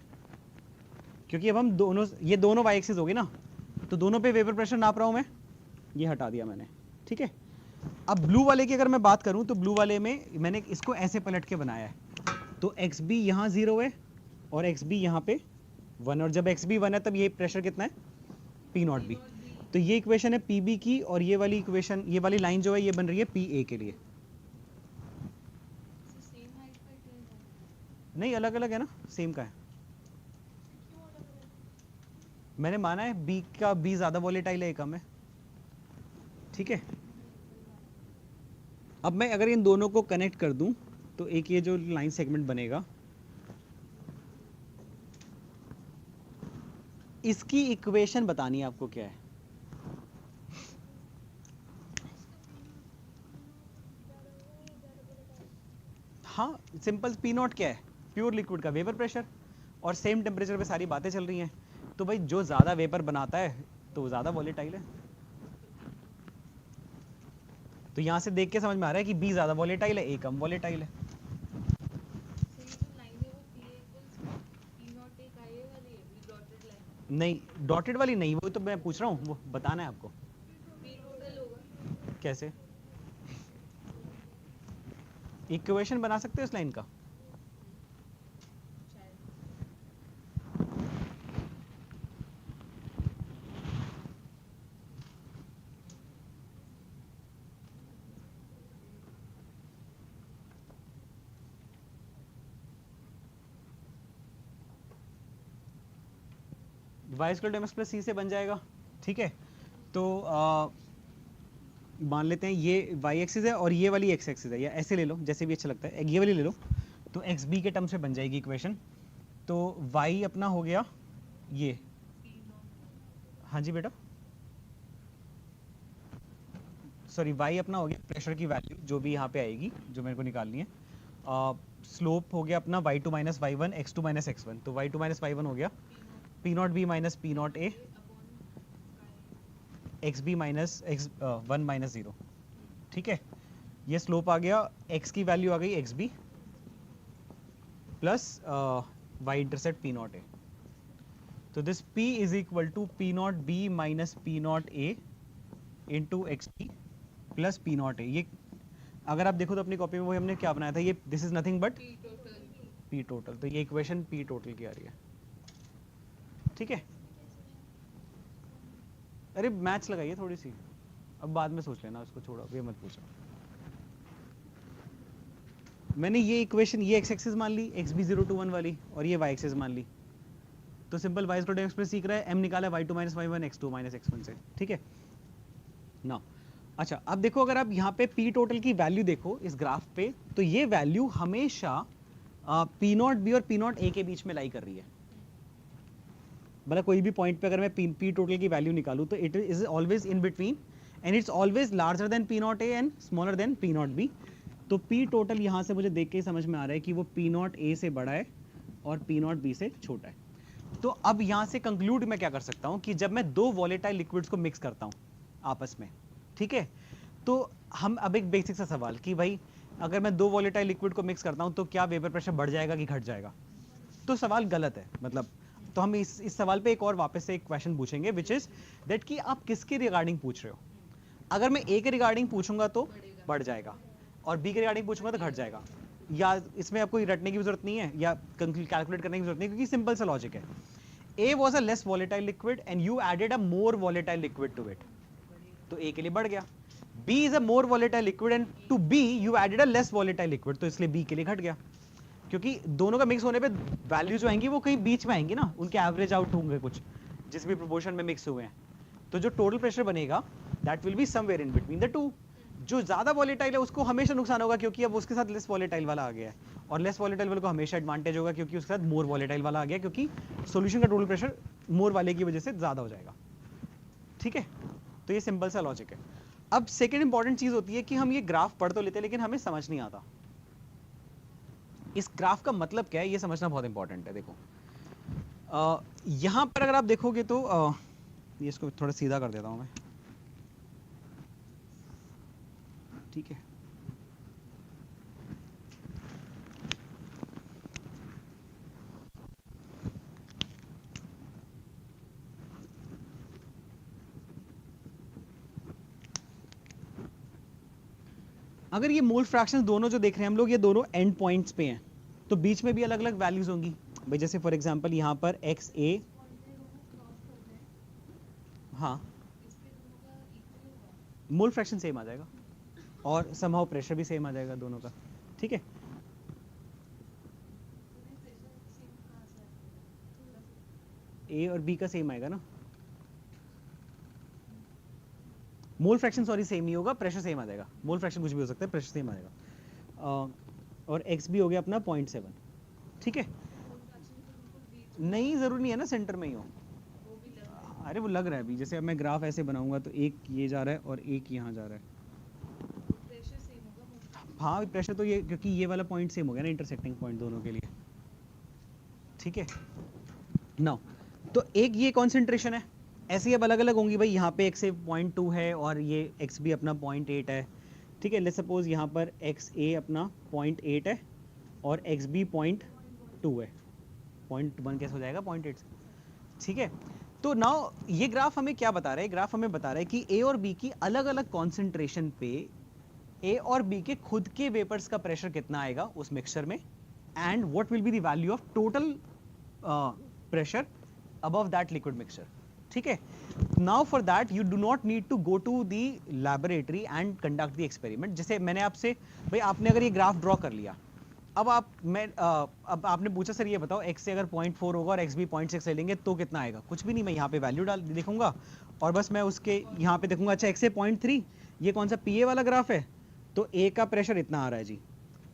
क्योंकि अब हम दोनों, ये दोनों वाई एक्सिस हो गई ना, तो दोनों पे वेपर प्रेशर नाप रहा हूँ मैं, ये हटा दिया मैंने, ठीक है। अब ब्लू वाले की अगर मैं बात करूं तो ब्लू वाले में मैंने इसको ऐसे पलट के बनाया है, तो एक्स बी यहाँ 0 है और एक्स बी यहाँ पे 1, और जब एक्स बी 1 है तब ये प्रेशर कितना है, पी नॉट बी। तो ये इक्वेशन है पी बी की, और ये वाली इक्वेशन, ये वाली लाइन जो है ये बन रही है पी ए के लिए। सेम हाइट पर ट्रेन है। नहीं, अलग अलग है ना, सेम का है। क्यों अलग अलग? मैंने माना है बी का, बी ज्यादा वॉलेटाइल है, ए कम है, ठीक है। अब मैं अगर इन दोनों को कनेक्ट कर दूं तो एक ये जो लाइन सेगमेंट बनेगा, इसकी इक्वेशन बतानी है आपको क्या है। हाँ सिंपल, पी नॉट क्या है, प्योर लिक्विड का वेपर प्रेशर, और सेम टेम्परेचर पे सारी बातें चल रही हैं, तो भाई जो ज्यादा वेपर बनाता है तो वो ज्यादा वॉलेटाइल है। तो यहां से देख के समझ में आ रहा है कि बी ज्यादा वॉलेटाइल है, ए कम वॉलेटाइल है। तो ये जो लाइन है वो पी इक्वल्स पी नॉट एक आई वाली है, डॉटेड लाइन। नहीं, डॉटेड वाली नहीं, वो तो मैं पूछ रहा हूँ, वो बताना है आपको पी टोटल होगा कैसे। इक्वेशन बना सकते हो इस लाइन का, शायद। Y square M X plus C से बन जाएगा, ठीक है। तो मान लेते हैं ये वाई एक्सिस है और ये वाली एक्स एक्सिस है, या ऐसे ले लो जैसे भी अच्छा लगता है, ये वाली ले लो, तो एक्स बी के टर्म से बन जाएगी इक्वेशन। तो वाई अपना हो गया ये, हाँ जी बेटा, सॉरी वाई अपना हो गया प्रेशर की वैल्यू जो भी यहाँ पे आएगी, जो मेरे को निकालनी है। स्लोप हो गया अपना y2 minus Y one, x2 minus x1, तो y2 माइनस वाई वन हो गया P not B minus P not A, X B minus X 1 minus 0, ठीक है। ये स्लोप आ गया, x की वैल्यू आ गई X B plus Y intercept P not A, तो this p is equal to P not B minus P not A into X B plus P not A. ये अगर आप देखो तो अपनी कॉपी में वही हमने क्या बनाया था, ये this is nothing but P total. P total, तो ये इक्वेशन पी टोटल की आ रही है, ठीक है। अरे मैच लगाइए थोड़ी सी, अब बाद में सोच लेना, उसको छोड़ो, ये मत पूछो। मैंने ये इक्वेशन, ये एक्स एक्सिस मान ली, एक्स बी 0 to 1 वाली, और ये वाई एक्सिस मान ली, तो simple Y square X plus सीख रहा है, एम निकाला y2 minus Y one, x2 minus x1 से, ठीक है ना। अच्छा अब देखो, अगर आप यहाँ पे पी टोटल की वैल्यू देखो इस ग्राफ पे, तो ये वैल्यू हमेशा पी नॉट बी और पी नॉट ए के बीच में लाई कर रही है। मतलब कोई भी पॉइंट पे अगर मैं पी टोटल की वैल्यू निकालूं तो it is always in between, and it's always larger than P not A and smaller than P not B. तो पी टोटल यहाँ से मुझे देख के ही समझ में आ रहा है कि वो पी नॉट ए से बड़ा है और पी नॉट बी से छोटा है। तो अब यहाँ से कंक्लूड मैं क्या कर सकता हूँ कि जब मैं दो वॉलेटाइल लिक्विड्स को मिक्स करता हूँ आपस में, ठीक है, तो हम अब एक बेसिक सा सवाल कि भाई अगर मैं दो वॉलेटाइल लिक्विड को मिक्स करता हूँ तो क्या वेपर प्रेशर बढ़ जाएगा कि घट जाएगा। तो सवाल गलत है, मतलब तो हम इस सवाल पे एक और वापस से एक क्वेश्चन पूछेंगे, विच इज दैट कि आप किसके रिगार्डिंग पूछ रहे हो। अगर मैं ए के रिगार्डिंग पूछूंगा तो बढ़ जाएगा, और बी के रिगार्डिंग पूछूंगा तो घट जाएगा, या इसमें आपको रटने की जरूरत नहीं है या कैलकुलेट करने की जरूरत नहीं, क्योंकि सिंपल सा लॉजिक है। A was a less volatile liquid and you added a more volatile liquid to it, तो ए के लिए बढ़ गया। B is a more volatile liquid and to B you added a less volatile liquid, तो इसलिए B के लिए घट गया, क्योंकि दोनों का मिक्स होने पे वैल्यू जो आएंगी वो कहीं बीच में आएंगी ना, उनके एवरेज आउट होंगे कुछ जिस भी प्रोपोर्शन में मिक्स हुए हैं, तो जो टोटल प्रेशर बनेगा that will be somewhere in between the two. जो ज्यादा वॉलेटाइल है उसको हमेशा नुकसान होगा क्योंकि अब उसके साथ लेस वॉलेटाइल वाला आ गया है, और लेस वॉलेटाइल वाले को हमेशा एडवांटेज होगा क्योंकि उसके साथ मोर वॉलेटाइल वाला आ गया, क्योंकि सॉल्यूशन का टोटल प्रेशर मोर वाले की वजह से ज्यादा हो जाएगा, ठीक है। तो ये सिंपल सा लॉजिक है। अब सेकेंड इंपॉर्टेंट चीज होती है कि हम ये ग्राफ पढ़ तो लेते हैं लेकिन हमें समझ नहीं आता इस ग्राफ का मतलब क्या है, ये समझना बहुत इंपॉर्टेंट है। देखो यहां पर अगर आप देखोगे तो ये इसको थोड़ा सीधा कर देता हूं मैं, ठीक है। अगर ये मोल फ्रैक्शंस दोनों जो देख रहे हैं हम लोग, ये दोनों एंड पॉइंट्स पे हैं, तो बीच में भी अलग अलग वैल्यूज होंगी भाई। जैसे फॉर एग्जांपल यहाँ पर एक्स ए, हाँ मोल फ्रैक्शन सेम आ जाएगा और समहाउ प्रेशर भी सेम आ जाएगा दोनों का, ठीक है। ए और बी का सेम आएगा ना, मोल फ्रैक्शन सॉरी सेम नहीं होगा, प्रेशर सेम आ जाएगा। मोल फ्रैक्शन कुछ भी हो सकता है, प्रेशर सेम आ जाएगा। और एक्स भी हो गया अपना 0.7, ठीक है। नहीं जरूरी नहीं है ना सेंटर में ही हो, अरे वो लग रहा है अभी। जैसे अब मैं ग्राफ ऐसे बनाऊंगा तो एक ये जा रहा है और एक यहाँ जा रहा है, हाँ प्रेशर तो ये, क्योंकि ये वाला पॉइंट सेम हो गया ना, इंटरसेक्टिंग पॉइंट दोनों के लिए, ठीक है। नाउ तो एक ये कॉन्सेंट्रेशन है, ऐसे ही अब अलग अलग होंगी भाई। यहाँ पे एक्स ए 0.2 है और ये एक्स बी अपना 0.8 है, ठीक है। लेट्स सपोज यहाँ पर एक्स ए अपना 0.8 है और एक्स बी 0.2 है, 0.1 कैसे हो जाएगा 0.8 से, ठीक है। तो नाउ ये ग्राफ हमें क्या बता रहा है, ग्राफ हमें बता रहा है कि ए और बी की अलग अलग कॉन्सेंट्रेशन पे ए और बी के खुद के वेपर्स का प्रेशर कितना आएगा उस मिक्सचर में, and what will be the value of total pressure above that liquid mixture, ठीक है। now for that you do not need to go to the laboratory and conduct the experiment। जैसे मैंने आपसे भाई, आपने अगर ये ग्राफ ड्रॉ कर लिया, अब अब आपने पूछा सर ये बताओ x से अगर 0.4 होगा और x भी 0.6 ले लेंगे तो कितना आएगा, कुछ भी नहीं, मैं यहाँ पे वैल्यू डाल लिखूंगा और बस मैं उसके यहाँ पे देखूंगा, अच्छा x से 0.3, ये कौन सा PA वाला ग्राफ है तो A का प्रेशर इतना आ रहा है जी।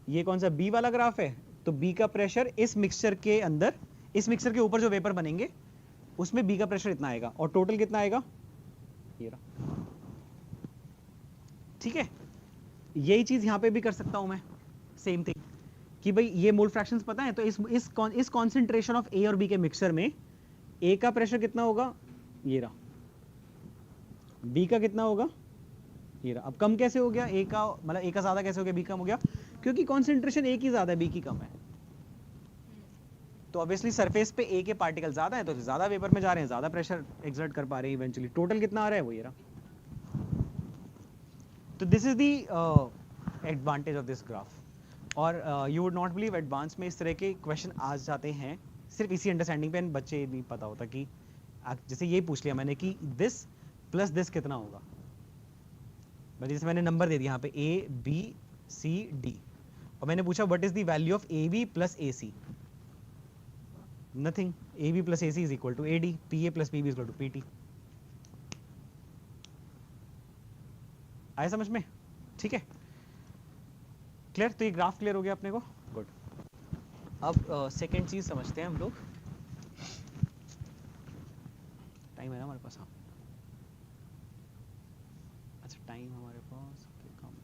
ये कौन सा B वाला ग्राफ है तो B का प्रेशर इस मिक्सचर के अंदर, इस मिक्सचर के ऊपर जो वेपर बनेंगे उसमें बी का प्रेशर इतना आएगा और टोटल कितना आएगा ये रहा, ठीक है। यही चीज यहां पे भी कर सकता हूं मैं, सेम थिंग, कि भाई ये मोल फ्रैक्शंस पता है तो इस कॉन्सेंट्रेशन ऑफ ए और बी के मिक्सचर में ए का प्रेशर कितना होगा ये रहा, बी का कितना होगा ये रहा। अब कम कैसे हो गया, ए का मतलब ए का ज्यादा कैसे हो गया, बी कम हो गया, क्योंकि कॉन्सेंट्रेशन ए की ज्यादा है बी की कम है। तो ऑब्वियसली सरफेस पे ए के पार्टिकल ज्यादा है तो ज्यादा वेपर में जा रहे हैं, ज्यादा प्रेशर एक्सर्ट कर पा रहे हैं इवेंचुअली। टोटल कितना आ रहा है वो ये रहा। तो this is the advantage of this graph. और you would not believe advance में इस तरह के क्वेश्चन आ जाते हैं सिर्फ इसी अंडरस्टैंडिंग पे, बच्चे नहीं पता होता कि जैसे ये पूछ लिया मैंने कि दिस प्लस दिस कितना होगा, जैसे मैंने नंबर दे दिया यहाँ पे ए बी सी डी और मैंने पूछा what is the value of A B plus A C, nothing, AB plus AC is equal to AD, PA plus PB is equal to PT। आया समझ में, ठीक है, क्लियर। तो ये ग्राफ क्लियर हो गया अपने को, गुड। अब सेकंड चीज समझते हैं हम लोग, टाइम है ना हमारे पास, हाँ अच्छा टाइम हमारे पास कम,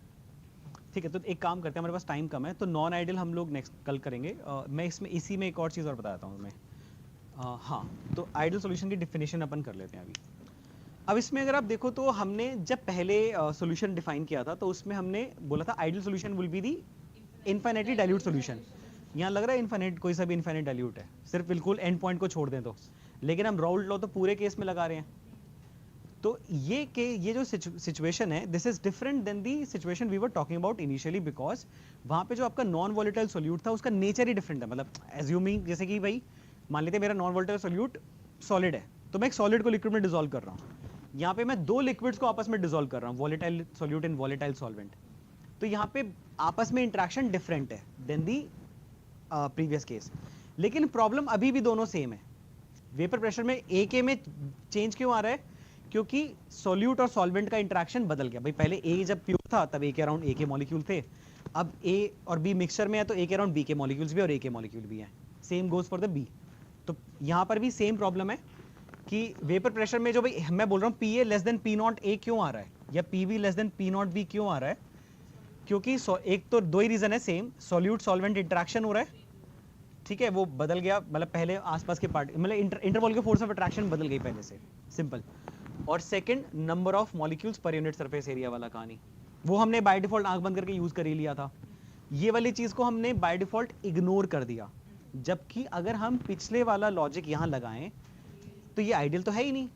ठीक है। तो एक काम करते हैं, हमारे पास टाइम कम है तो नॉन आइडियल हम लोग नेक्स्ट कल करेंगे। मैं इसमें इसी में एक और चीज़ और बताता हूँ मैं, हाँ तो आइडियल सॉल्यूशन की डिफिनेशन अपन कर लेते हैं अभी। अब इसमें अगर आप देखो तो हमने जब पहले सॉल्यूशन डिफाइन किया था तो उसमें हमने बोला था ideal solution will be the infinitely dilute solution. यहाँ लग रहा है इनफाइनाइट, कोई सा भी इनफाइनाइट डाइल्यूट है, सिर्फ बिल्कुल एंड पॉइंट को छोड़ दें तो, लेकिन हम राउल्ट लॉ तो पूरे केस में लगा रहे हैं। तो ये जो सिचुएशन है this is different than the situation we were talking about initially, because वहां पे जो आपका नॉन वॉलेटाइल सोल्यूट था उसका नेचर ही डिफरेंट है। मतलब एज्यूमिंग जैसे कि भाई मान लेते मेरा नॉन वॉलेटाइल सोल्यूट सॉलिड है तो मैं एक सॉलिड को लिक्विड में डिसॉल्व कर रहा हूँ, यहाँ पे मैं दो लिक्विड्स को आपस में डिसॉल्व कर रहा हूँ, वॉलेटाइल सोल्यूट इन वॉलेटाइल सॉल्वेंट। तो यहाँ पे आपस में इंटरेक्शन डिफरेंट है देन दी प्रीवियस केस, लेकिन प्रॉब्लम अभी भी दोनों सेम है। वेपर प्रेशर में ए के में चेंज क्यों आ रहा है, क्योंकि सॉल्यूट और सॉल्वेंट का इंटरेक्शन बदल गया। भाई पहले ए जब प्योर था तब ए के अराउंड ए के मॉलिक्यूल थे, अब ए और बी मिक्सचर में है तो ए के अराउंड बी के मॉलिक्यूल्स भी और ए के मॉलिक्यूल भी हैं। Same goes for the B. तो यहाँ पर भी सेम प्रॉब्लम है कि वेपर प्रेशर में जो भाई मैं बोल रहा हूँ P A less than P not a क्यों आ रहा है या P be less than P not be क्यों आ रहा है, क्योंकि एक तो दो ही रीजन है सेम, सॉल्यूट सॉल्वेंट इंटरेक्शन हो रहा है, ठीक है, वो बदल गया, मतलब पहले आसपास के पार्ट मतलब इंटरवॉल के फोर्स ऑफ अट्रैक्शन बदल गई पहले से, सिंपल। और सेकंड नंबर ऑफ मॉलिक्यूल्स पर यूनिट सरफेस एरिया वाला कहानी, वो हमने बाय डिफॉल्ट आंख बंद करके यूज कर ही लिया था। ये वाली चीज को हमने बाय डिफॉल्ट इग्नोर कर दिया, जबकि अगर हम पिछले वाला लॉजिक यहां लगाएं तो ये आइडियल तो है ही नहीं।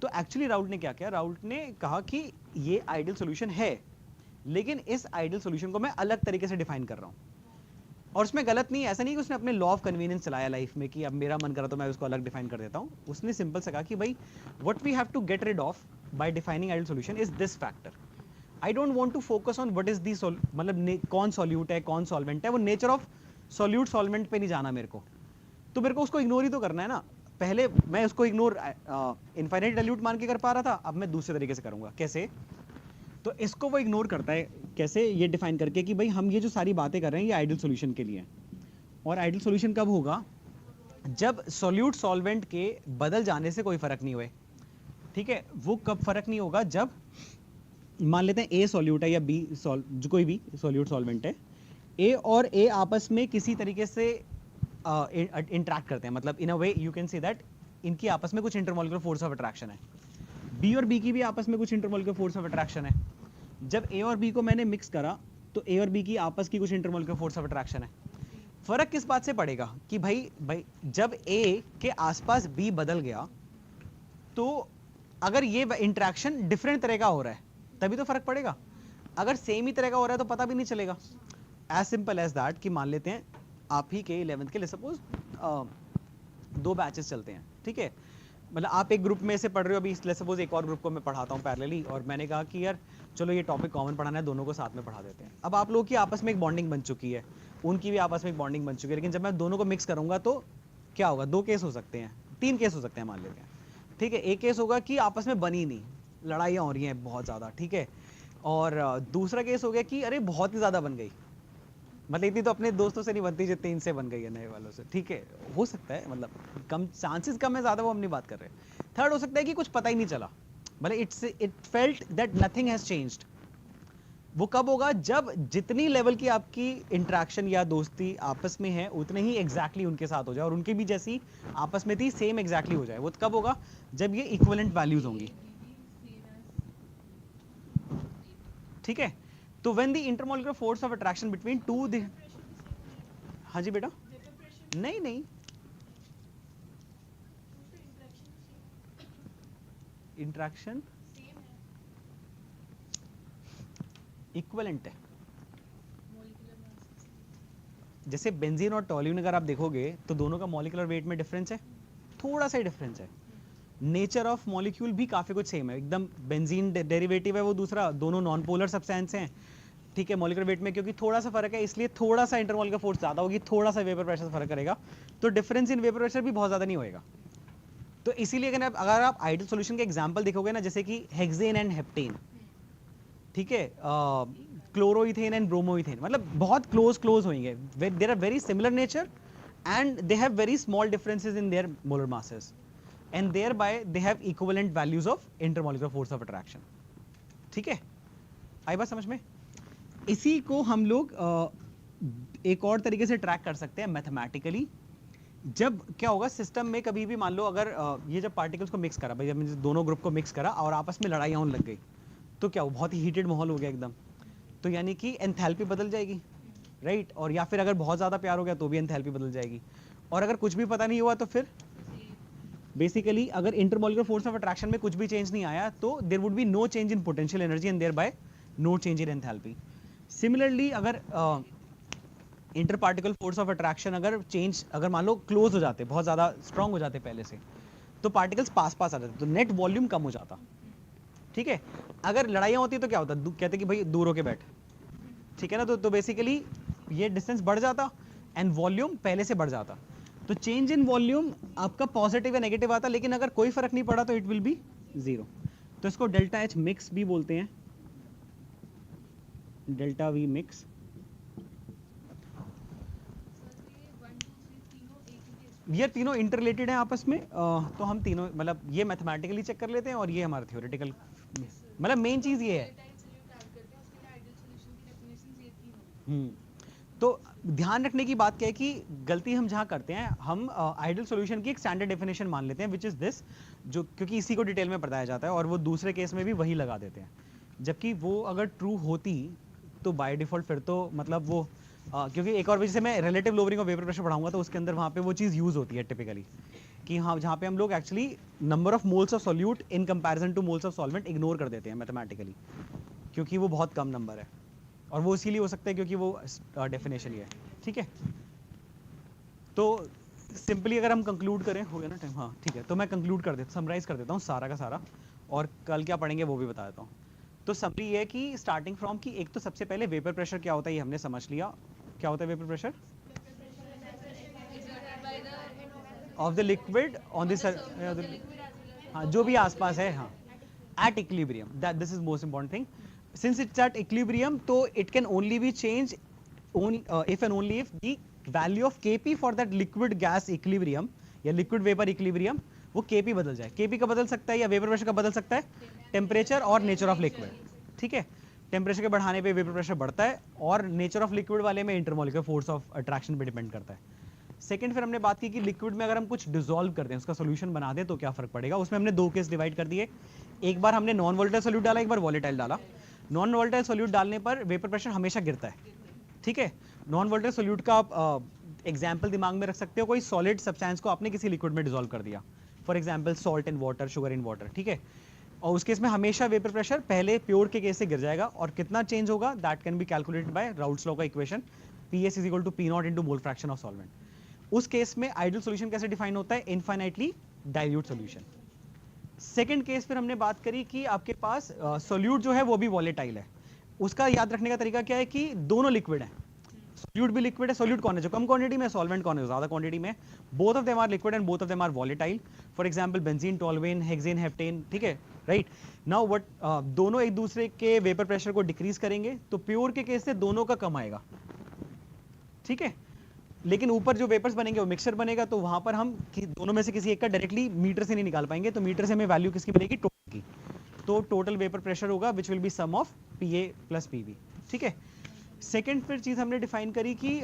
तो एक्चुअली राउल्ट ने क्या किया, राउल्ट ने कहा कि ये आइडियल सॉल्यूशन है, लेकिन इस आइडियल सॉल्यूशन को मैं अलग तरीके से डिफाइन कर रहा हूँ, और उसमें गलत नहीं है। ऐसा नहीं कि उसने अपने लॉ ऑफ कन्वीनियंस चलाया लाइफ में कि अब मेरा मन करा तो मैं उसको अलग डिफाइन कर देता हूँ। उसने सिंपल से कहा कि भाई what we have to get rid of by defining ideal solution is this factor. I don't want to focus on what is the मतलब कौन सॉल्यूट है कौन सॉल्वेंट है, वो नेचर ऑफ सॉल्यूट सॉल्वेंट पे नहीं जाना मेरे को, तो मेरे को उसको इग्नोर ही तो करना है ना। पहले मैं उसको इग्नोर इनफाइनाइट डाइल्यूट मान के कर पा रहा था, अब मैं दूसरे तरीके से करूंगा। कैसे? तो इसको वो इग्नोर करता है कैसे, ये डिफाइन करके कि भाई हम ये जो सारी बातें कर रहे हैं ये आइडियल सॉल्यूशन के लिए है। और आइडियल सॉल्यूशन कब होगा? जब सॉल्यूट सॉल्वेंट के बदल जाने से कोई फर्क नहीं हुए। ठीक है, वो कब फर्क नहीं होगा? जब मान लेते हैं ए सॉल्यूट है या बी जो कोई भी सॉल्यूट सॉल्वेंट है, ए और ए आपस में किसी तरीके से इंटरेक्ट करते हैं, मतलब in a way you can say that इनकी आपस में कुछ इंटरमॉलिक्यूलर फोर्स ऑफ अट्रैक्शन है। बी और बी की भी आपस में कुछ इंटरमॉलिक्यूलर फोर्स ऑफ अट्रैक्शन है। जब ए और बी को मैंने मिक्स करा तो ए और बी की आपस की कुछ इंटरमॉलिक्यूलर फोर्स ऑफ अट्रैक्शन है। फर्क किस बात से पड़ेगा कि भाई जब ए के आसपास बी बदल गया तो अगर ये इंटरेक्शन डिफरेंट तरह का हो रहा है तभी तो फर्क पड़ेगा। अगर सेम ही तरह का हो रहा है तो पता भी नहीं चलेगा। एज सिंपल एज दैट कि मान लेते हैं आप ही के 11th के लिए सपोज 2 बैचेस चलते हैं, ठीक है, मतलब आप एक ग्रुप में से पढ़ रहे हो, अभी इसलिए सपोज एक और ग्रुप को मैं पढ़ाता हूँ पैरेलली, और मैंने कहा कि यार चलो ये टॉपिक कॉमन पढ़ाना है, दोनों को साथ में पढ़ा देते हैं। अब आप लोगों की आपस में एक बॉन्डिंग बन चुकी है, उनकी भी आपस में एक बॉन्डिंग बन चुकी है, लेकिन जब मैं दोनों को मिक्स करूंगा तो क्या होगा? 2 केस हो सकते हैं, 3 केस हो सकते हैं मान लेते हैं, ठीक है। एक केस होगा कि आपस में बनी नहीं, लड़ाइयाँ हो रही हैं बहुत ज़्यादा, ठीक है, और दूसरा केस हो गया कि अरे बहुत ही ज़्यादा बन गई, मतलब इतनी तो अपने दोस्तों से नहीं बनती जितनी इनसे बन गई है नए वालों से, ठीक है, हो सकता है, मतलब कम चांसेस कम है, ज़्यादा वो हम नहीं बात कर रहे। थर्ड हो सकता है कि कुछ पता ही नहीं चला, मतलब it felt that nothing has changed. वो कब होगा? जब जितनी लेवल की आपकी इंटरेक्शन या दोस्ती आपस में है उतने ही एग्जैक्टली उनके साथ हो जाए, और उनकी भी जैसी आपस में थी सेम एग्जैक्टली हो जाए। वो कब होगा? जब ये इक्विवेलेंट वैल्यूज होंगी, ठीक है। तो when the intermolecular force of attraction between two the, हाँ जी बेटा, नहीं नहीं, इंटरेक्शन इक्विवेलेंट है। जैसे बेंजीन और टॉल्यून अगर आप देखोगे तो दोनों का मॉलिक्यूलर वेट में डिफरेंस है, थोड़ा सा ही डिफरेंस है। नेचर ऑफ मॉलिक्यूल भी काफी कुछ सेम है एकदम। बेंजीन डेरिवेटिव है वो दूसरा, दोनों नॉन पोलर सब्सटेंस हैं, ठीक है। मॉलिक्यूलर वेट में क्योंकि थोड़ा सा फर्क है इसलिए थोड़ा सा इंटरमॉलिक्यूलर फोर्स ज्यादा होगी, थोड़ा सा वेपर प्रेशर फर्क करेगा, तो डिफरेंस इन वेपर प्रेशर भी बहुत ज्यादा नहीं होएगा। तो इसीलिए अगर आप आइडियल सॉल्यूशन के एग्जांपल देखोगे ना, जैसे कि हेक्सेन एंड हेप्टेन, ठीक है, क्लोरोइथेन एंड ब्रोमोइथेन, मतलब बहुत क्लोज होंगे, there are very similar nature and they have very small differences in their molar masses and thereby they have equivalent values of intermolecular force of attraction, ठीक है। आई बात समझ में? इसी को हम लोग एक और तरीके से ट्रैक कर सकते हैं मैथमेटिकली। जब क्या होगा सिस्टम में, कभी भी मान लो अगर ये जब पार्टिकल्स को मिक्स करा, भाई जब दोनों ग्रुप को मिक्स करा और आपस में लड़ाइयाँ होने लग गई, तो क्या हो, बहुत ही हीटेड माहौल हो गया एकदम, तो यानी कि एंथैल्पी बदल जाएगी, राइट। और या फिर अगर बहुत ज़्यादा प्यार हो गया तो भी एंथैल्पी बदल जाएगी, और अगर कुछ भी पता नहीं हुआ तो फिर बेसिकली अगर इंटरमॉलिक्यूलर फोर्स ऑफ अट्रैक्शन में कुछ भी चेंज नहीं आया तो there would be no change in potential energy and thereby no change in enthalpy. Similarly अगर inter particle force of attraction अगर मान लो क्लोज हो जाते, बहुत ज़्यादा स्ट्रॉन्ग हो जाते पहले से, तो पार्टिकल्स पास आ जाते, तो नेट वॉल्यूम कम हो जाता, ठीक है। अगर लड़ाइयाँ होती तो क्या होता, कहते कि भाई दूर होके बैठ, ठीक है ना, तो बेसिकली ये डिस्टेंस बढ़ जाता एंड वॉल्यूम पहले से बढ़ जाता, तो चेंज इन वॉल्यूम आपका पॉजिटिव या नेगेटिव आता, लेकिन अगर कोई फर्क नहीं पड़ा तो इट विल बी 0। तो इसको डेल्टा एच मिक्स भी बोलते हैं, डेल्टा वी मिक्स। ये तीनों इंटररिलेटेड हैं आपस में, तो हम तीनों मतलब ये मैथमेटिकली चेक कर लेते हैं और ये हमारा थ्योरेटिकल, मतलब मेन चीज ये है। तो ध्यान रखने की बात क्या है कि गलती हम जहां करते हैं, हम आइडियल सॉल्यूशन की एक स्टैंडर्ड डेफिनेशन मान लेते हैं विच इज दिस, जो क्योंकि इसी को डिटेल में बताया जाता है, और वो दूसरे केस में भी वही लगा देते हैं, जबकि वो अगर ट्रू होती तो बाय डिफॉल्ट फिर तो मतलब वो क्योंकि एक और वजह से मैं relative lowering of vapour pressure पढ़ाऊंगा तो उसके अंदर वहाँ पे वो चीज़ यूज होती है टिपिकली, कि हाँ जहाँ पे हम लोग actually number of moles of solute in comparison two moles of solvent ignore कर देते हैं मैथमेटिकली, क्योंकि वो बहुत कम नंबर है, और वो इसीलिए हो सकता है क्योंकि वो डेफिनेशन ही है, ठीक है। तो सिंपली अगर हम कंक्लूड करें, हो गया ना टाइम, हाँ ठीक है, तो मैं कंक्लूड कर देता, समराइज कर देता हूँ सारा का सारा, और कल क्या पढ़ेंगे वो भी बता देता हूँ। तो समरी ये है कि स्टार्टिंग फ्रॉम की एक तो सबसे पहले वेपर प्रेशर क्या होता है ये हमने समझ लिया। क्या होता है vapour pressure? Of the liquid on this, हाँ जो भी आसपास है, हाँ at equilibrium, that this is most important thing. Since it's at equilibrium, so it can only be changed only if and only if the value of Kp for that liquid gas equilibrium या liquid vapor equilibrium वो Kp बदल जाए। Kp का बदल सकता है या vapour pressure का बदल सकता है? टेम्परेचर और नेचर ऑफ लिक्विड, ठीक है। टेम्परेचर के बढ़ाने पे वेपर प्रेशर बढ़ता है, और नेचर ऑफ लिक्विड वाले में इंटरमॉलिक्यूलर फोर्स ऑफ अट्रैक्शन पे डिपेंड करता है। सेकंड, फिर हमने बात की कि लिक्विड में अगर हम कुछ डिसॉल्व कर दें, उसका सोल्यूशन बना दें तो क्या फर्क पड़ेगा। उसमें हमने दो केस डिवाइड कर दिए, एक बार हमने नॉन वोलेटाइल सोल्यूट डाला, एक बार वोलेटाइल डाला। नॉन वोलेटाइल सोल्यूट डालने पर वेपर प्रेशर हमेशा गिरता है, ठीक है। नॉन वोलेटाइल सोल्यूट का आप एग्जाम्पल दिमाग में रख सकते हो, कोई सॉलिड सब्सटेंस को आपने किसी लिक्विड में डिसॉल्व कर दिया, for example salt in water, sugar in water, ठीक है। और उस केस में हमेशा वेपर प्रेशर पहले प्योर के केस से गिर जाएगा, और कितना चेंज होगा that can be calculated by Raoult's law का equation, PS is equal to P0 into mole fraction of solvent. उस केस में आइडियल सॉल्यूशन कैसे डिफाइन होता है? Infinitely dilute solution. Second case फिर हमने बात करी कि आपके पास सोल्यूट जो है वो भी वॉलेटाइल है। उसका याद रखने का तरीका क्या है कि दोनों लिक्विड है, सोल्यूट भी लिक्विड है। सोल्यूट कौन है जो कम क्वांटिटी में, सॉल्वेंट कौन है ज्यादा क्वांटिटी में? Both of them are liquid and both of them are volatile. For example benzene, toluene, hexane, heptane, ठीक है, राइट। नाउ व्हाट, दोनों एक दूसरे के वेपर प्रेशर को डिक्रीज करेंगे, तो प्योर के केस से दोनों का कम आएगा, ठीक है। लेकिन ऊपर जो वेपर्स बनेंगे वो मिक्सचर बनेगा, तो वहां पर हम दोनों में से किसी एक का डायरेक्टली मीटर से नहीं निकाल पाएंगे, तो मीटर से हमें वैल्यू किसकी बनेगी? टोटल की। तो टोटल वेपर प्रेशर होगा which will be sum of PA plus PV, ठीक है। सेकेंड फिर चीज हमने डिफाइन करी कि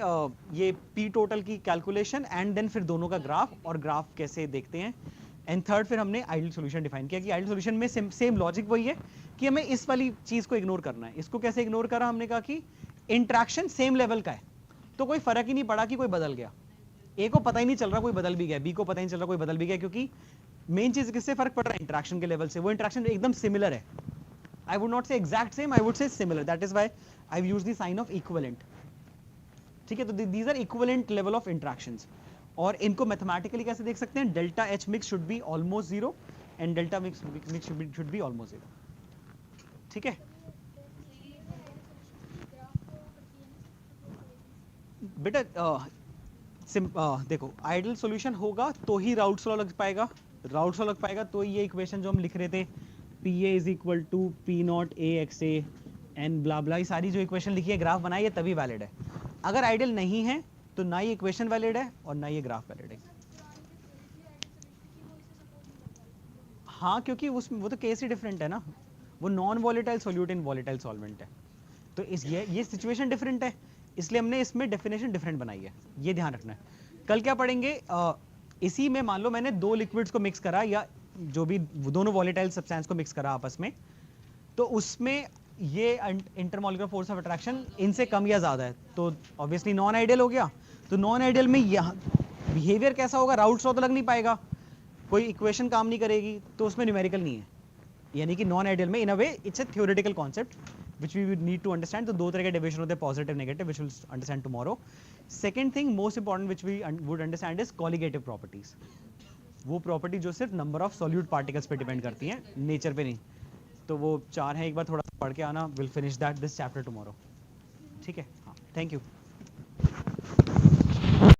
ये P टोटल की कैलकुलेशन, एंड देन फिर दोनों का ग्राफ, और ग्राफ कैसे देखते हैं। एंड थर्ड फिर हमने आइडियल सॉल्यूशन डिफाइन किया कि आइडियल सॉल्यूशन में सेम लॉजिक वही है कि हमें इस वाली चीज को इग्नोर करना है। इसको कैसे इग्नोर करा? हमने कहा कि इंट्रैक्शन सेम लेवल का है, तो कोई फर्क ही नहीं पड़ा कि कोई बदल गया। ए को पता ही नहीं चल रहा कोई बदल भी गया, बी को पता ही नहीं चल रहा कोई बदल भी गया, क्योंकि मेन चीज किससे फर्क पड़ रहा है? इंटरेक्शन के लेवल से। वो इंटरेक्शन एकदम सिमिलर है। I would not say exact same, I would say similar, that is why I have used the sign of equivalent, ठीक है। तो these are equivalent level of interactions, और इनको मैथमेटिकली कैसे देख सकते हैं? Delta H mix should be almost zero and delta mix should be almost zero, ठीक है। बेटा देखो, आइडियल सॉल्यूशन होगा तो ही राउल्ट्स लॉ लग पाएगा, राउल्ट्स लॉ लग पाएगा तो ये इक्वेशन जो हम लिख रहे थे PA is equal to P0 AXA and blah blah, ये सारी जो इक्वेशन लिखी है, ग्राफ बनाई है, तभी वैलिड है। अगर आइडियल नहीं है तो ना ये इक्वेशन वैलिड है और ना ये ग्राफ वैलिड है। हाँ, क्योंकि उसमें वो तो केस ही डिफरेंट है ना, वो नॉन वॉलेटाइल सोल्यूट इन वॉलेटाइल सॉल्वेंट है, तो इस ये सिचुएशन डिफरेंट है, इसलिए हमने इसमें डेफिनेशन डिफरेंट बनाई है, ये ध्यान रखना है। कल क्या पढ़ेंगे? इसी में मान लो मैंने दो लिक्विड्स को मिक्स करा, या जो भी दोनों वॉलेटाइल सब्सटेंस को मिक्स करा आपस में, तो उसमें ये इंटरमॉलिक्यूलर फोर्स ऑफ अट्रैक्शन इनसे कम या ज्यादा है, तो ऑब्वियसली नॉन आइडियल हो गया। तो नॉन आइडियल में यहाँ बिहेवियर कैसा होगा? राउल्ट्स लॉ तो लग नहीं पाएगा, कोई इक्वेशन काम नहीं करेगी, तो उसमें न्यूमेरिकल नहीं है। यानी कि नॉन आइडियल में in a way it's a theoretical concept which we would need to understand. तो दो तरह के डिविजन होते हैं, positive negative, which we'll understand tomorrow. Second thing most important which we would understand is colligative properties. वो property जो सिर्फ number of solute particles पे डिपेंड करती हैं, नेचर पे नहीं। तो वो चार हैं, एक बार थोड़ा सा पढ़ के आना, will finish that this chapter tomorrow, ठीक है। हाँ, थैंक यू।